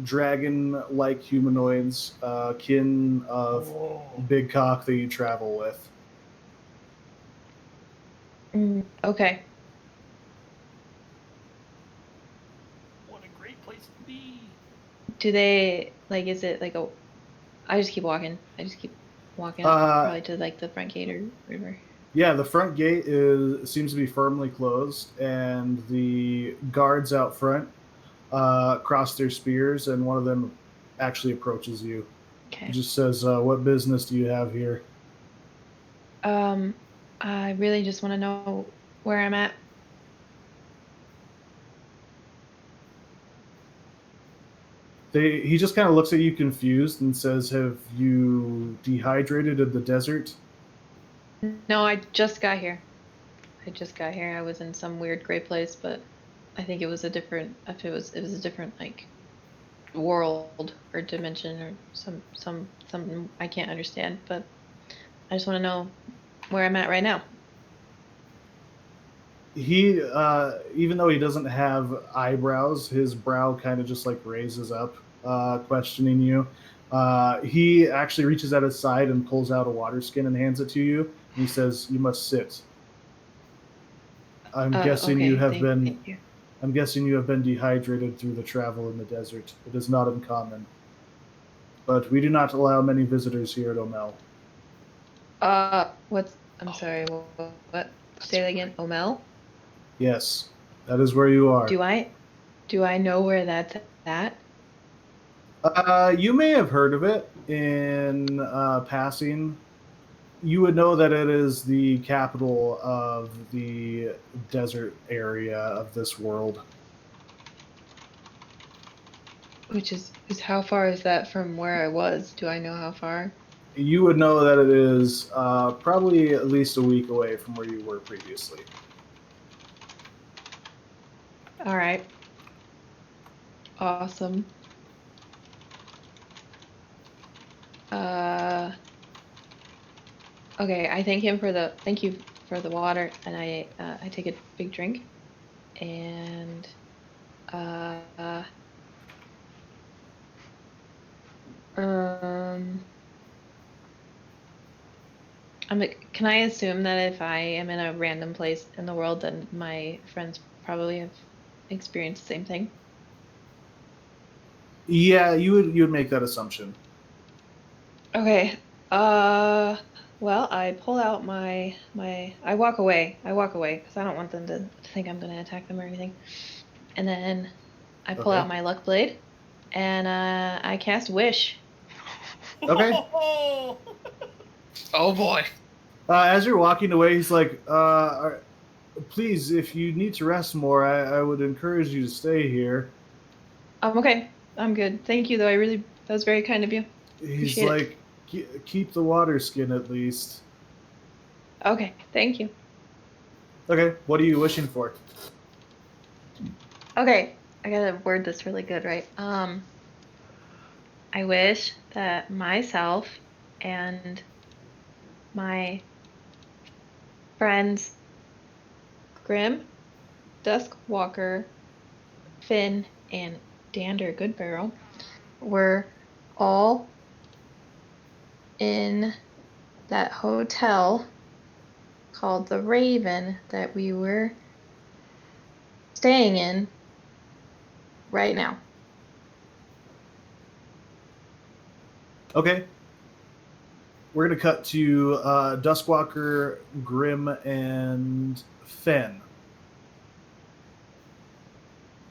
dragon-like humanoids, kin of Big Cock that you travel with. Okay. What a great place to be. Do they like? Is it like a? I just keep walking. I just keep walking up, probably to like the front gate or whatever. Yeah, the front gate seems to be firmly closed, and the guards out front cross their spears, and one of them actually approaches you. Okay. He just says, "What business do you have here?" I really just want to know where I'm at. He just kind of looks at you confused and says, "Have you dehydrated in the desert?" No, I just got here. I was in some weird gray place, but I think it was a different. If it was a different like world or dimension or something I can't understand. But I just want to know where I'm at right now. He, even though he doesn't have eyebrows, his brow kind of just like raises up, questioning you. He actually reaches at his side and pulls out a water skin and hands it to you. And he says, "You must sit." I'm guessing Okay, you have thank you. I'm guessing you have been dehydrated through the travel in the desert. It is not uncommon. But we do not allow many visitors here at Omel. I'm sorry, what? Say that again. Omel? Yes, that is where you are. Do I know where that's at? You may have heard of it in passing. You would know that it is the capital of the desert area of this world. Which is how far is that from where I was? Do I know how far? You would know that it is probably at least a week away from where you were previously. All right. Awesome. Okay, I thank you for the water, and I take a big drink, and can I assume that if I am in a random place in the world, then my friends probably have experienced the same thing? Yeah, you would make that assumption. Okay. Well, I pull out my I walk away because I don't want them to think I'm gonna attack them or anything. And then I pull Okay. out my luck blade, and I cast wish. Okay. Oh boy. As you're walking away, he's like, please, if you need to rest more, I would encourage you to stay here. I'm okay. I'm good. Thank you, though. That was very kind of you. He's Appreciate like, keep the water skin at least. Okay, thank you. Okay, what are you wishing for? Okay, I gotta word this really good, right? I wish that myself and my friends Grim, Duskwalker, Finn, and Dander Goodbarrel were all in that hotel called the Raven that we were staying in right now. Okay. We're going to cut to Duskwalker, Grim, and Finn.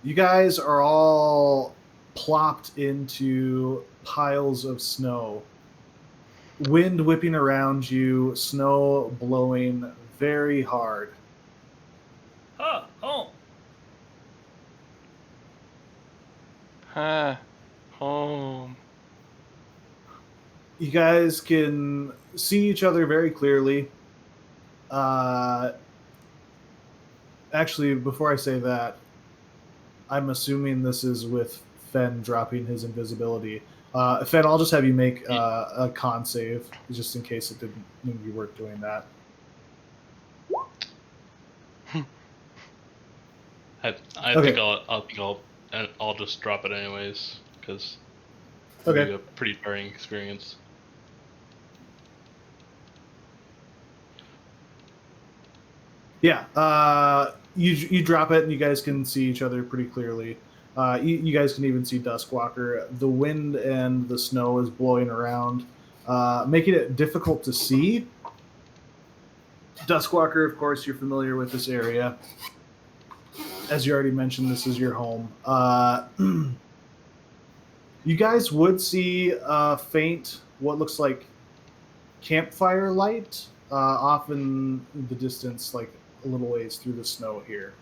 You guys are all plopped into piles of snow. Wind whipping around you, snow blowing very hard. Huh, home. Home. You guys can see each other very clearly. Actually, before I say that, I'm assuming this is with Fen dropping his invisibility. Fen, I'll just have you make a con save, just in case it didn't you weren't doing that. I Okay. think I'll just drop it anyways because Okay. it'll be a pretty tiring experience. Yeah. You drop it, and you guys can see each other pretty clearly. You guys can even see Duskwalker. The wind and the snow is blowing around, making it difficult to see. Duskwalker, of course, you're familiar with this area. As you already mentioned, this is your home. You guys would see faint, what looks like campfire light off in the distance, like a little ways through the snow here.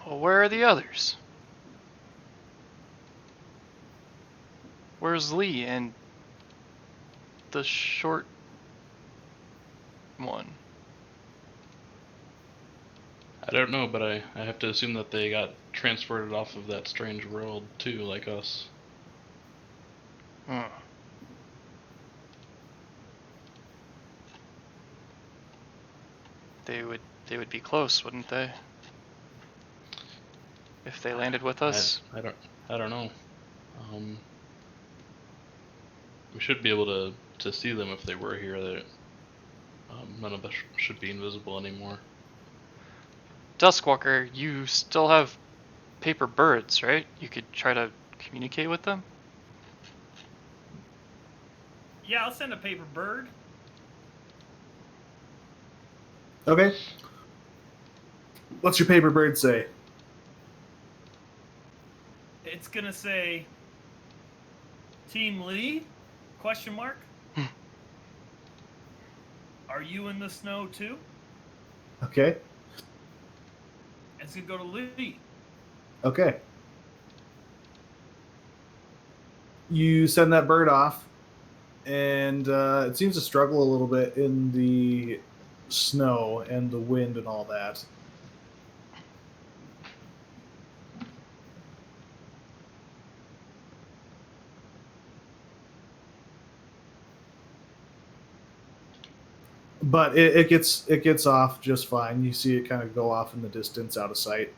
Well, where are the others? Where's Lee and the short one? I don't know, but I have to assume that they got transported off of that strange world too, like us. Hmm. They would be close, wouldn't they? If they landed with us. I don't know. We should be able to see them if they were here. That none of us should be invisible anymore. Duskwalker, you still have paper birds, right? You could try to communicate with them? Yeah, I'll send a paper bird. Okay. What's your paper bird say? It's gonna say Team Lee? Question mark. Are you in the snow too? Okay. It's gonna go to Lee. Okay. You send that bird off, and it seems to struggle a little bit in the snow and the wind and all that. But it gets off just fine. You see it kind of go off in the distance, out of sight.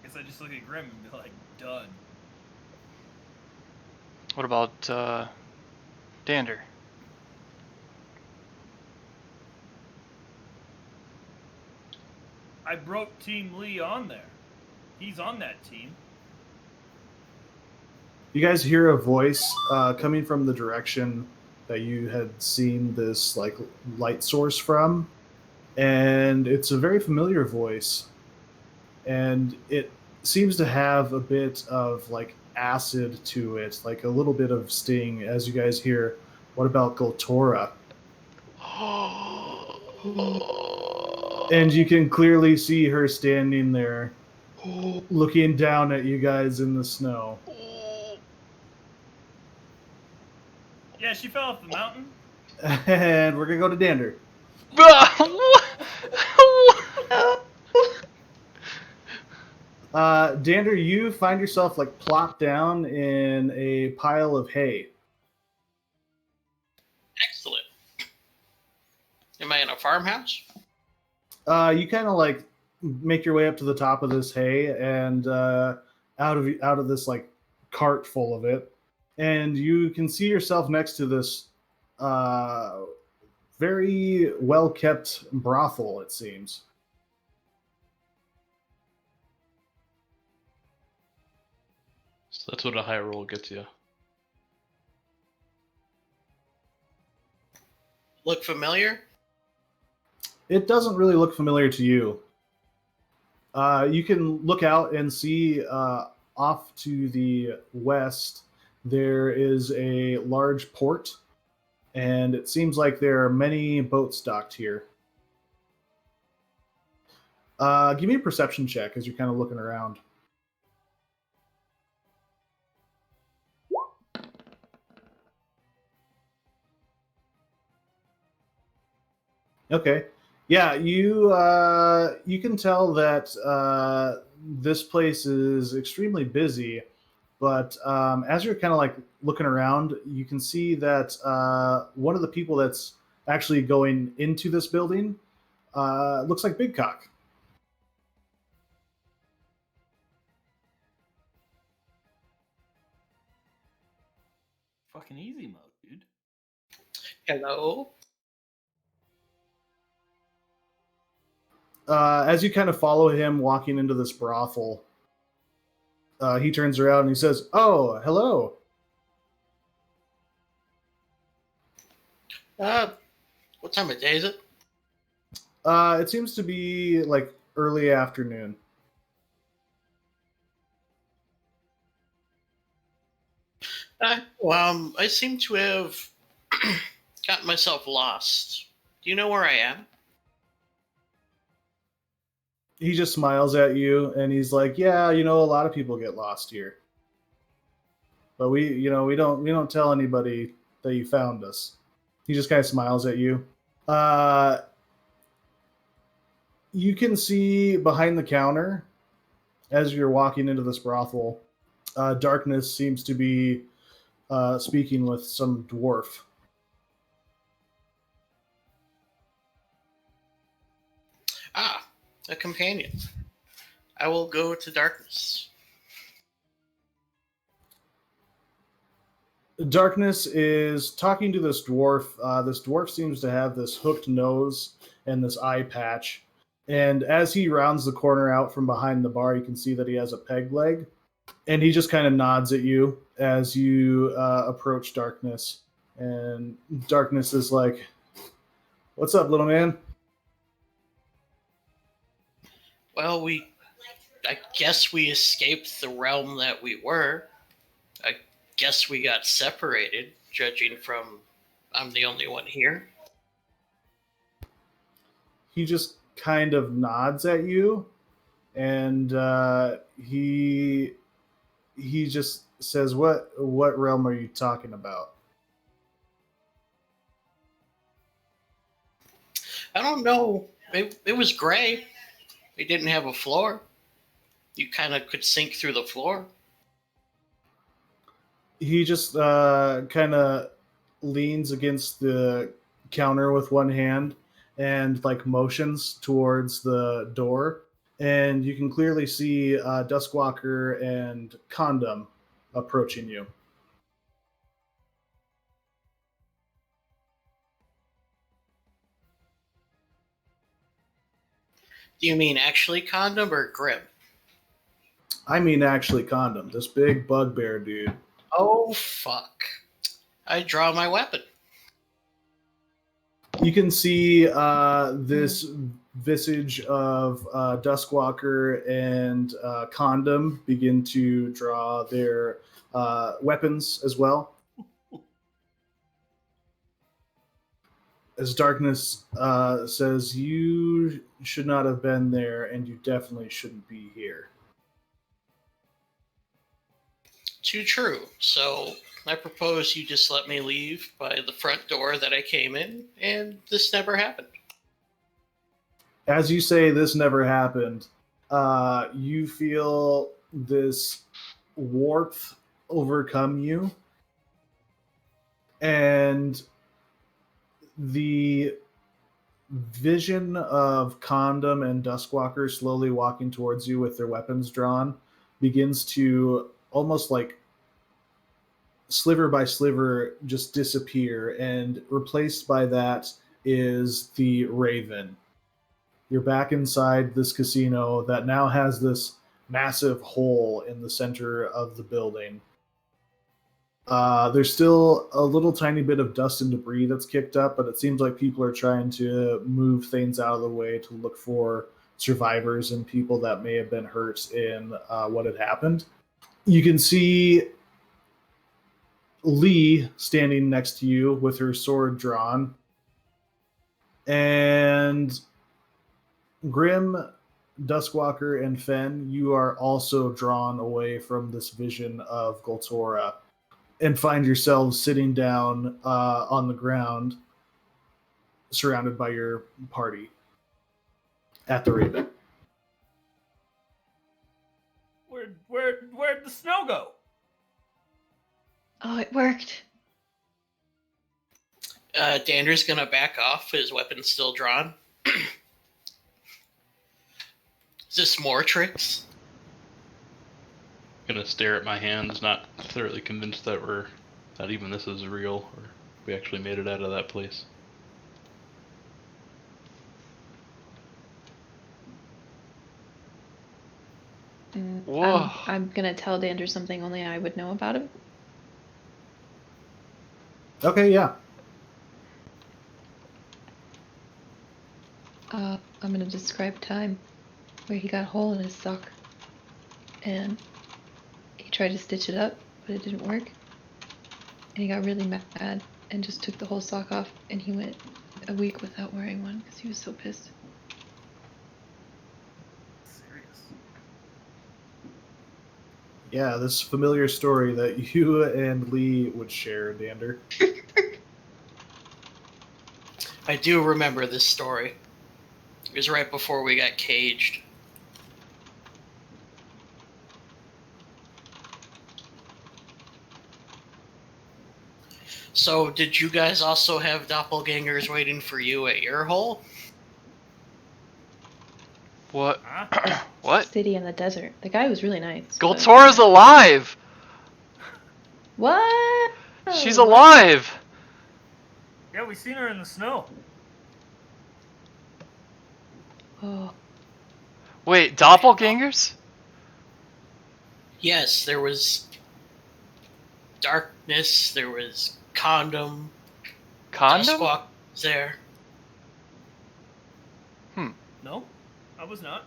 Guess I just look at Grim and be like, done. What about Dander? I broke Team Lee on there. He's on that team. You guys hear a voice coming from the direction that you had seen this like light source from, and it's a very familiar voice, and it seems to have a bit of like acid to it, like a little bit of sting. As you guys hear, "What about Goltora?" And you can clearly see her standing there, looking down at you guys in the snow. Yeah, she fell off the mountain. And we're gonna go to Dander. Dander, you find yourself like plopped down in a pile of hay. Excellent. Am I in a farmhouse? You kind of like make your way up to the top of this hay and out of this like cart full of it, and you can see yourself next to this very well kept brothel. It seems. So that's what a high roll gets you. Look familiar? It doesn't really look familiar to you. You can look out and see off to the west there is a large port, and it seems like there are many boats docked here. Give me a perception check as you're kind of looking around. Okay. Yeah, you can tell that this place is extremely busy, but as you're kind of like looking around, you can see that one of the people that's actually going into this building looks like Big Cock. Fucking easy mode, dude. Hello? As you kind of follow him walking into this brothel, he turns around and he says, "Oh, hello." What time of day is it? It seems to be like early afternoon. I seem to have gotten myself lost. Do you know where I am? He just smiles at you and he's like, "Yeah, a lot of people get lost here, but we don't tell anybody that you found us." He just kind of smiles at you. You can see behind the counter as you're walking into this brothel, darkness seems to be speaking with some dwarf. Ah, a companion. I will go to darkness. Darkness is talking to this dwarf. This dwarf seems to have this hooked nose and this eye patch. And as he rounds the corner out from behind the bar, you can see that he has a peg leg. And he just kind of nods at you as you approach Darkness. And Darkness is like, "What's up, little man?" Well, I guess we escaped the realm that we were. I guess we got separated, judging from I'm the only one here. He just kind of nods at you, and he just says, "What realm are you talking about?" I don't know. It was gray. It didn't have a floor. You kind of could sink through the floor. He just kind of leans against the counter with one hand and like motions towards the door, and you can clearly see Duskwalker and Condom approaching you. Do you mean actually Condom or Grim? I mean, actually, Condom, this big bugbear dude. Oh, fuck. I draw my weapon. You can see this visage of Duskwalker and Condom begin to draw their weapons as well. As Darkness says, you should not have been there, and you definitely shouldn't be here. Too true. So I propose you just let me leave by the front door that I came in, and this never happened. As you say this never happened, you feel this warmth overcome you, and the vision of Condom and Duskwalker slowly walking towards you with their weapons drawn begins to almost like sliver by sliver just disappear, and replaced by that is the Raven. You're back inside this casino that now has this massive hole in the center of the building. There's still a little tiny bit of dust and debris that's kicked up, but it seems like people are trying to move things out of the way to look for survivors and people that may have been hurt in what had happened. You can see Lee standing next to you with her sword drawn, and Grim, Duskwalker, and Fen, you are also drawn away from this vision of Goltora and find yourselves sitting down on the ground, surrounded by your party at the Raven. Where'd the snow go? Oh, it worked. Dander's gonna back off, his weapon still drawn. Is this more tricks? Gonna stare at my hands, not thoroughly convinced that even this is real, or we actually made it out of that place. Whoa. I'm gonna tell Dander something only I would know about him. Okay, yeah. I'm gonna describe time where he got a hole in his sock, and he tried to stitch it up, but it didn't work. And he got really mad and just took the whole sock off, and he went a week without wearing one because he was so pissed. Serious. Yeah, this familiar story that you and Lee would share, Dander. I do remember this story. It was right before we got caged. So, did you guys also have doppelgangers waiting for you at your hole? What? Huh? What? City in the desert. The guy was really nice. but- Goltora's alive! What? She's alive! Yeah, we seen her in the snow. Oh, Wait, doppelgangers? Yes, there was darkness, there was condom, Condom? Duskwalk was there. No, I was not.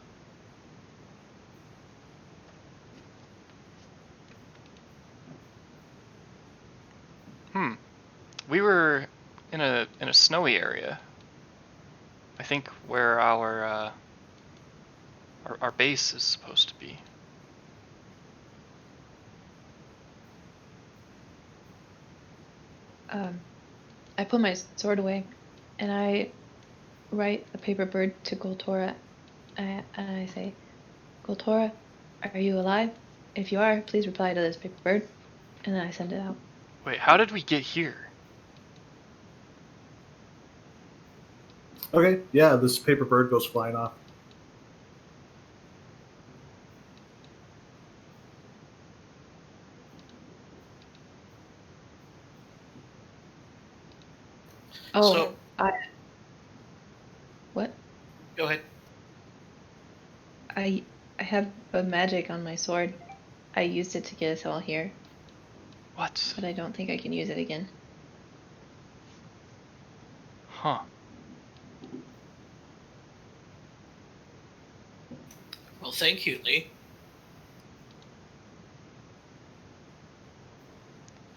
We were in a snowy area. I think where our base is supposed to be. I put my sword away, and I write a paper bird to Goltora, and I say, Goltora, are you alive? If you are, please reply to this paper bird, and then I send it out. Wait, how did we get here? Okay, yeah, this paper bird goes flying off. Oh, So- what? Go ahead. I have a magic on my sword. I used it to get us all here, What? but I don't think I can use it again. Huh. Well, thank you, Lee.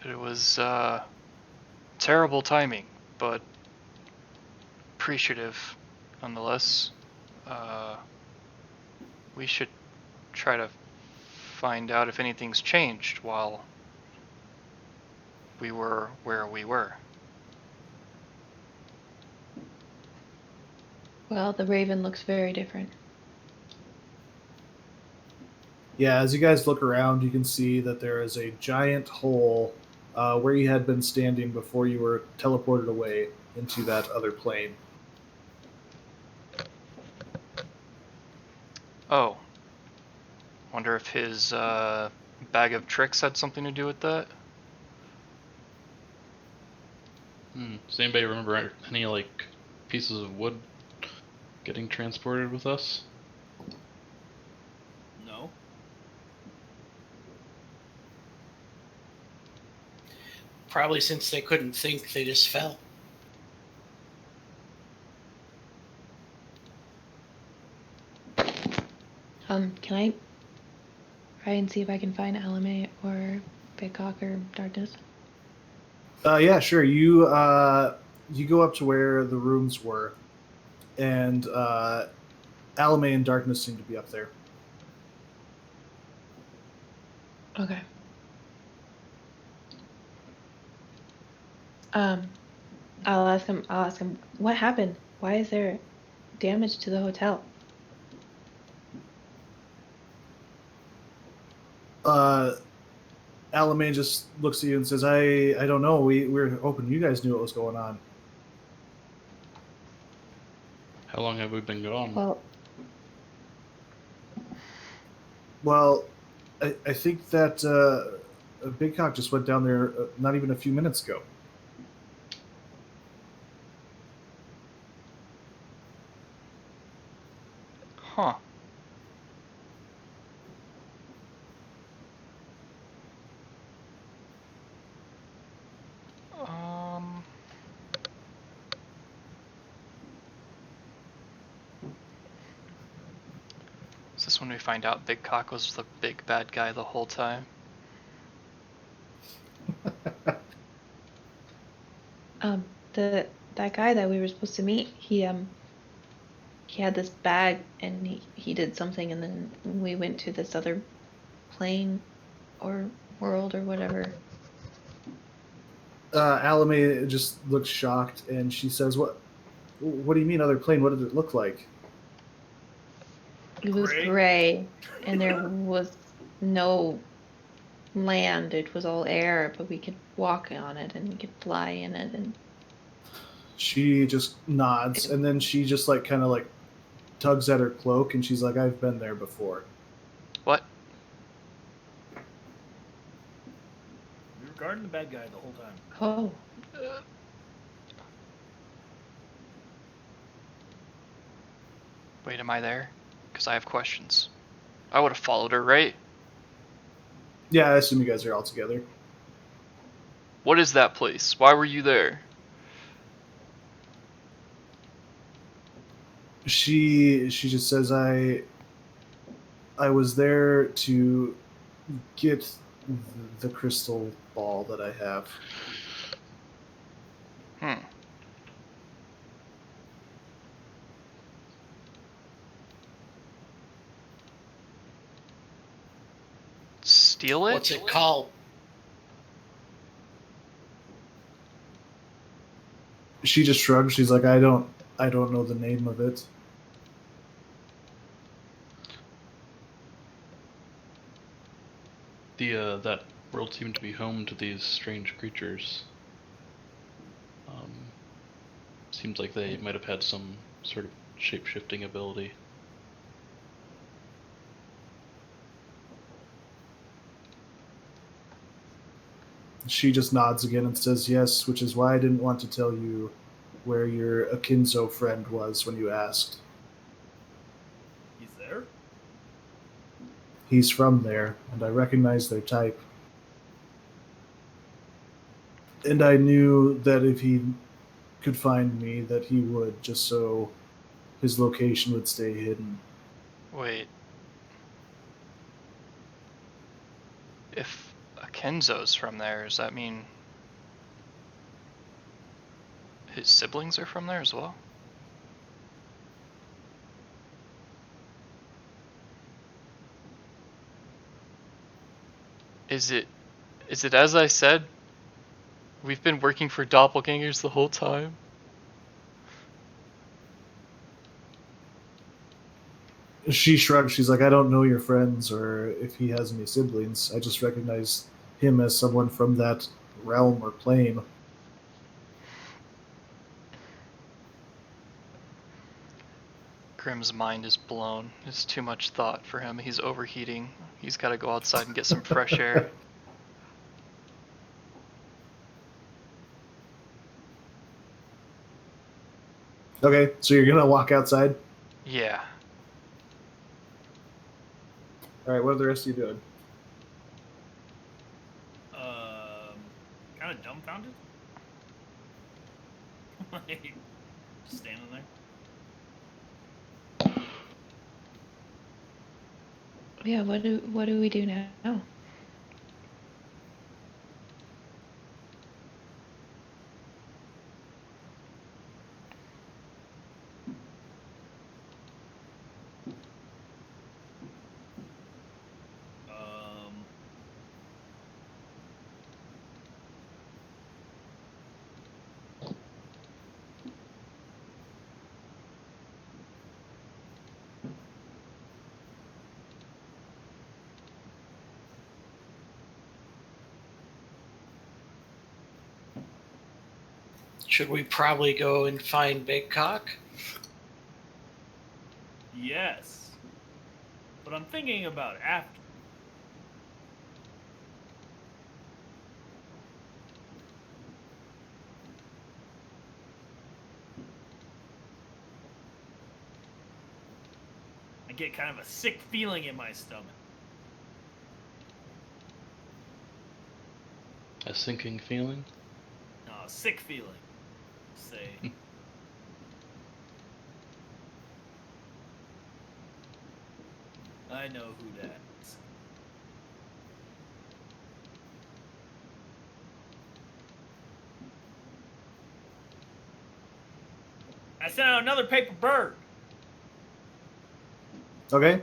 It was terrible timing, but appreciative nonetheless. We should try to find out if anything's changed while we were where we were. Well, the Raven looks very different. Yeah, as you guys look around, you can see that there is a giant hole where you had been standing before you were teleported away into that other plane. Oh. Wonder if his bag of tricks had something to do with that? Does anybody remember any, like, pieces of wood getting transported with us? No. Probably since they couldn't think, they just fell. Can I try and see if I can find Alame or Big Cock or Darkness? Yeah, sure. You go up to where the rooms were, and Alame and Darkness seem to be up there. Okay. I'll ask him what happened? Why is there damage to the hotel? Alame just looks at you and says, I don't know. We're hoping you guys knew what was going on. How long have we been gone? Well, I think that Big Cock just went down there not even a few minutes ago. Huh. Is this when we find out Big Cock was the big bad guy the whole time? That guy that we were supposed to meet, he had this bag and he did something, and then we went to this other plane or world or whatever. Alame just looks shocked, and she says, What do you mean other plane? What did it look like?" It was gray, and there was no land. It was all air, but we could walk on it and we could fly in it. And she just nods, and then she just kind of tugs at her cloak, and she's like, "I've been there before." What? We were guarding the bad guy the whole time. oh, Wait, am I there? Because I have questions. I would have followed her, right? Yeah, I assume you guys are all together. What is that place? Why were you there? She just says, I was there to get the crystal ball that I have. Steal it? What's it called? She just shrugs. She's like, I don't know the name of it. That world seemed to be home to these strange creatures. Seems like they might have had some sort of shape-shifting ability. She just nods again and says yes, which is why I didn't want to tell you where your Akinzo friend was when you asked. He's there? He's from there, and I recognize their type. And I knew that if he could find me, that he would, just so his location would stay hidden. Wait. Kenzo's from there. Does that mean his siblings are from there as well? Is it as I said? We've been working for doppelgangers the whole time? She shrugs. She's like, I don't know your friends or if he has any siblings. I just recognize him as someone from that realm or plane. Grim's mind is blown. It's too much thought for him. He's overheating. He's got to go outside and get some fresh air. Okay, so you're gonna walk outside? Yeah. Alright, what are the rest of you doing? Kind of dumbfounded. Like, just standing there. Yeah, what do we do now? Should we probably go and find Big Cock? Yes. But I'm thinking about after. I get kind of a sick feeling in my stomach. A sinking feeling? No, a sick feeling. Say. I know who that is. I sent out another paper bird. Okay.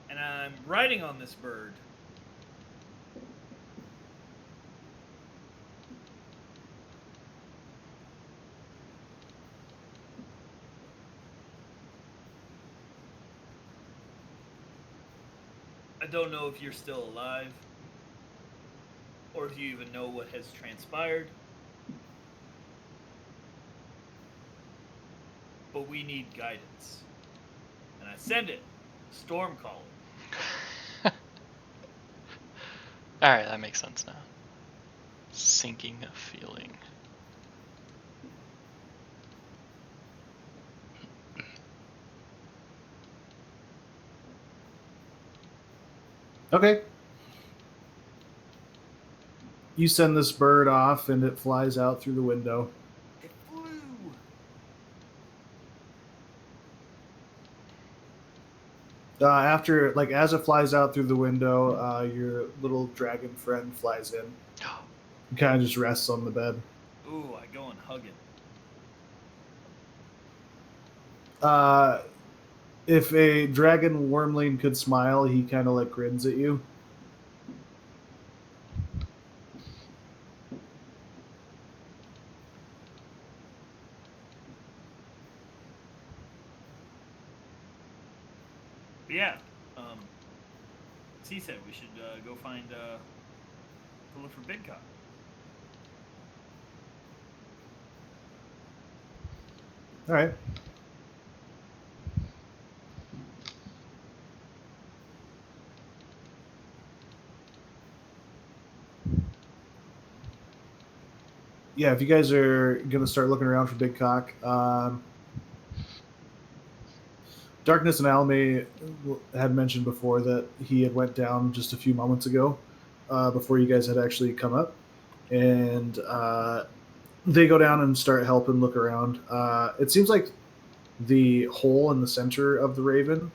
And I'm writing on this bird. I don't know if you're still alive, or if you even know what has transpired. But we need guidance. And I send it. Storm calling. Alright, that makes sense now. Sinking a feeling. Okay. You send this bird off and it flies out through the window. It flew. After, like, as it flies out through the window, your little dragon friend flies in. He kind of just rests on the bed. Ooh, I go and hug it. If a dragon wormling could smile, he kind of like grins at you. But yeah, he said we should go find, go look for Big Cock. All right. Yeah, if you guys are gonna start looking around for Big Cock, Darkness and Alme had mentioned before that he had went down just a few moments ago, before you guys had actually come up, and they go down and start helping look around. It seems like the hole in the center of the Raven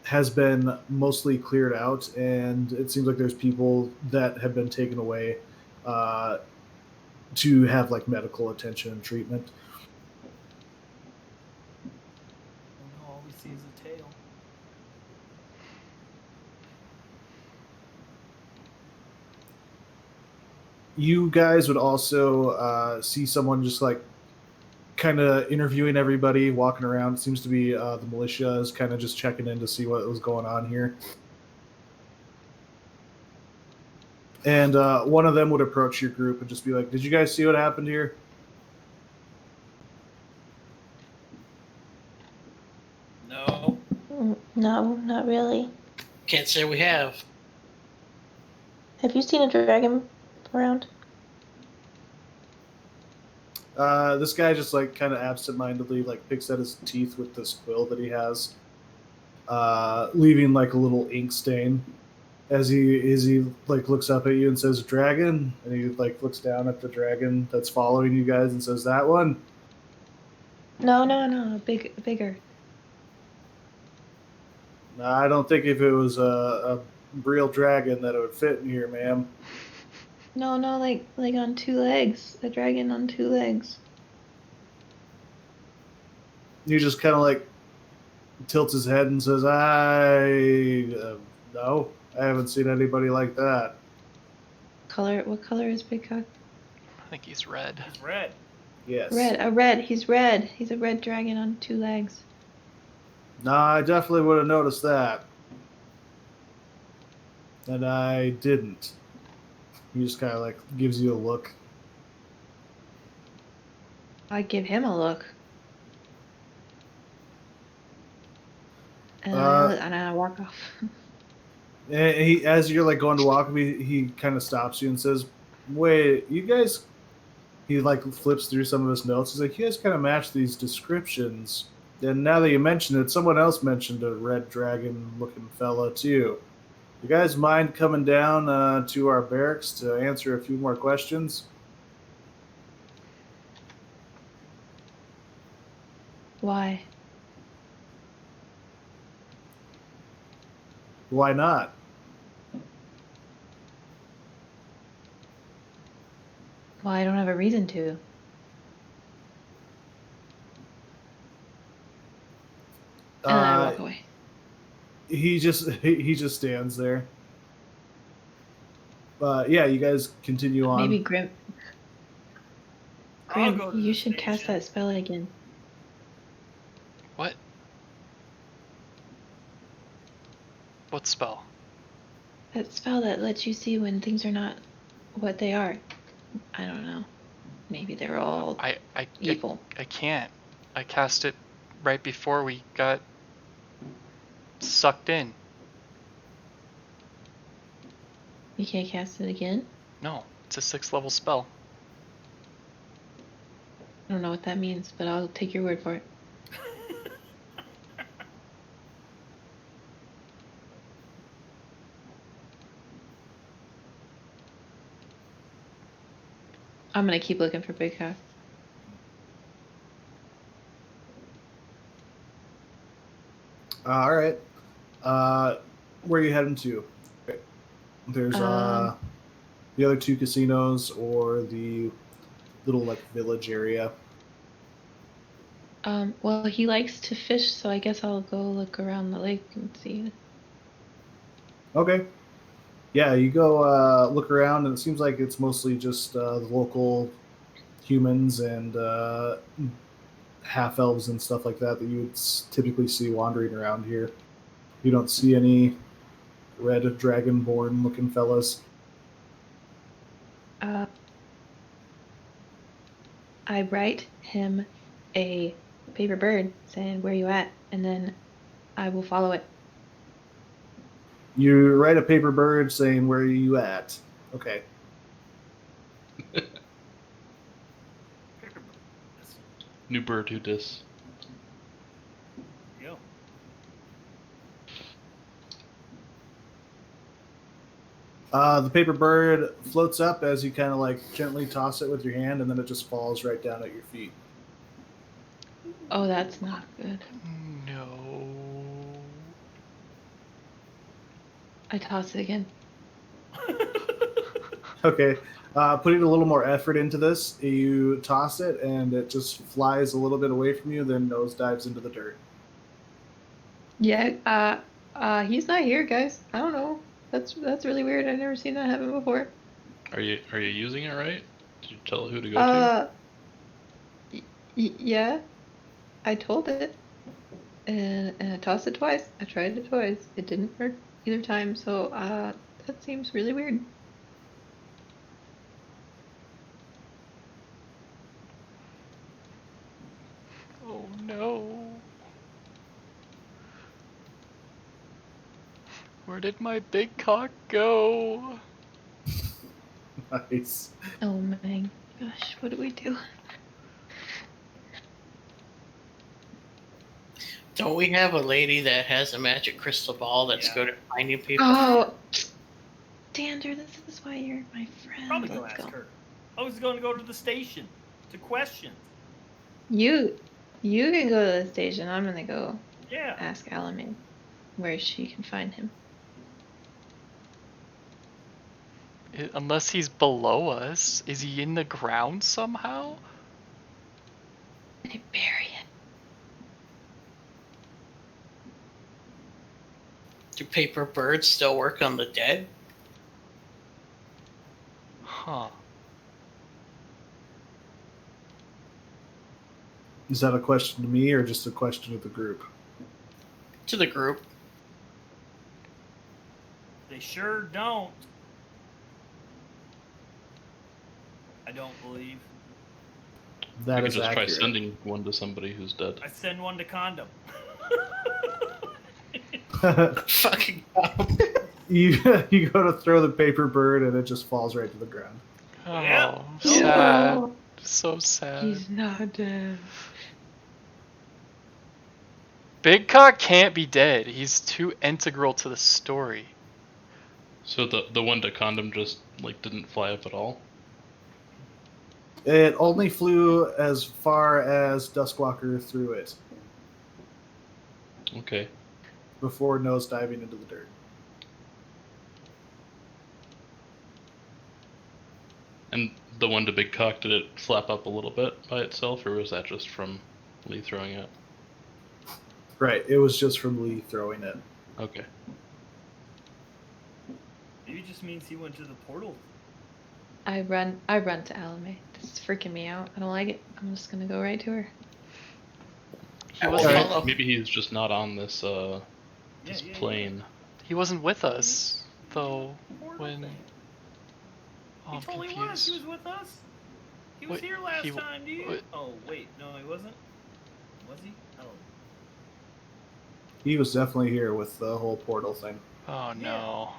has been mostly cleared out, and it seems like there's people that have been taken away to have like medical attention and treatment. Oh no, all we see is a tail. You guys would also see someone just like kind of interviewing everybody, walking around. It seems to be the militia is kind of just checking in to see what was going on here. And one of them would approach your group and just be like, "Did you guys see what happened here?" No. No, not really. Can't say we have. Have you seen a dragon around? This guy just like kind of absentmindedly like picks at his teeth with this quill that he has, leaving like a little ink stain as he like looks up at you and says, "Dragon," and he like looks down at the dragon that's following you guys and says, "That one." No, bigger. I don't think if it was a real dragon that it would fit in here, ma'am. No, like on two legs. A dragon on two legs. He just kind of like tilts his head and says, no, I haven't seen anybody like that." Color? What color is Big Cock? I think he's red. He's red. Yes. Red. He's red. He's a red dragon on two legs. No, I definitely would have noticed that. And I didn't. He just kind of like gives you a look. I give him a look. And I walk off. And he, as you're like going to walk, he kind of stops you and says, "Wait, you guys." He like flips through some of his notes. He's like, "You guys kind of match these descriptions." And now that you mention it, someone else mentioned a red dragon-looking fella too. You guys mind coming down to our barracks to answer a few more questions? Why? Why not? Well, I don't have a reason to. And then I walk away. He just stands there. But yeah, you guys continue on. Maybe Grim. I'll go to You the should cast station. that spell again. What? What spell? That spell that lets you see when things are not what they are. I don't know. Maybe they're all evil. I can't. I cast it right before we got sucked in. You can't cast it again? No, it's a 6th level spell. I don't know what that means, but I'll take your word for it. I'm gonna keep looking for Big Cock. All right. Where are you heading to? There's the other two casinos or the little like village area. Well, he likes to fish, so I guess I'll go look around the lake and see. Okay. Yeah, you go look around, and it seems like it's mostly just the local humans and half elves and stuff like that you would typically see wandering around here. You don't see any red dragonborn looking fellas. I write him a paper bird saying, "Where you at?" and then I will follow it. You write a paper bird saying, "Where are you at?" Okay. New bird who dis. The paper bird floats up as you kind of like gently toss it with your hand, and then it just falls right down at your feet. Oh, that's not good. No. I toss it again. Okay. Putting a little more effort into this, you toss it, and it just flies a little bit away from you, then nosedives into the dirt. Yeah, he's not here, guys. I don't know. That's really weird. I've never seen that happen before. Are you using it right? Did you tell it who to go to? Yeah. I told it. And I tossed it twice. I tried it twice. It didn't work either time, so that seems really weird. Oh no. Where did my big cock go? Nice. Oh my gosh, what do we do? Don't we have a lady that has a magic crystal ball that's good at finding people? Oh, Dander, this is why you're my friend. Probably go ask her. I was going to go to the station to question. You can go to the station. I'm gonna go Yeah. ask Alamane where she can find him. Unless he's below us. Is he in the ground somehow? I bury it. Do paper birds still work on the dead? Huh. Is that a question to me or just a question to the group? To the group. They sure don't. I don't believe. That You is could just accurate. try sending one to somebody who's dead. I send one to Condom. Fucking you go to throw the paper bird, and it just falls right to the ground. Oh, Yep. sad. No. So sad. He's not dead. Big Cock can't be dead. He's too integral to the story. So the one to condom just like didn't fly up at all? It only flew as far as Duskwalker threw it Okay. before nosediving into the dirt. And the one to big cock, did it flap up a little bit by itself, or was that just from Lee throwing it? Right, it was just from Lee throwing it. Okay. Maybe it just means he went to the portal. I run to Alamane. This is freaking me out. I don't like it. I'm just gonna go right to her. He wasn't. Alright. Maybe he's just not on this plane. He wasn't with us though Portal when. thing. Oh, He I'm totally was. confused. He was with us. He was Wait, here last he- time, dude. wait. Oh wait, no, he wasn't. Was he? Oh. He was definitely here with the whole portal thing. Oh no.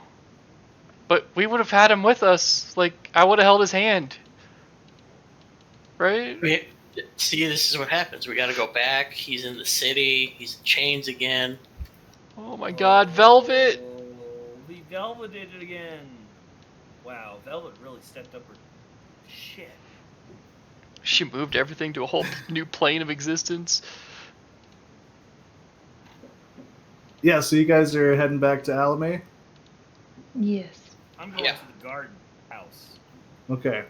But we would have had him with us. Like I would have held his hand. Right? See, this is what happens. We gotta go back. He's in the city. He's in chains again. Oh my God, Velvet! Oh, the Velvet did it again. Wow, Velvet really stepped up her shit. She moved everything to a whole new plane of existence. Yeah, so you guys are heading back to Alamane? Yes. I'm going Yeah. to the garden house. Okay.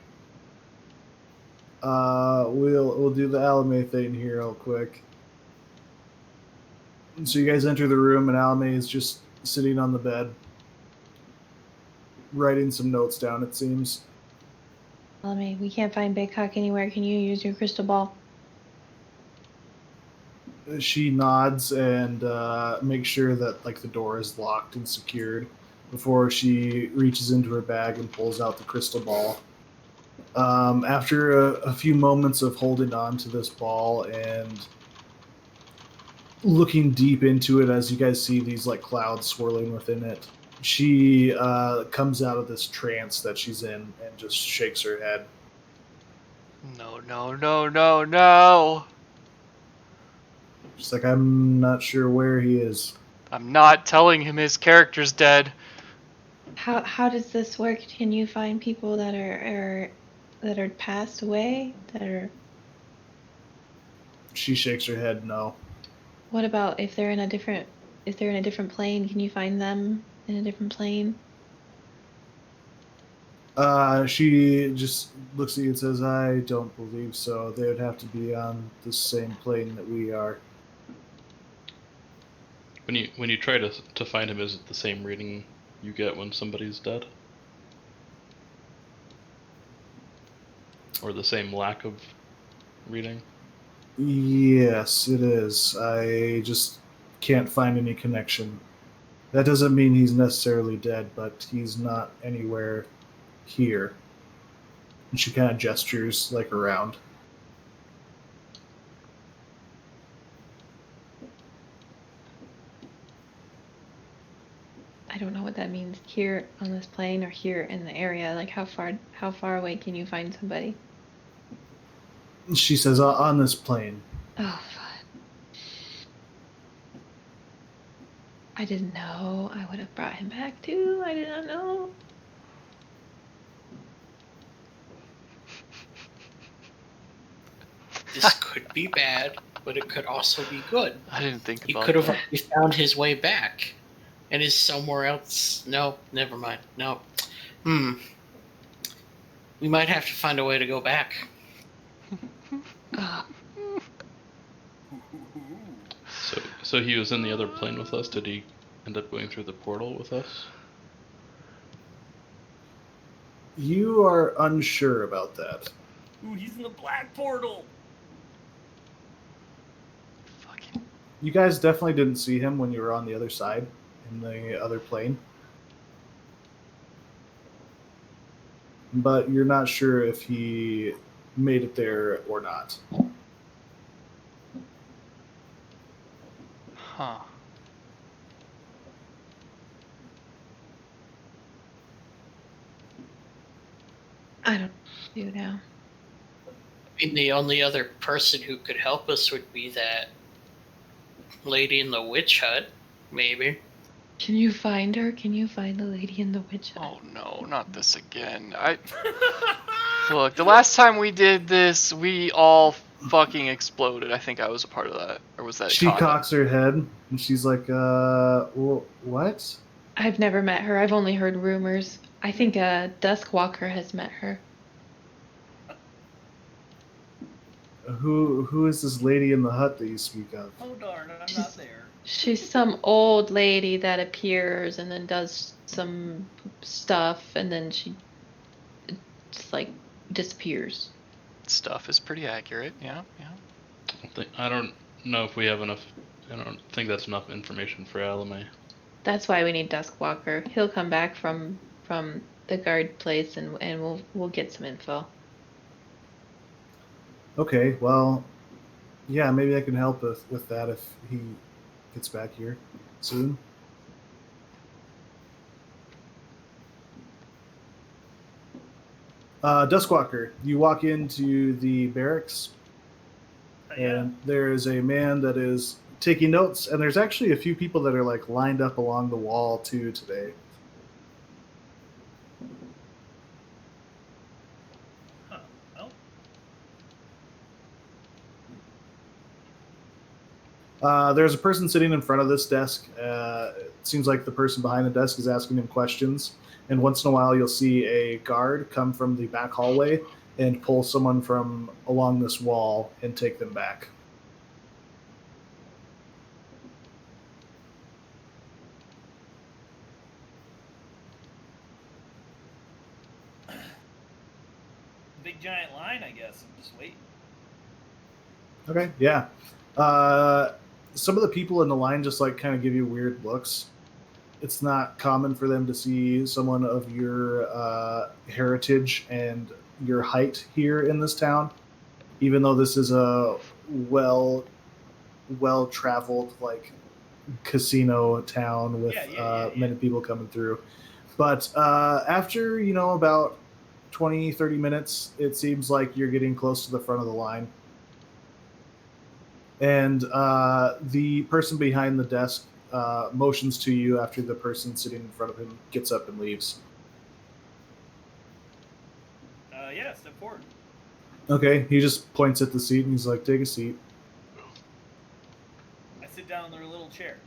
We'll do the Alamane thing here real quick. So you guys enter the room, and Alamane is just sitting on the bed, writing some notes down, it seems. Alamane, we can't find Big Cock anywhere. Can you use your crystal ball? She nods and makes sure that like the door is locked and secured before she reaches into her bag and pulls out the crystal ball. After a few moments of holding on to this ball and looking deep into it, as you guys see these like clouds swirling within it, she comes out of this trance that she's in and just shakes her head. No, no, no, no, no! She's like, I'm not sure where he is. I'm not telling him his character's dead. How does this work? Can you find people that are passed away that are? She shakes her head. No. What about if they're in a different plane? Can you find them in a different plane? She just looks at you and says, "I don't believe so. They would have to be on the same plane that we are." When you try to find him, is it the same reading you get when somebody's dead? Or the same lack of reading? Yes, it is. I just can't find any connection. That doesn't mean he's necessarily dead, but he's not anywhere here. And she kind of gestures like around. I don't know what that means. Here on this plane or here in the area? Like how far away can you find somebody? She says, "On this plane." Oh, fuck. I didn't know. I would have brought him back too. I did not know. This could be bad, but it could also be good. I didn't think He about could have that. already found his way back and is somewhere else. No, never mind. No. We might have to find a way to go back. So he was in the other plane with us? Did he end up going through the portal with us? You are unsure about that. Ooh, he's in the black portal. Fucking. You guys definitely didn't see him when you were on the other side in the other plane. But you're not sure if he made it there or not. Huh. I don't do now. I mean, the only other person who could help us would be that lady in the witch hut, maybe. Can you find her? Can you find the lady in the witch hut? Oh no, not this again. Look, the last time we did this, we all fucking exploded. I think I was a part of that. Or was that She Kata? cocks her head and she's like, what? I've never met her. I've only heard rumors. I think Duskwalker has met her. Who is this lady in the hut that you speak of? Oh darn, I'm not there. She's some old lady that appears and then does some stuff and then she just like disappears. Stuff is pretty accurate. Yeah. I don't know if we have enough. I don't think that's enough information for Alame. That's why we need Duskwalker. He'll come back from the guard place and we'll get some info. Okay, well, yeah, maybe I can help with that if he gets back here soon. Duskwalker, you walk into the barracks, and there is a man that is taking notes, and there's actually a few people that are like lined up along the wall too today. There's a person sitting in front of this desk. It seems like the person behind the desk is asking him questions. And once in a while, you'll see a guard come from the back hallway and pull someone from along this wall and take them back. Big giant line, I guess. I'm just waiting. Okay, yeah. Some of the people in the line just like kind of give you weird looks. It's not common for them to see someone of your heritage and your height here in this town, even though this is a well-traveled like casino town with many people coming through. But after about 20-30 minutes, it seems like you're getting close to the front of the line. And the person behind the desk motions to you after the person sitting in front of him gets up and leaves. Yeah, step forward. Okay, he just points at the seat and he's like, take a seat. I sit down in their little chair.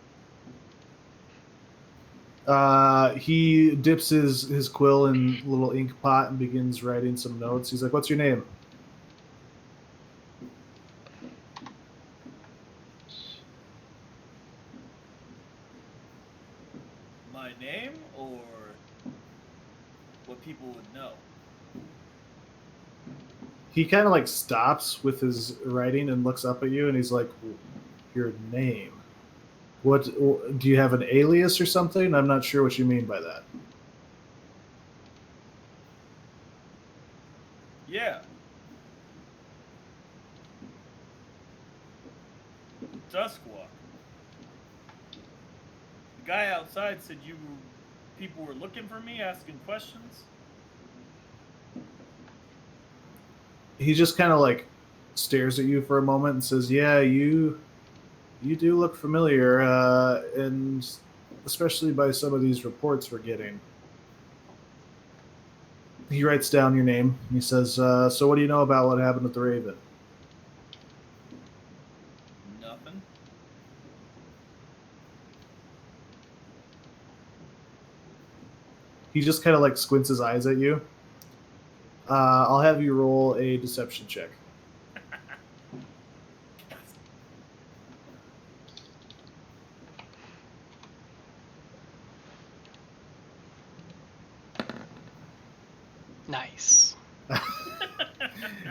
He dips his quill in a little ink pot and begins writing some notes. He's like, what's your name? My name or what people would know? He kind of like stops with his writing and looks up at you and he's like, your name? What, do you have an alias or something? I'm not sure what you mean by that. Yeah. Duskwalk. The guy outside said people were looking for me, asking questions. He just kind of like stares at you for a moment and says, yeah, you do look familiar, and especially by some of these reports we're getting. He writes down your name and he says, so what do you know about what happened with the Raven? Nothing. He just kind of like squints his eyes at you. I'll have you roll a deception check. Nice.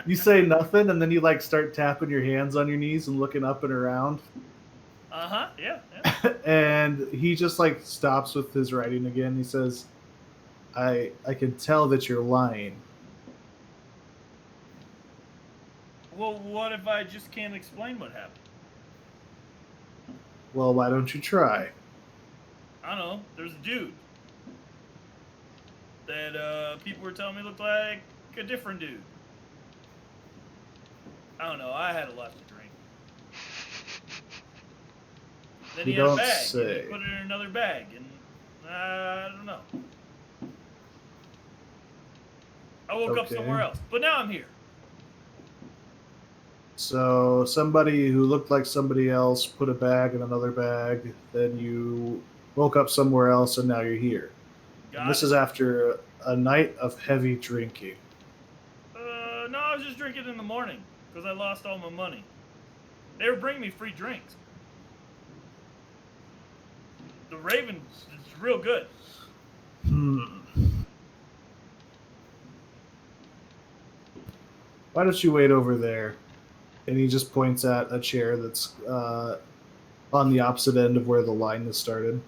You say nothing, and then you like start tapping your hands on your knees and looking up and around. Yeah. And he just like stops with his writing again. He says, I can tell that you're lying. Well, what if I just can't explain what happened? Well, why don't you try? I don't know. There's a dude that people were telling me looked like a different dude. I don't know. I had a lot to drink. Then he had a bag. And he put it in another bag, and I don't know. I woke up somewhere else, but now I'm here. So somebody who looked like somebody else put a bag in another bag, then you woke up somewhere else, and now you're here. And this is after a night of heavy drinking. No, I was just drinking in the morning because I lost all my money. They were bringing me free drinks. The Raven is real good. Why don't you wait over there? And he just points at a chair that's on the opposite end of where the line is started.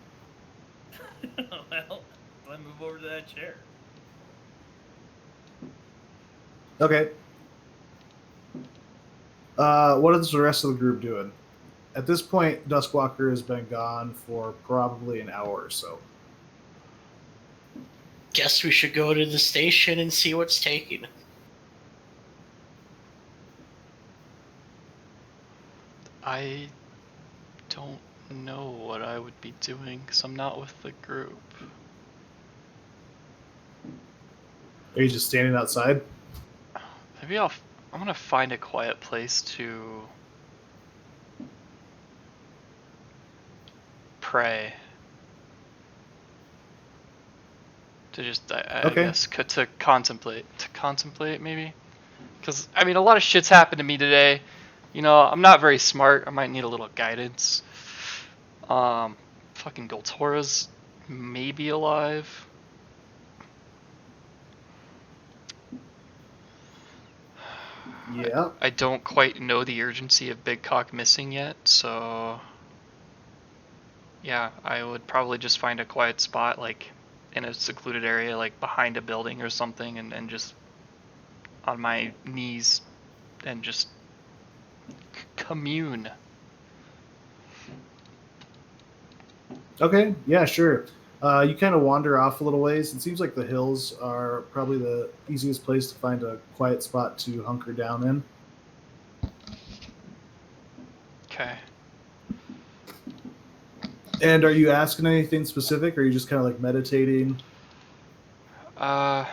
Well, let me move over to that chair. Okay. What is the rest of the group doing? At this point, Duskwalker has been gone for probably an hour or so. Guess we should go to the station and see what's taking. I don't know what I would be doing because I'm not with the group. Are you just standing outside? Maybe I'm gonna find a quiet place to pray. To just, I guess, to contemplate maybe. Because, I mean, a lot of shit's happened to me today. You know, I'm not very smart. I might need a little guidance. Fucking Goltora's maybe alive. Yeah. I don't quite know the urgency of Big Cock missing yet, so yeah, I would probably just find a quiet spot, like in a secluded area, like behind a building or something, and just on my knees and just commune. Okay, yeah, sure. You kind of wander off a little ways. It seems like the hills are probably the easiest place to find a quiet spot to hunker down in. Okay. And are you asking anything specific, or are you just kind of like meditating? I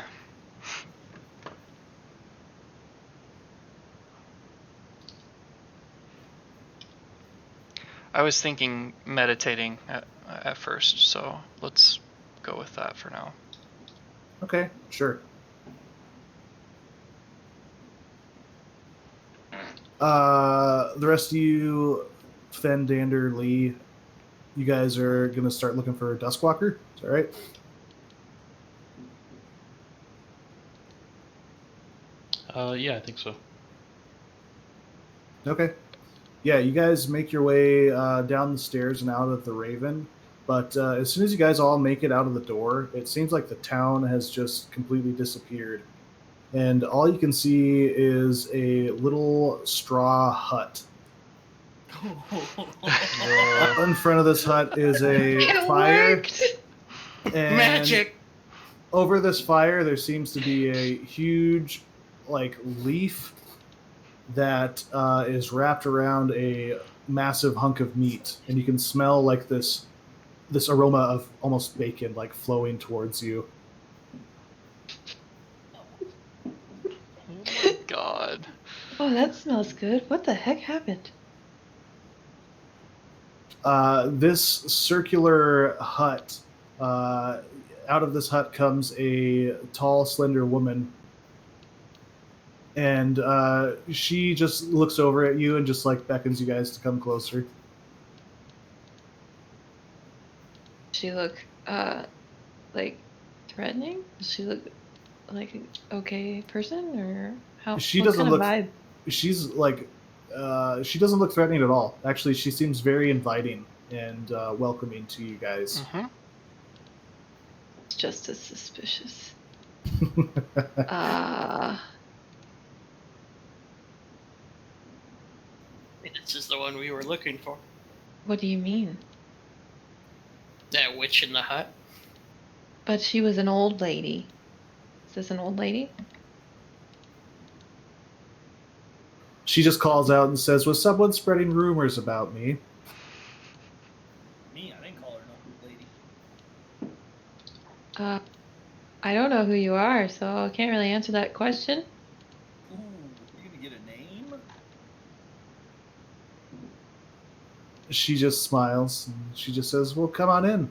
was thinking meditating at first, so let's go with that for now. Okay, sure. The rest of you, Fen, Dander, Lee, you guys are going to start looking for a Duskwalker? Is that right? Yeah, I think so. Okay. Yeah, you guys make your way down the stairs and out of the Raven. But as soon as you guys all make it out of the door, it seems like the town has just completely disappeared. And all you can see is a little straw hut. Up in front of this hut is a fire. And Magic! over this fire, there seems to be a huge, like, leaf that is wrapped around a massive hunk of meat, and you can smell like this aroma of almost bacon, like flowing towards you. Oh my god! Oh, that smells good. What the heck happened? This circular hut. Out of this hut comes a tall, slender woman. And she just looks over at you and just like beckons you guys to come closer. Does she look like threatening? Does she look like an okay person, or how? She what doesn't kind look. of vibe? She's like. She doesn't look threatening at all. Actually, she seems very inviting and welcoming to you guys. Mm-hmm. It's just as suspicious. This is the one we were looking for. What do you mean? That witch in the hut. But she was an old lady. Is this an old lady? She just calls out and says, "Was someone spreading rumors about me?" Me? I didn't call her no lady. I don't know who you are, so I can't really answer that question. Ooh, you're gonna get a name? She just smiles and she just says, "Well, come on in.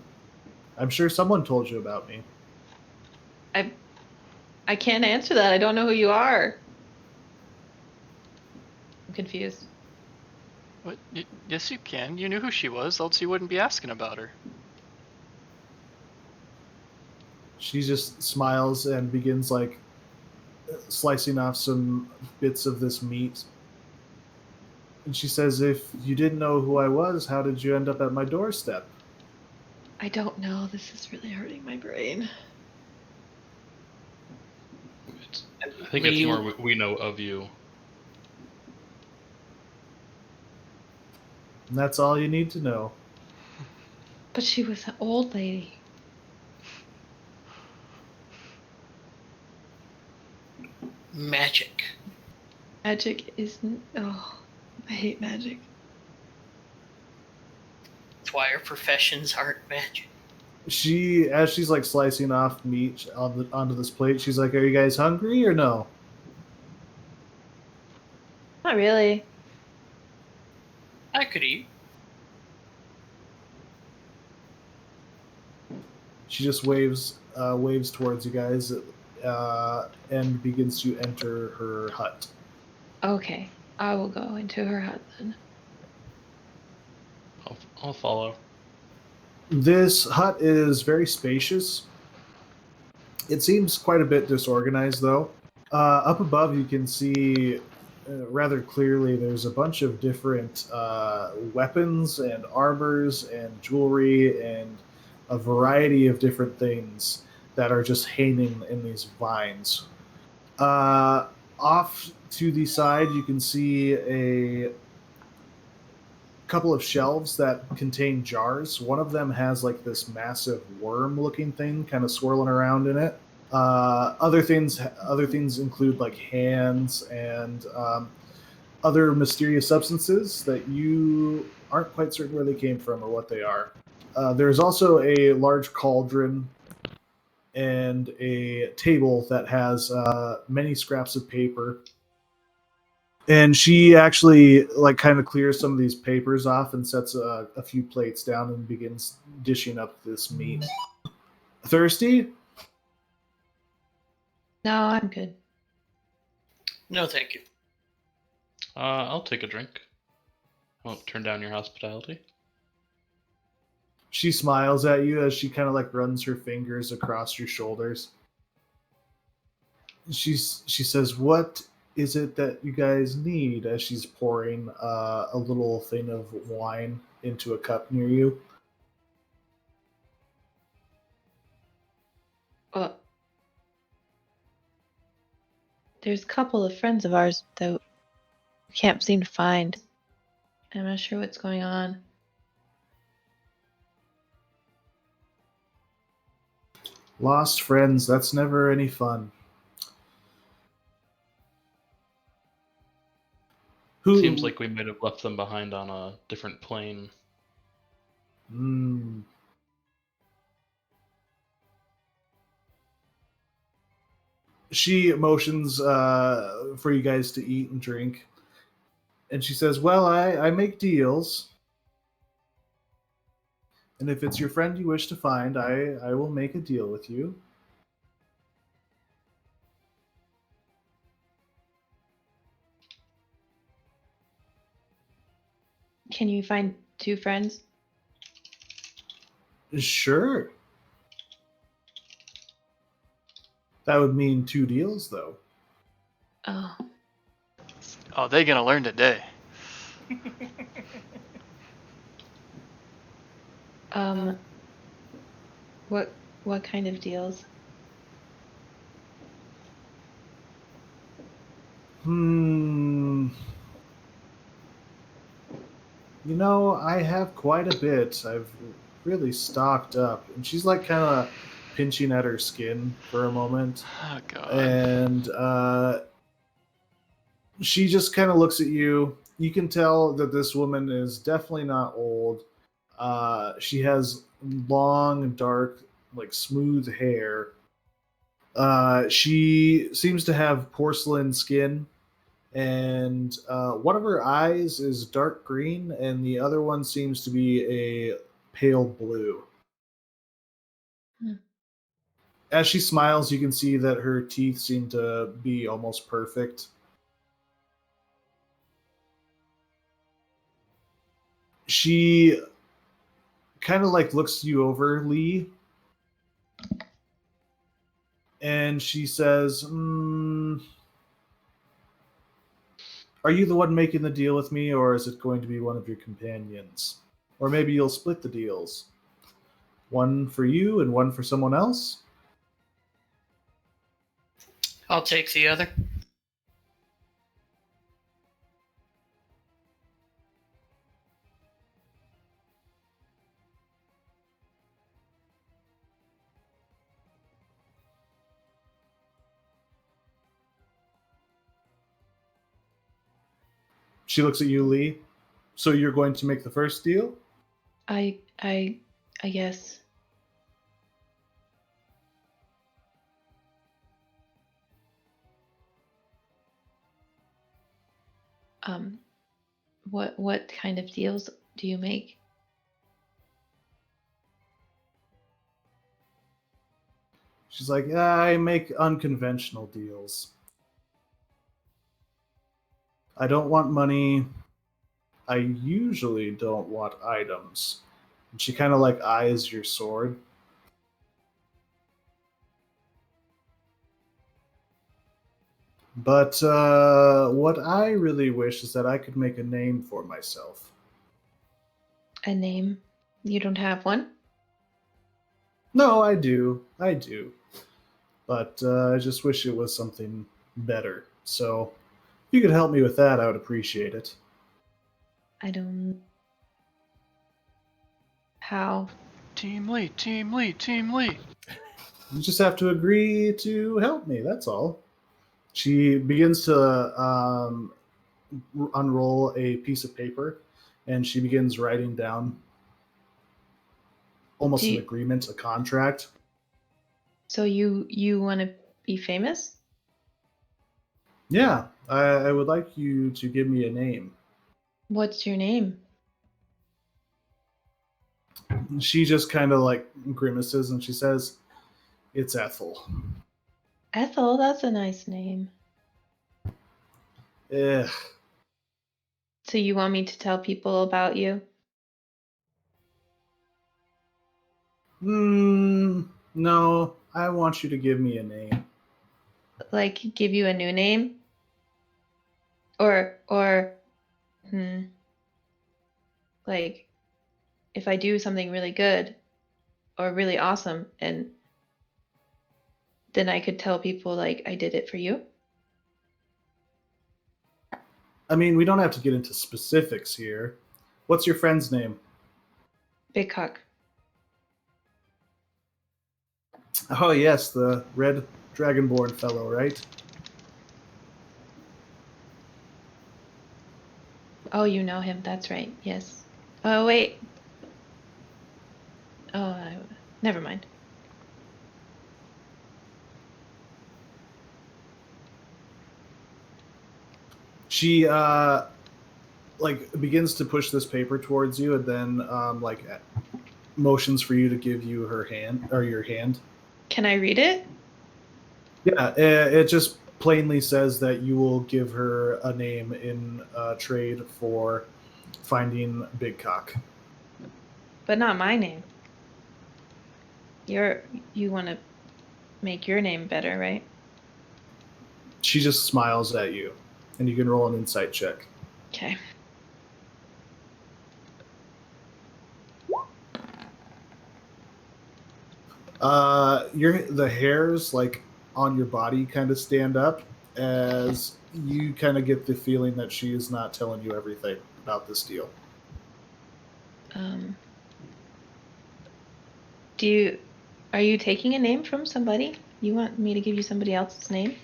I'm sure someone told you about me." I can't answer that. I don't know who you are. I'm confused. What? Yes, you can. You knew who she was, else you wouldn't be asking about her. She just smiles and begins like slicing off some bits of this meat. And she says, "If you didn't know who I was, how did you end up at my doorstep?" I don't know. This is really hurting my brain. I think it's more we know of you. And that's all you need to know. But she was an old lady. Magic. Magic isn't. Oh, I hate magic. That's why our professions aren't magic. She, as she's like slicing off meat onto this plate, she's like, "Are you guys hungry or no?" Not really. I could eat. She just waves towards you guys and begins to enter her hut. Okay, I will go into her hut then. I'll follow. This hut is very spacious. It seems quite a bit disorganized, though. Up above, you can see rather clearly there's a bunch of different weapons and armors and jewelry and a variety of different things that are just hanging in these vines. Off to the side, you can see a couple of shelves that contain jars. One of them has like this massive worm-looking thing kind of swirling around in it. Other things include like hands and other mysterious substances that you aren't quite certain where they came from or what they are. There's also a large cauldron and a table that has many scraps of paper. And she actually like kind of clears some of these papers off and sets a few plates down and begins dishing up this meat. Thirsty? No, I'm good. No, thank you. I'll take a drink. Won't turn down your hospitality. She smiles at you as she kind of like runs her fingers across your shoulders. She says, "What is it that you guys need?" As she's pouring a little thing of wine into a cup near you. Well, there's a couple of friends of ours that we can't seem to find. I'm not sure what's going on. Lost friends, that's never any fun. Who Seems like we might have left them behind on a different plane. She motions for you guys to eat and drink. And she says, "Well, I make deals. And if it's your friend you wish to find, I will make a deal with you." Can you find 2 friends? Sure. That would mean 2 deals, though. Oh. Oh, they're gonna learn today. What kind of deals? You know, I have quite a bit. I've really stocked up. And she's like kind of pinching at her skin for a moment. Oh, God. And she just kind of looks at you. You can tell that this woman is definitely not old. She has long, dark, like smooth hair. She seems to have porcelain skin. And one of her eyes is dark green, and the other one seems to be a pale blue. As she smiles, you can see that her teeth seem to be almost perfect. She kind of like looks you over, Lee, and she says, "Are you the one making the deal with me, or is it going to be one of your companions? Or maybe you'll split the deals. One for you and one for someone else?" I'll take the other. She looks at you, Lee. "So you're going to make the first deal?" I guess. What kind of deals do you make? She's like, "I make unconventional deals. I don't want money. I usually don't want items." And she kind of like eyes your sword. But what I really wish is that I could make a name for myself. A name? You don't have one? No, I do. I do. But I just wish it was something better. So if you could help me with that, I would appreciate it. I don't. How? Team Lee, Team Lee, Team Lee. You just have to agree to help me, that's all. She begins to unroll a piece of paper, and she begins writing down almost an you, agreement, a contract. so you want to be famous? Yeah, I would like you to give me a name. What's your name? She just kind of like grimaces and she says, "It's Ethel." Ethel, that's a nice name. Eh. So you want me to tell people about you? No, I want you to give me a name. Like give you a new name? Or like if I do something really good or really awesome, and then I could tell people like I did it for you? I mean, we don't have to get into specifics here. What's your friend's name? Big Cock. Oh, yes, the red dragonborn fellow, right? Oh, you know him. That's right. Yes. Oh, wait. Oh, never mind. She like begins to push this paper towards you, and then like motions for you to give you her hand or your hand. Can I read it? Yeah, it just plainly says that you will give her a name in trade for finding Big Cock. But not my name. You want to make your name better, right? She just smiles at you, and you can roll an insight check. Okay. The hairs like on your body kind of stand up as you kind of get the feeling that she is not telling you everything about this deal. Are you taking a name from somebody? You want me to give you somebody else's name?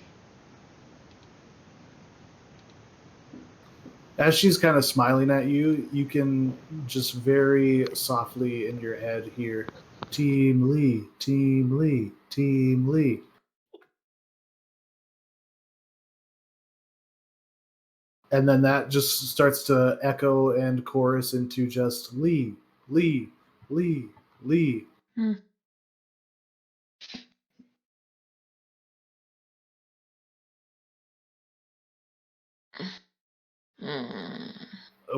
As she's kind of smiling at you, you can just very softly in your head hear, Team Lee, Team Lee, Team Lee. And then that just starts to echo and chorus into just Lee, Lee, Lee, Lee. Hmm.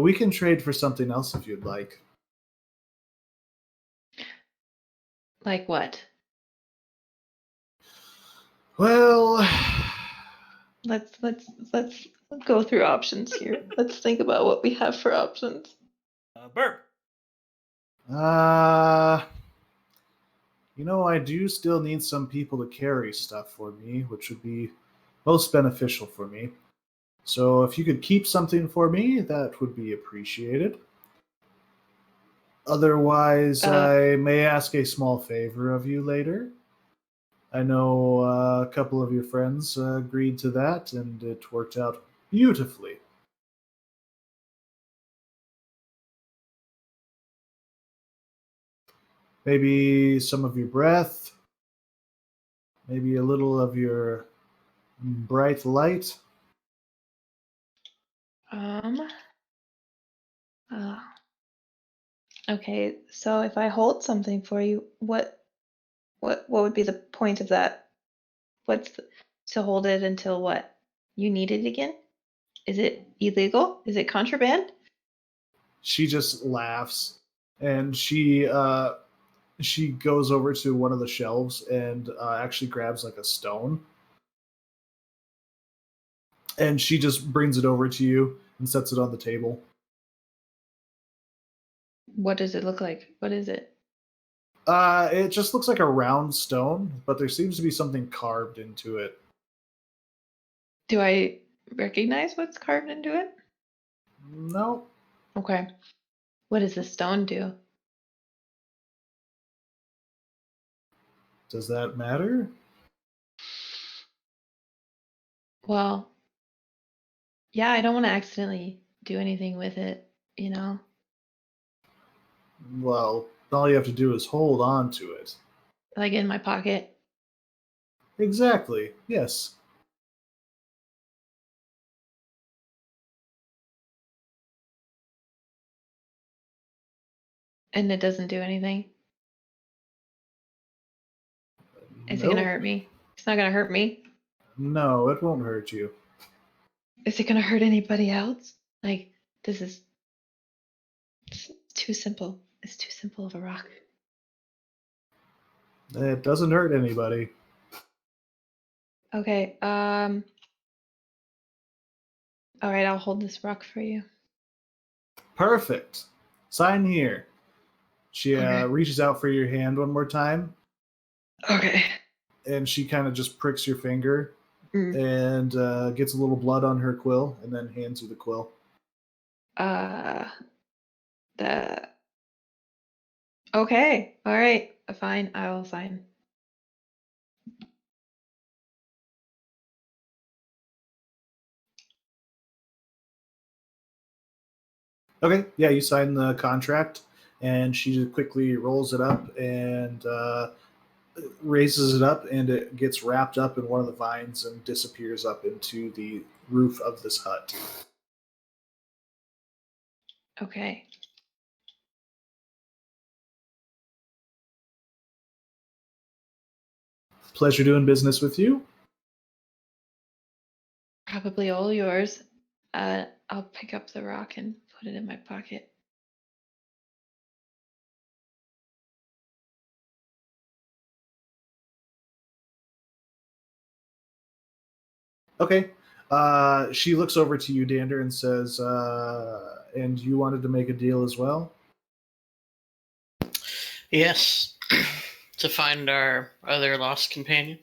We can trade for something else if you'd like. Like what? Well, Let's go through options here. Let's think about what we have for options. Burp. I do still need some people to carry stuff for me, which would be most beneficial for me. So if you could keep something for me, that would be appreciated. Otherwise, I may ask a small favor of you later. I know a couple of your friends agreed to that, and it worked out beautifully. Maybe some of your breath, maybe a little of your bright light. Okay, so if I hold something for you, what would be the point of that? To hold it until what? You need it again? Is it illegal? Is it contraband? She just laughs, and she goes over to one of the shelves and actually grabs like a stone, and she just brings it over to you and sets it on the table. What does it look like? What is it? It just looks like a round stone, but there seems to be something carved into it. Do I recognize what's carved into it? No. Okay. What does the stone do? Does that matter? Well, yeah, I don't want to accidentally do anything with it, Well, all you have to do is hold on to it. Like in my pocket. Exactly, yes. And it doesn't do anything. Is it Nope. gonna hurt me? It's not gonna hurt me. No, it won't hurt you. Is it gonna hurt anybody else? Like, this is it's too simple. It's too simple of a rock. It doesn't hurt anybody. Okay, all right, I'll hold this rock for you. Perfect. Sign here. She Okay. reaches out for your hand one more time, Okay. and she kind of just pricks your finger Mm. and gets a little blood on her quill, and then hands you the quill. The Okay, all right, fine, I will sign. Okay, yeah, you sign the contract, and she just quickly rolls it up and raises it up, and it gets wrapped up in one of the vines and disappears up into the roof of this hut. Okay. Pleasure doing business with you. Probably all yours. I'll pick up the rock and put it in my pocket. Okay. She looks over to you, Dander, and says, and you wanted to make a deal as well? Yes, to find our other lost companion.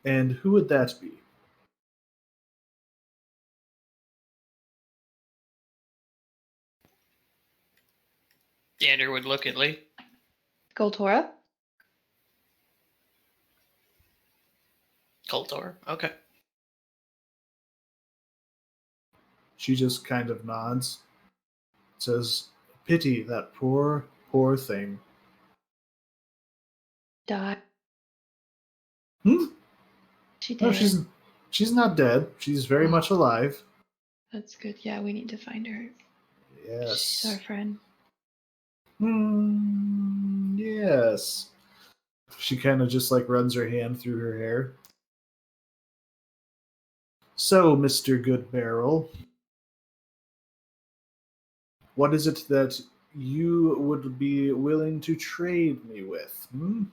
And who would that be? Dander would look at Lee. Goltora? Koltor. Okay. She just kind of nods. Says, pity that poor, poor thing. Die. Hmm? She did. No, she's not dead. She's very much alive. That's good. Yeah, we need to find her. Yes. She's our friend. Yes. She kind of just like runs her hand through her hair. So, Mr. Good Barrel, what is it that you would be willing to trade me with? Hmm?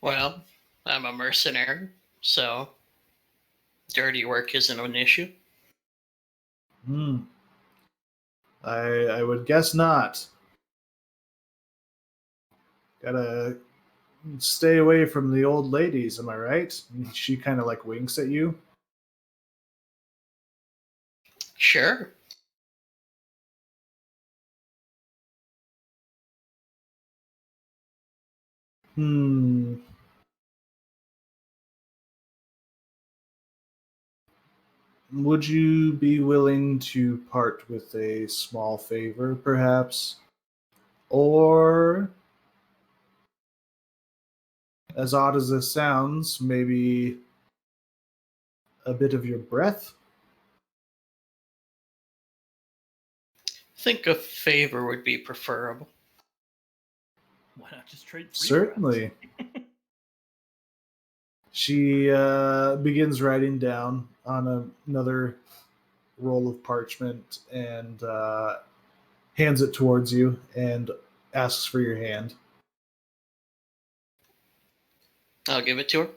Well, I'm a mercenary, so dirty work isn't an issue. Hmm. I would guess not. Gotta stay away from the old ladies, am I right? She kind of like winks at you. Sure. Hmm. Would you be willing to part with a small favor, perhaps? Or, as odd as this sounds, maybe a bit of your breath? Think a favor would be preferable. Why not just trade 3 Certainly. She begins writing down on another roll of parchment and hands it towards you and asks for your hand. I'll give it to her.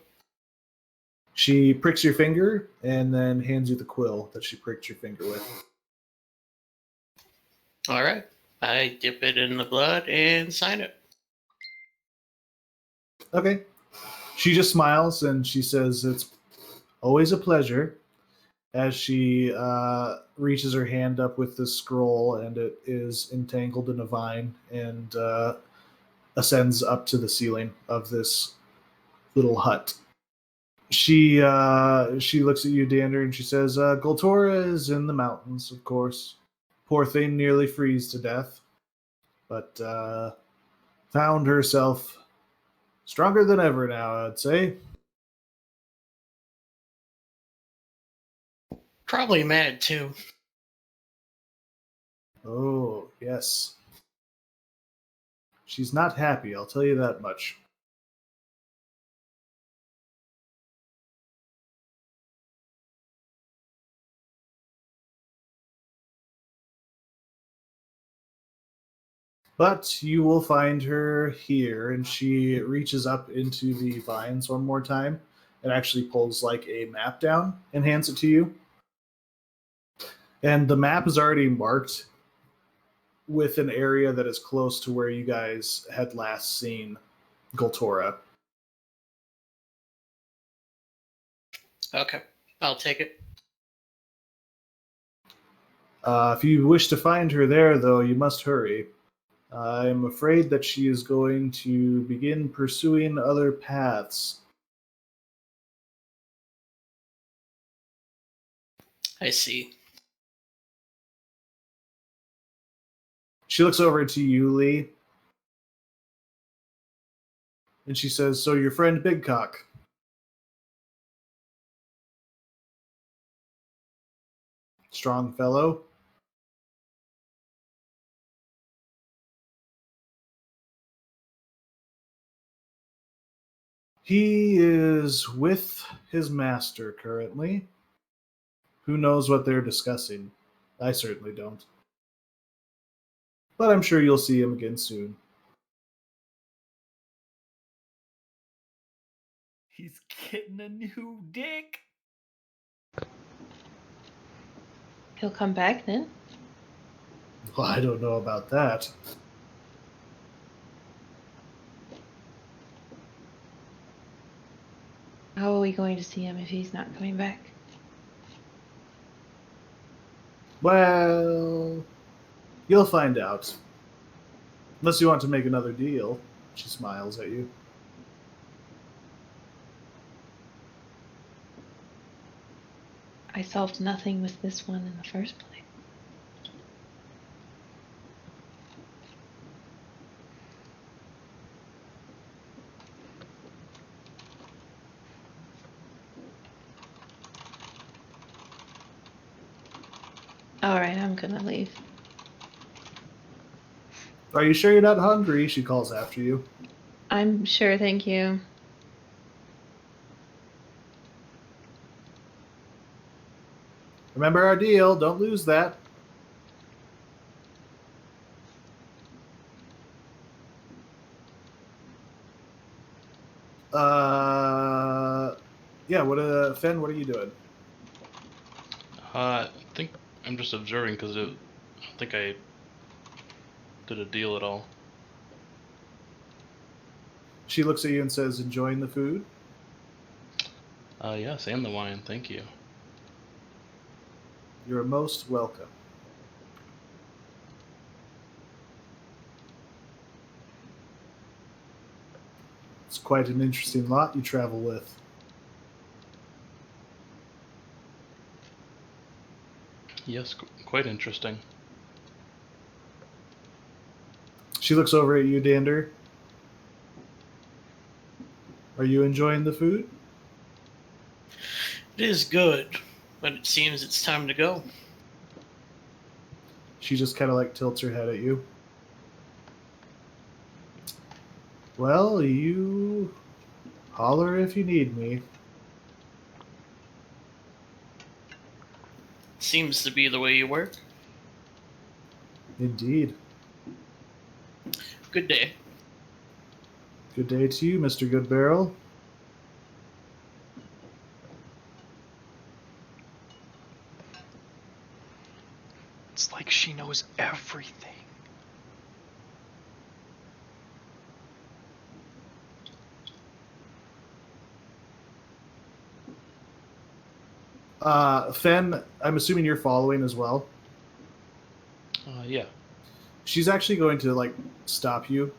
She pricks your finger and then hands you the quill that she pricked your finger with. All right. I dip it in the blood and sign it. Okay. She just smiles and she says, "It's always a pleasure," as she reaches her hand up with this scroll, and it is entangled in a vine and ascends up to the ceiling of this little hut. She looks at you, Dander, and she says, Goltora is in the mountains, of course. Poor thing nearly freeze to death, but found herself stronger than ever now, I'd say. Probably mad too. Oh, yes. She's not happy, I'll tell you that much. But you will find her here, and she reaches up into the vines one more time and actually pulls like a map down and hands it to you. And the map is already marked with an area that is close to where you guys had last seen Goltora. Okay, I'll take it. If you wish to find her there, though, you must hurry. I'm afraid that she is going to begin pursuing other paths. I see. She looks over to you, Lee, and she says, "So your friend Big Cock." Strong fellow. He is with his master currently. Who knows what they're discussing? I certainly don't. But I'm sure you'll see him again soon. He's getting a new dick. He'll come back then? Well, I don't know about that. How are we going to see him if he's not coming back? Well, you'll find out. Unless you want to make another deal. She smiles at you. I solved nothing with this one in the first place. Alright, I'm gonna leave. Are you sure you're not hungry? She calls after you. I'm sure, thank you. Remember our deal. Don't lose that. Yeah, Fenn, what are you doing? I think I'm just observing because I don't think I did a deal at all. She looks at you and says, enjoying the food? Yes, and the wine, thank you. You're most welcome. It's quite an interesting lot you travel with. Yes, quite interesting. She looks over at you, Dander. Are you enjoying the food? It is good, but it seems it's time to go. She just kind of like tilts her head at you. Well, you holler if you need me. Seems to be the way you work. Indeed. Good day. Good day to you, Mr. Goodbarrel. It's like she knows everything. Fen, I'm assuming you're following as well. Yeah. She's actually going to like stop you.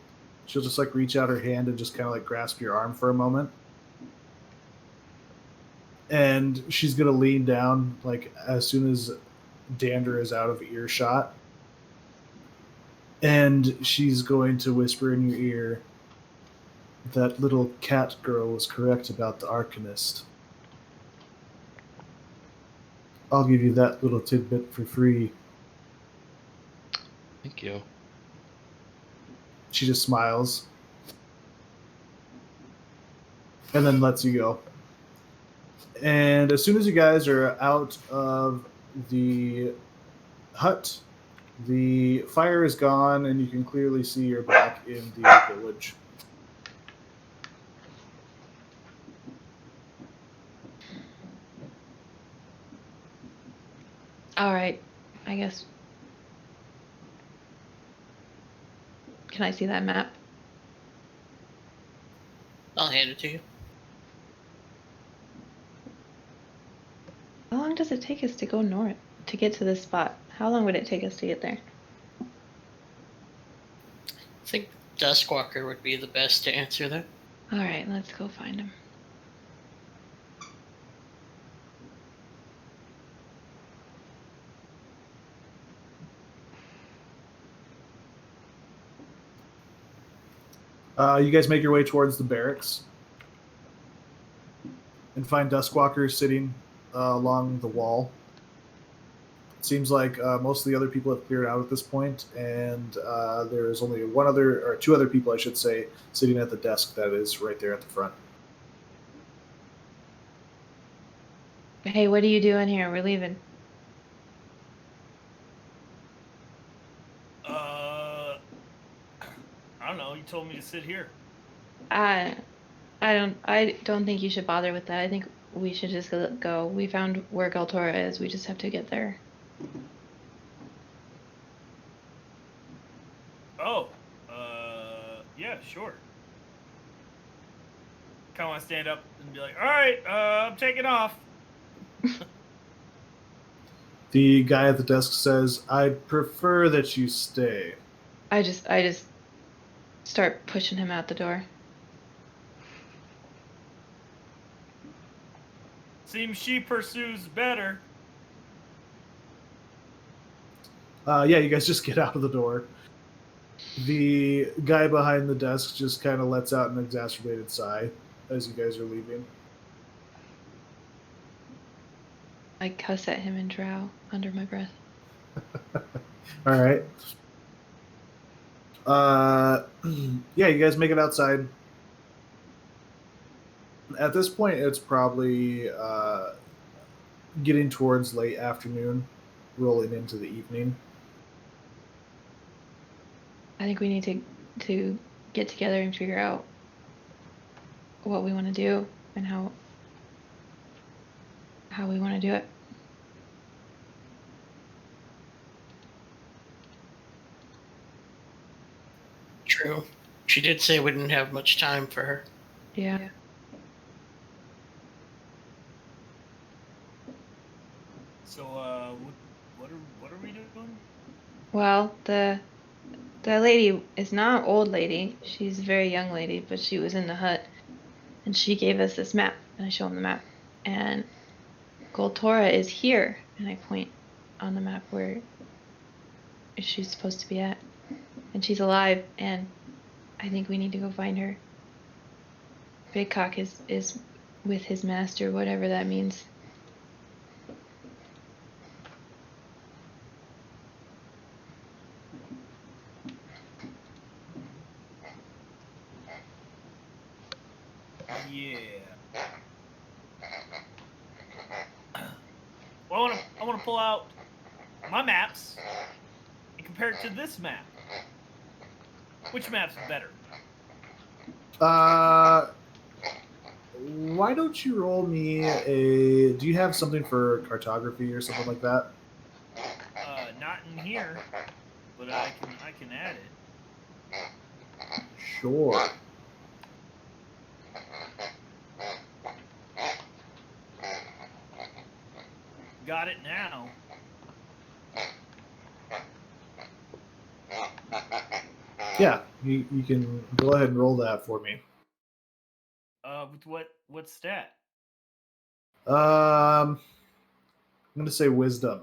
She'll just like reach out her hand and just kind of like grasp your arm for a moment. and she's gonna lean down like as soon as Dander is out of earshot, and she's going to whisper in your ear, "That little cat girl was correct about the Arcanist. I'll give you that little tidbit for free." Thank you. She just smiles and then lets you go. And as soon as you guys are out of the hut, the fire is gone, and you can clearly see you're back in the village. All right, I guess. Can I see that map? I'll hand it to you. How long does it take us to go north to get to this spot? How long would it take us to get there? I think Duskwalker would be the best to answer that. All right, let's go find him. You guys make your way towards the barracks and find Duskwalker sitting along the wall. It seems like most of the other people have cleared out at this point, and there's only two other people, I should say, sitting at the desk that is right there at the front. Hey, what are you doing here? We're leaving. I don't know. You told me to sit here. I don't think you should bother with that. I think we should just go. We found where Galtora is. We just have to get there. Oh, yeah, sure. Kind of want to stand up and be like, all right, I'm taking off. The guy at the desk says, "I'd prefer that you stay." I just start pushing him out the door. Seems she pursues better. Yeah, you guys just get out of the door. The guy behind the desk just kind of lets out an exacerbated sigh as you guys are leaving. I cuss at him and drow under my breath. All right. Yeah, you guys make it outside. At this point, it's probably getting towards late afternoon, rolling into the evening. I think we need to get together and figure out what we want to do and how we want to do it. True. She did say we didn't have much time for her. Yeah. So, what are we doing? Well, the lady is not old lady. She's a very young lady, but she was in the hut, and she gave us this map, and I show him the map, and Goltora is here, and I point on the map where she's supposed to be at, and she's alive, and I think we need to go find her. Big Cock is with his master, whatever that means. Yeah. Well, I want to pull out my maps and compare it to this map. Which map's better? Why don't you roll me a? Do you have something for cartography or something like that? Not in here, but I can add it. Sure. Got it now. Yeah, you can go ahead and roll that for me. With what stat? I'm going to say wisdom.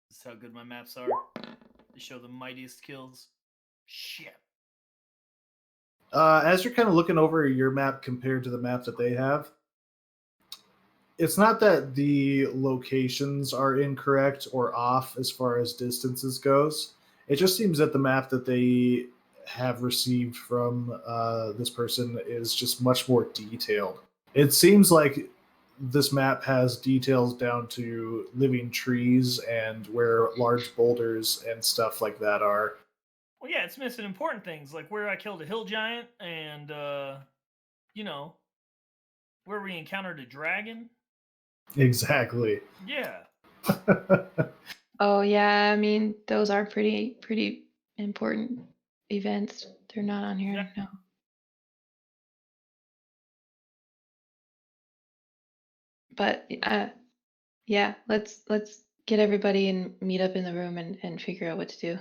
This is how good my maps are. They show the mightiest kills. Shit. As you're kind of looking over your map compared to the map that they have, it's not that the locations are incorrect or off as far as distances goes. It just seems that the map that they have received from this person is just much more detailed. It seems like this map has details down to living trees and where large boulders and stuff like that are. Well, yeah, it's missing important things like where I killed a hill giant and, where we encountered a dragon. Exactly. Yeah. Oh yeah, I mean those are pretty important events. They're not on here Exactly. now. But yeah, let's get everybody and meet up in the room and figure out what to do.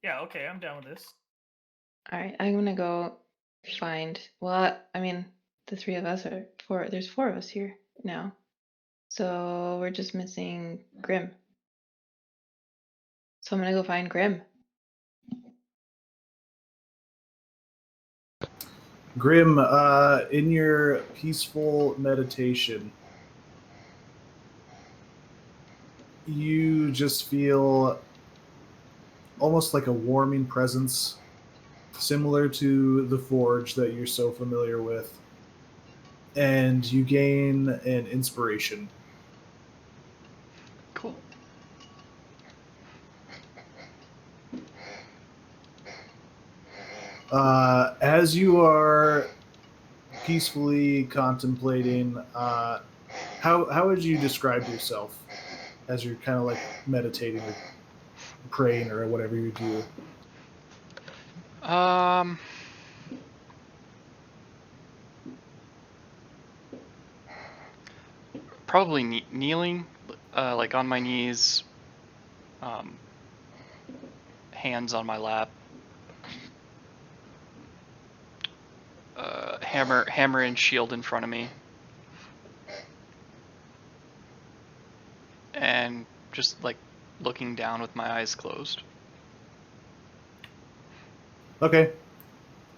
Yeah, okay, I'm down with this. All right, I'm gonna go find. Well, I mean, the three of us are four. There's four of us here now, so we're just missing Grim. So I'm gonna go find Grim. Grim, in your peaceful meditation, you just feel almost like a warming presence, similar to the forge that you're so familiar with. And you gain an inspiration. Cool. As you are peacefully contemplating, how would you describe yourself as you're kind of like meditating or praying or whatever you do? Probably kneeling, like on my knees, hands on my lap, hammer and shield in front of me, and just like looking down with my eyes closed. Okay.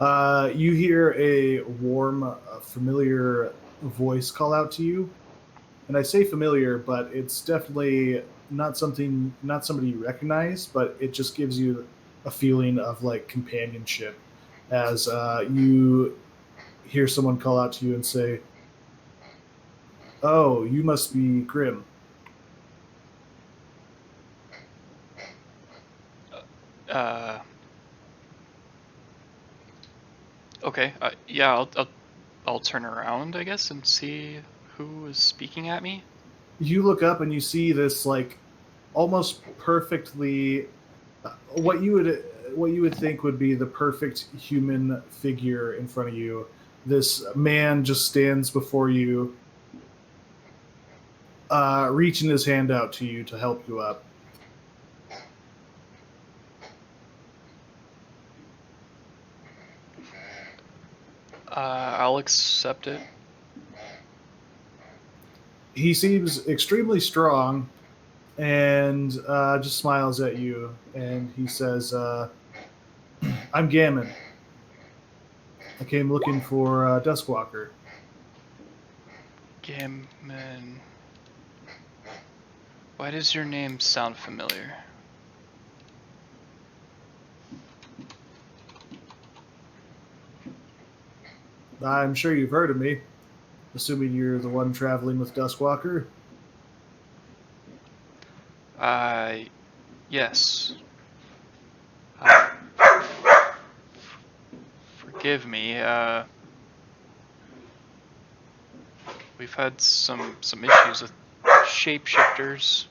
You hear a warm, familiar voice call out to you, and I say familiar, but it's definitely not somebody you recognize, but it just gives you a feeling of like companionship as you hear someone call out to you and say, "Oh, you must be Grim." Okay. Yeah, I'll turn around, I guess, and see who is speaking at me. You look up and you see this like almost perfectly what you would think would be the perfect human figure in front of you. This man just stands before you, reaching his hand out to you to help you up. I'll accept it. He seems extremely strong and just smiles at you, and he says, "I'm Gammon. I came looking for Duskwalker." Gammon. Why does your name sound familiar? I'm sure you've heard of me, assuming you're the one traveling with Duskwalker. Yes. Forgive me. We've had some issues with shapeshifters.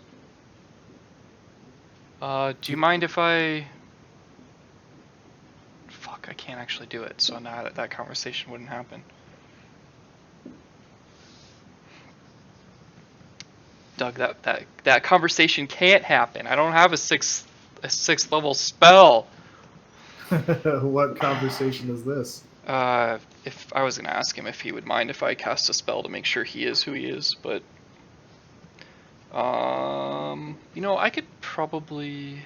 Do you mind if I... Fuck, I can't actually do it, so now that conversation wouldn't happen. Doug, that conversation can't happen. I don't have a sixth level spell. What conversation is this? If I was gonna ask him if he would mind if I cast a spell to make sure he is who he is, but I could probably.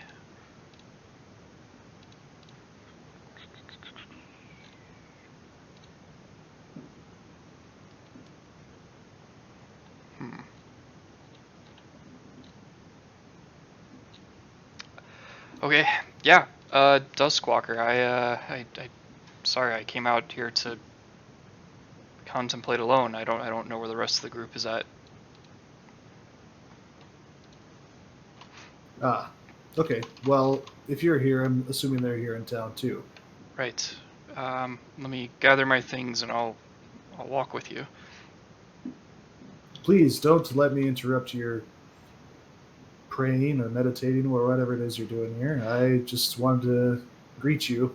Okay, yeah. Duskwalker, I sorry, I came out here to contemplate alone. I don't know where the rest of the group is at. Ah, okay. Well, if you're here, I'm assuming they're here in town too. Right. Let me gather my things and I'll walk with you. Please don't let me interrupt your praying or meditating or whatever it is you're doing here. I just wanted to greet you,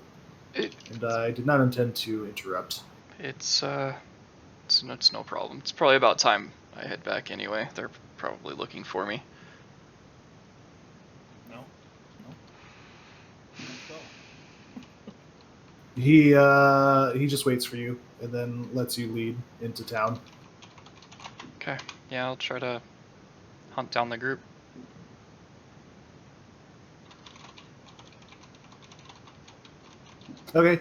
and I did not intend to interrupt. It's no problem. It's probably about time I head back anyway. They're probably looking for me. No. He just waits for you and then lets you lead into town. Okay. Yeah, I'll try to hunt down the group. Okay.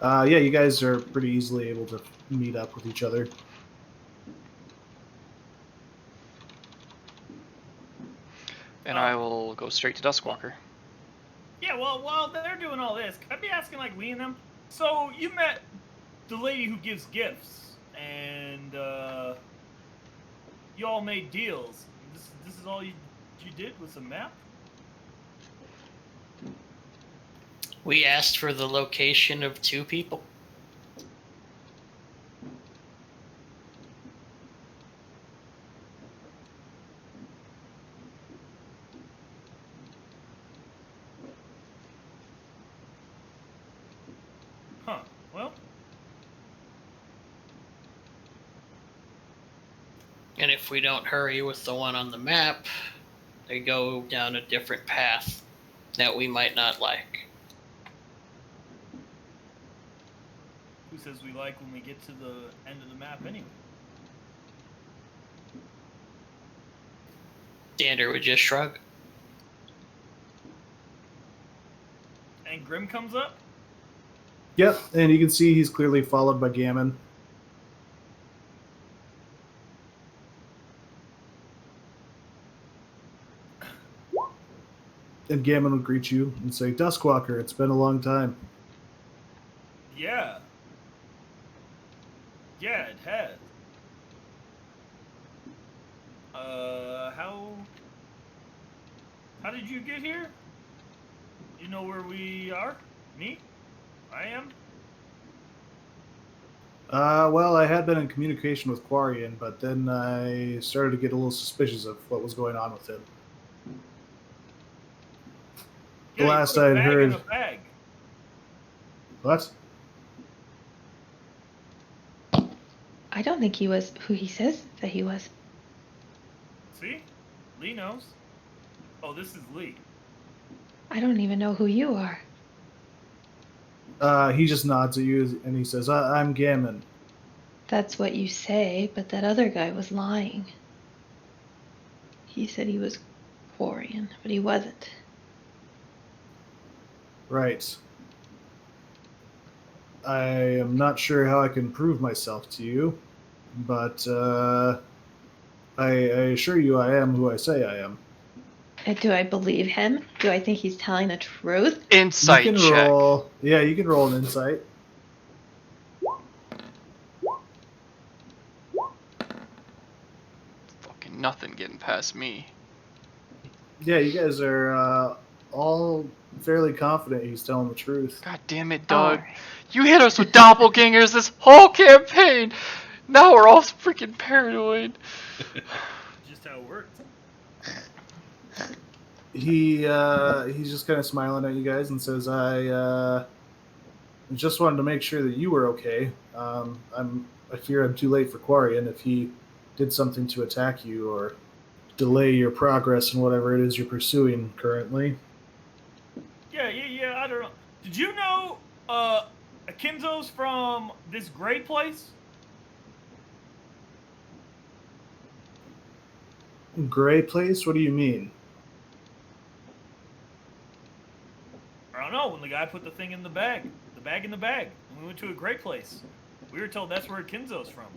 Yeah, you guys are pretty easily able to meet up with each other. And I will go straight to Duskwalker. Yeah, well, while they're doing all this, could I be asking, like, we and them? So, you met the lady who gives gifts, and, you all made deals. This is all you did was a map? We asked for the location of 2 people. Huh. Well. And if we don't hurry with the one on the map, they go down a different path that we might not like. Who says we like when we get to the end of the map anyway? Dander would just shrug. And Grim comes up? Yep, and you can see he's clearly followed by Gammon. And Gammon will greet you and say, Duskwalker, it's been a long time. Yeah. Yeah, it has. How did you get here? You know where we are? Me? I am? Well, I had been in communication with Quarian, but then I started to get a little suspicious of what was going on with him. Yeah, The last you put a I had bag heard. in a bag. What? I don't think he was who he says that he was. See? Lee knows. Oh, this is Lee. I don't even know who you are. He just nods at you and he says, I'm Gammon. That's what you say, but that other guy was lying. He said he was Quarian, but he wasn't. Right. I am not sure how I can prove myself to you, but I assure you I am who I say I am. Do I believe him? Do I think he's telling the truth? Insight you can check. roll. Yeah, you can roll an insight. Fucking nothing getting past me. Yeah, you guys are all fairly confident he's telling the truth. God damn it, Doug. Alright. You hit us with doppelgangers this whole campaign. Now we're all freaking paranoid. Just how it works. He's just kind of smiling at you guys and says, I just wanted to make sure that you were okay. I fear I'm too late for Quarian if he did something to attack you or delay your progress in whatever it is you're pursuing currently. Yeah, I don't know. Did you know Akinzo's from this gray place? Gray place? What do you mean? I don't know, when the guy put the thing in the bag in the bag, and we went to a gray place. We were told that's where Akinzo's from.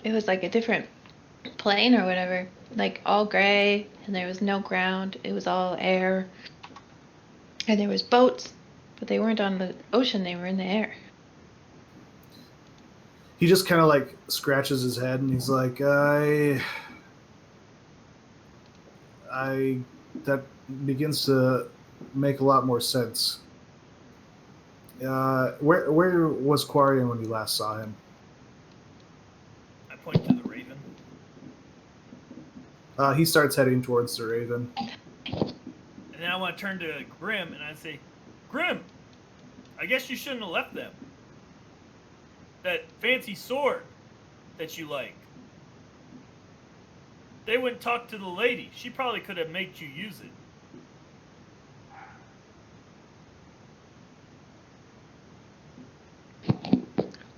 It was like a different plane or whatever. Like all gray, and there was no ground. It was all air. And there was boats, but they weren't on the ocean, they were in the air. He just kind of like scratches his head and he's like, that begins to make a lot more sense. Where was Quarian when you last saw him? I point to the Raven. He starts heading towards the Raven. And then I want to turn to Grim and I say, Grim, I guess you shouldn't have left them. That fancy sword that you like. They went and talked to the lady. She probably could have made you use it.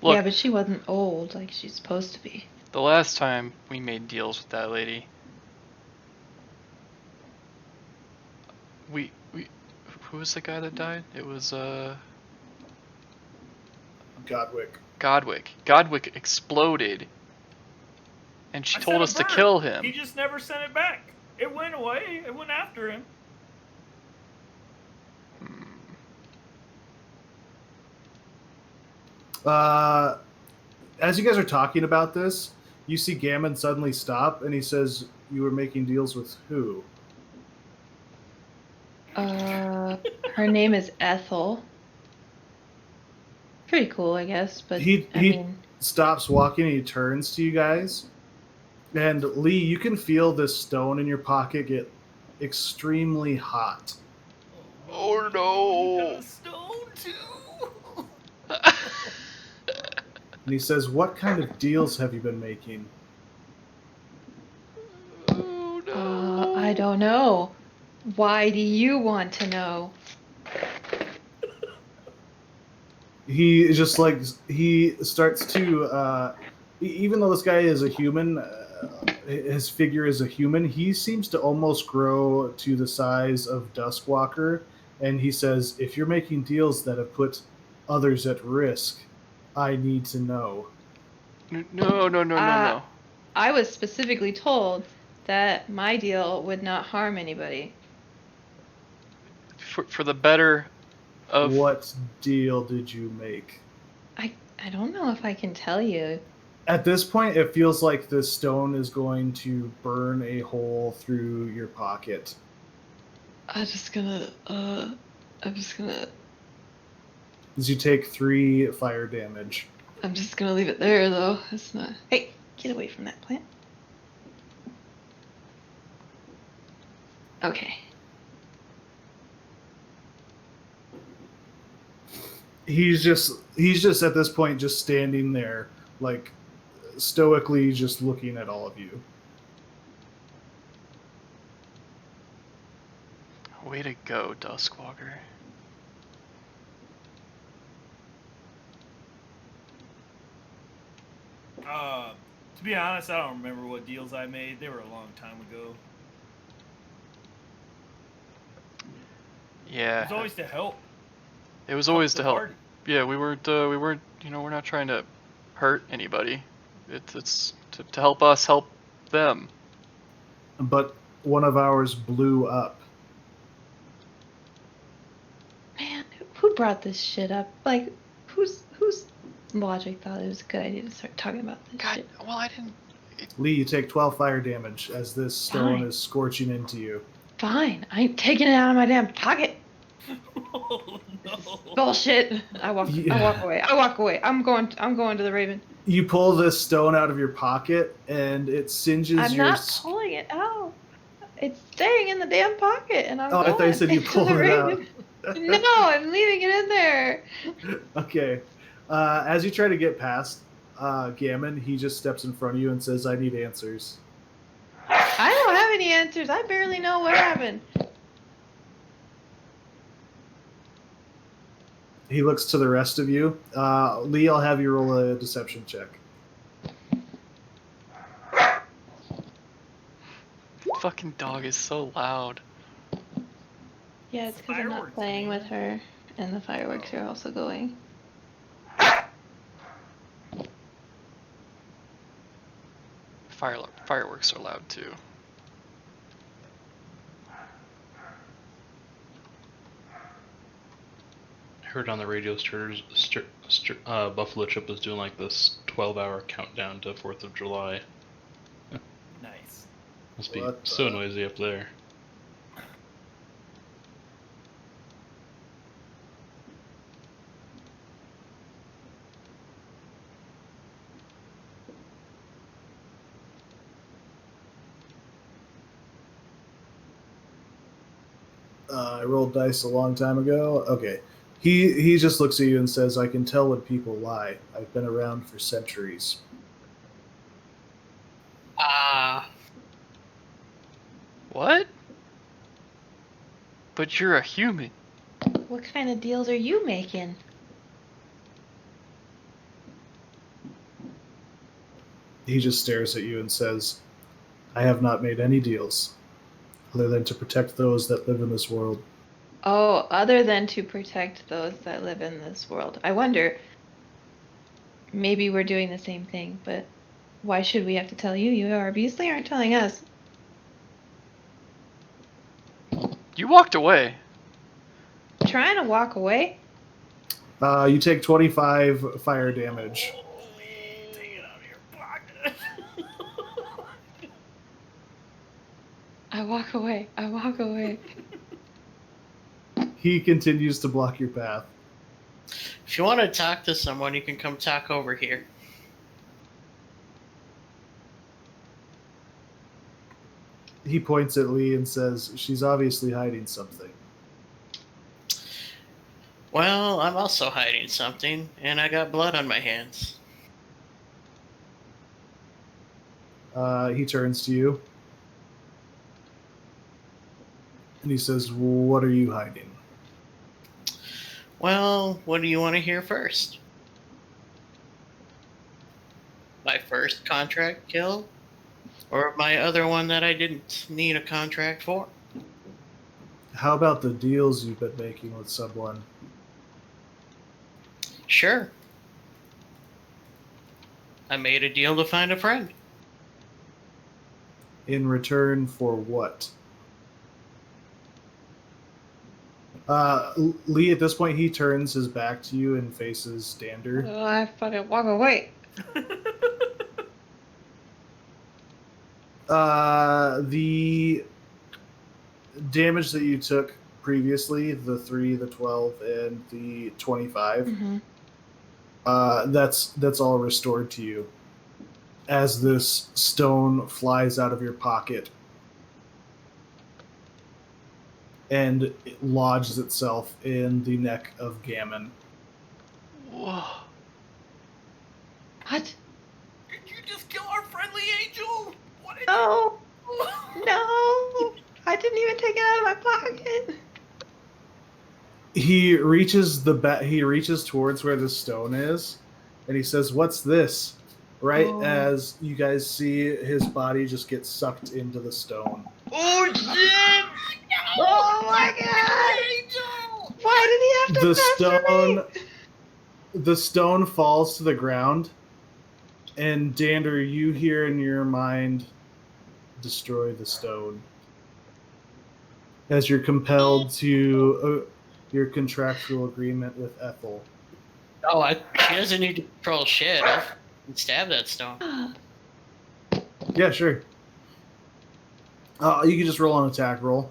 Look, Yeah, but she wasn't old like she's supposed to be. the last time we made deals with that lady, we who was the guy that died? It was Godwick. Godwick exploded, and she told us to kill him. He just never sent it back. It went away. It went after him. As you guys are talking about this, you see Gammon suddenly stop, and he says, "You were making deals with who?" Her name is Ethel. Pretty cool, I guess, but He I mean, stops walking and he turns to you guys. And Lee, you can feel this stone in your pocket get extremely hot. Oh You no! got a stone too. And he says, "What kind of deals have you been making?" Oh no! I don't know. Why do you want to know? He is just like, he starts to, even though this guy is a human, his figure is a human, he seems to almost grow to the size of Duskwalker. And he says, "If you're making deals that have put others at risk, I need to know." No. I was specifically told that my deal would not harm anybody. For the better of What deal did you make? I don't know if I can tell you. At this point, it feels like the stone is going to burn a hole through your pocket. I'm just gonna. As you take 3 fire damage. I'm just gonna leave it there, though. It's not. Hey, get away from that plant. Okay. He's just at this point just standing there, like stoically just looking at all of you. Way to go, Duskwalker. To be honest, I don't remember what deals I made. They were a long time ago. Yeah. It was always to help. It was always to help. Party. Yeah, we weren't, we're not trying to hurt anybody. It's to help us help them. But one of ours blew up. Man, who brought this shit up? Like, whose logic thought it was a good idea to start talking about this shit? Well, I didn't. Lee, you take 12 fire damage as this stone Fine. is scorching into you. Fine, I ain't taking it out of my damn pocket. Oh no! Bullshit. I walk away. I'm going to the Raven. You pull this stone out of your pocket, and it singes I'm your. not pulling it out. It's staying in the damn pocket, and I'm Oh, going I thought you said you into pulled the it out. ring. No, I'm leaving it in there. Okay. As you try to get past Gammon, he just steps in front of you and says, "I need answers." I don't have any answers. I barely know what happened. He looks to the rest of you. Lee, I'll have you roll a deception check. Fucking dog is so loud. Yeah, it's because I'm not Fireworks, playing man. with her, and the fireworks are also going. Fireworks are loud too. I heard on the radio Buffalo Chip was doing like this 12-hour countdown to 4th of July. Nice. Must be What so the- noisy up there. I rolled dice a long time ago. Okay. He just looks at you and says, "I can tell when people lie. I've been around for centuries." What? But you're a human. What kind of deals are you making? He just stares at you and says, "I have not made any deals, other than to protect those that live in this world." Oh, other than to protect those that live in this world. I wonder, maybe we're doing the same thing, but why should we have to tell you? You obviously aren't telling us. You walked away. Trying to walk away? You take 25 fire damage. Take it out of your pocket. I walk away. I walk away. He continues to block your path. If you want to talk to someone, you can come talk over here. He points at Lee and says, "She's obviously hiding something." Well, I'm also hiding something, and I got blood on my hands. He turns to you. And he says, "What are you hiding?" Well, what do you want to hear first? My first contract kill? Or my other one that I didn't need a contract for? How about the deals you've been making with someone? Sure. I made a deal to find a friend. In return for what? Lee, at this point, he turns his back to you and faces Dander. Oh, I fucking walk away. The damage that you took previously, the 3, the 12, and the 25, Mm-hmm. that's all restored to you as this stone flies out of your pocket and it lodges itself in the neck of Gammon. Whoa. What? Did you just kill our friendly angel? What did No. you... No. I didn't even take it out of my pocket. He reaches towards where the stone is, and he says, "What's this?" Right as you guys see his body just get sucked into the stone. Oh shit! No! Oh my god! Angel! Why did he have to The pester me? The stone falls to the ground, and Dander, you hear in your mind, "Destroy the stone," as you're compelled to your contractual agreement with Ethel. Oh, she doesn't need to control shit. I'll stab that stone. Yeah, sure. You can just roll an attack roll.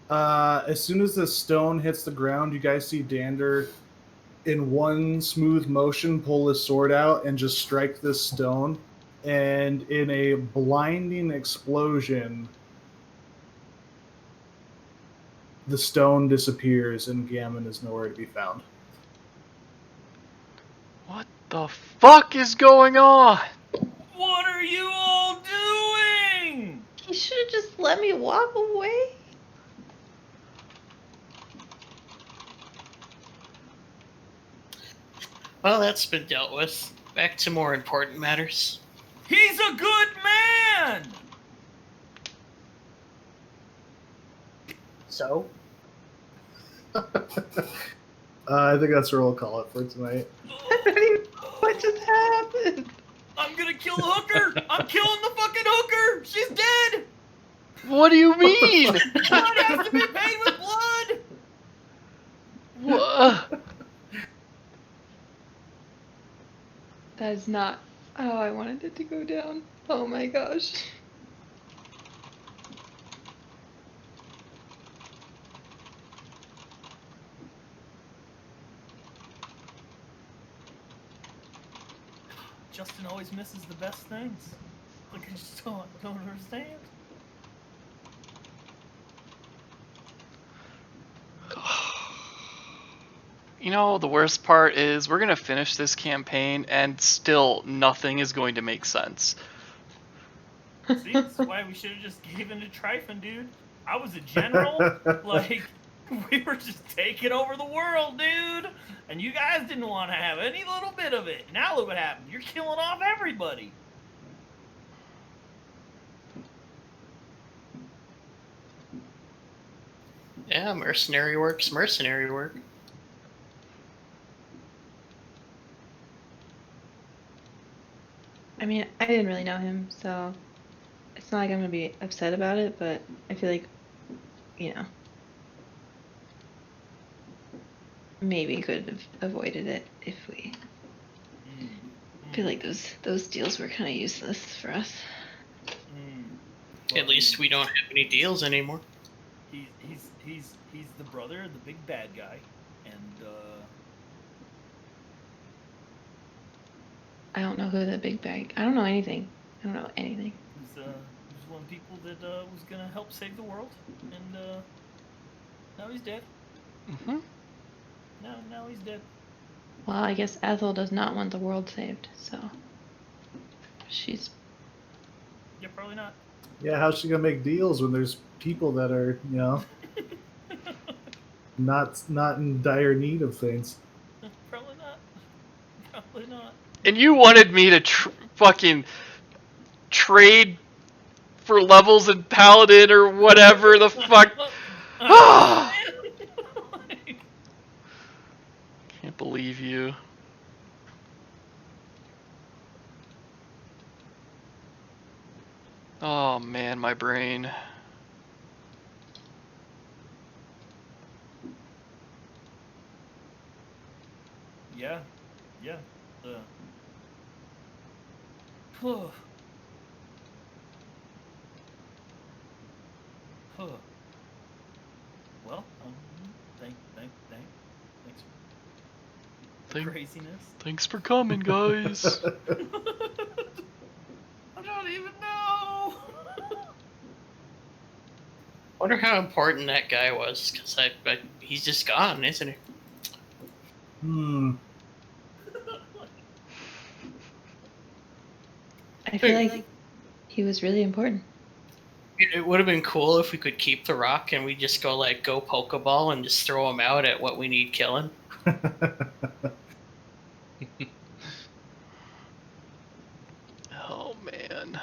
As soon as the stone hits the ground, you guys see Dander in one smooth motion, pull his sword out and just strike this stone. And in a blinding explosion, the stone disappears and Gammon is nowhere to be found. What the fuck is going on? What are you all doing? He should have just let me walk away. Well, that's been dealt with. Back to more important matters. He's a good man! So? I think that's where we'll call it for tonight. I don't even know what just happened. I'm gonna kill the hooker! I'm killing the fucking hooker! She's dead! What do you mean? Blood has to be paid with blood! What? That is not how I wanted it to go down. Oh my gosh. Justin always misses the best things. Like, I just don't understand. You know, the worst part is we're gonna finish this campaign and still nothing is going to make sense. See, this is why we should have just given to Tryphon, dude. I was a general. Like, we were just taking over the world, dude. And you guys didn't want to have any little bit of it. Now look what happened. You're killing off everybody. Yeah, mercenary work's mercenary work. I mean, I didn't really know him, so it's not like I'm gonna be upset about it, but I feel like, you know, maybe could have avoided it if we. I feel like those deals were kind of useless for us. Well, At least we don't have any deals anymore. He's the brother of the big bad guy, and I don't know who the big bag. I don't know anything. I don't know anything. he's one of the people that was gonna help save the world, and now he's dead. Mm-hmm. Now he's dead. Well, I guess Ethel does not want the world saved, so she's. Yeah, probably not. Yeah, how's she gonna make deals when there's people that are, not in dire need of things? Probably not. Probably not. And you wanted me to fucking trade for levels in Paladin or whatever the fuck. Can't believe you. Oh man, my brain. Yeah. Huh. Well, thanks for the craziness. Thanks for coming, guys. I don't even know. Wonder how important that guy was, because he's just gone, isn't he? I feel like he was really important. It would have been cool if we could keep the rock and we just go Pokeball and just throw him out at what we need killing. Oh man.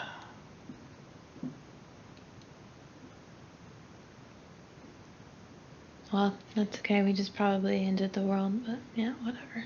Well, that's okay. We just probably ended the world, but yeah, whatever.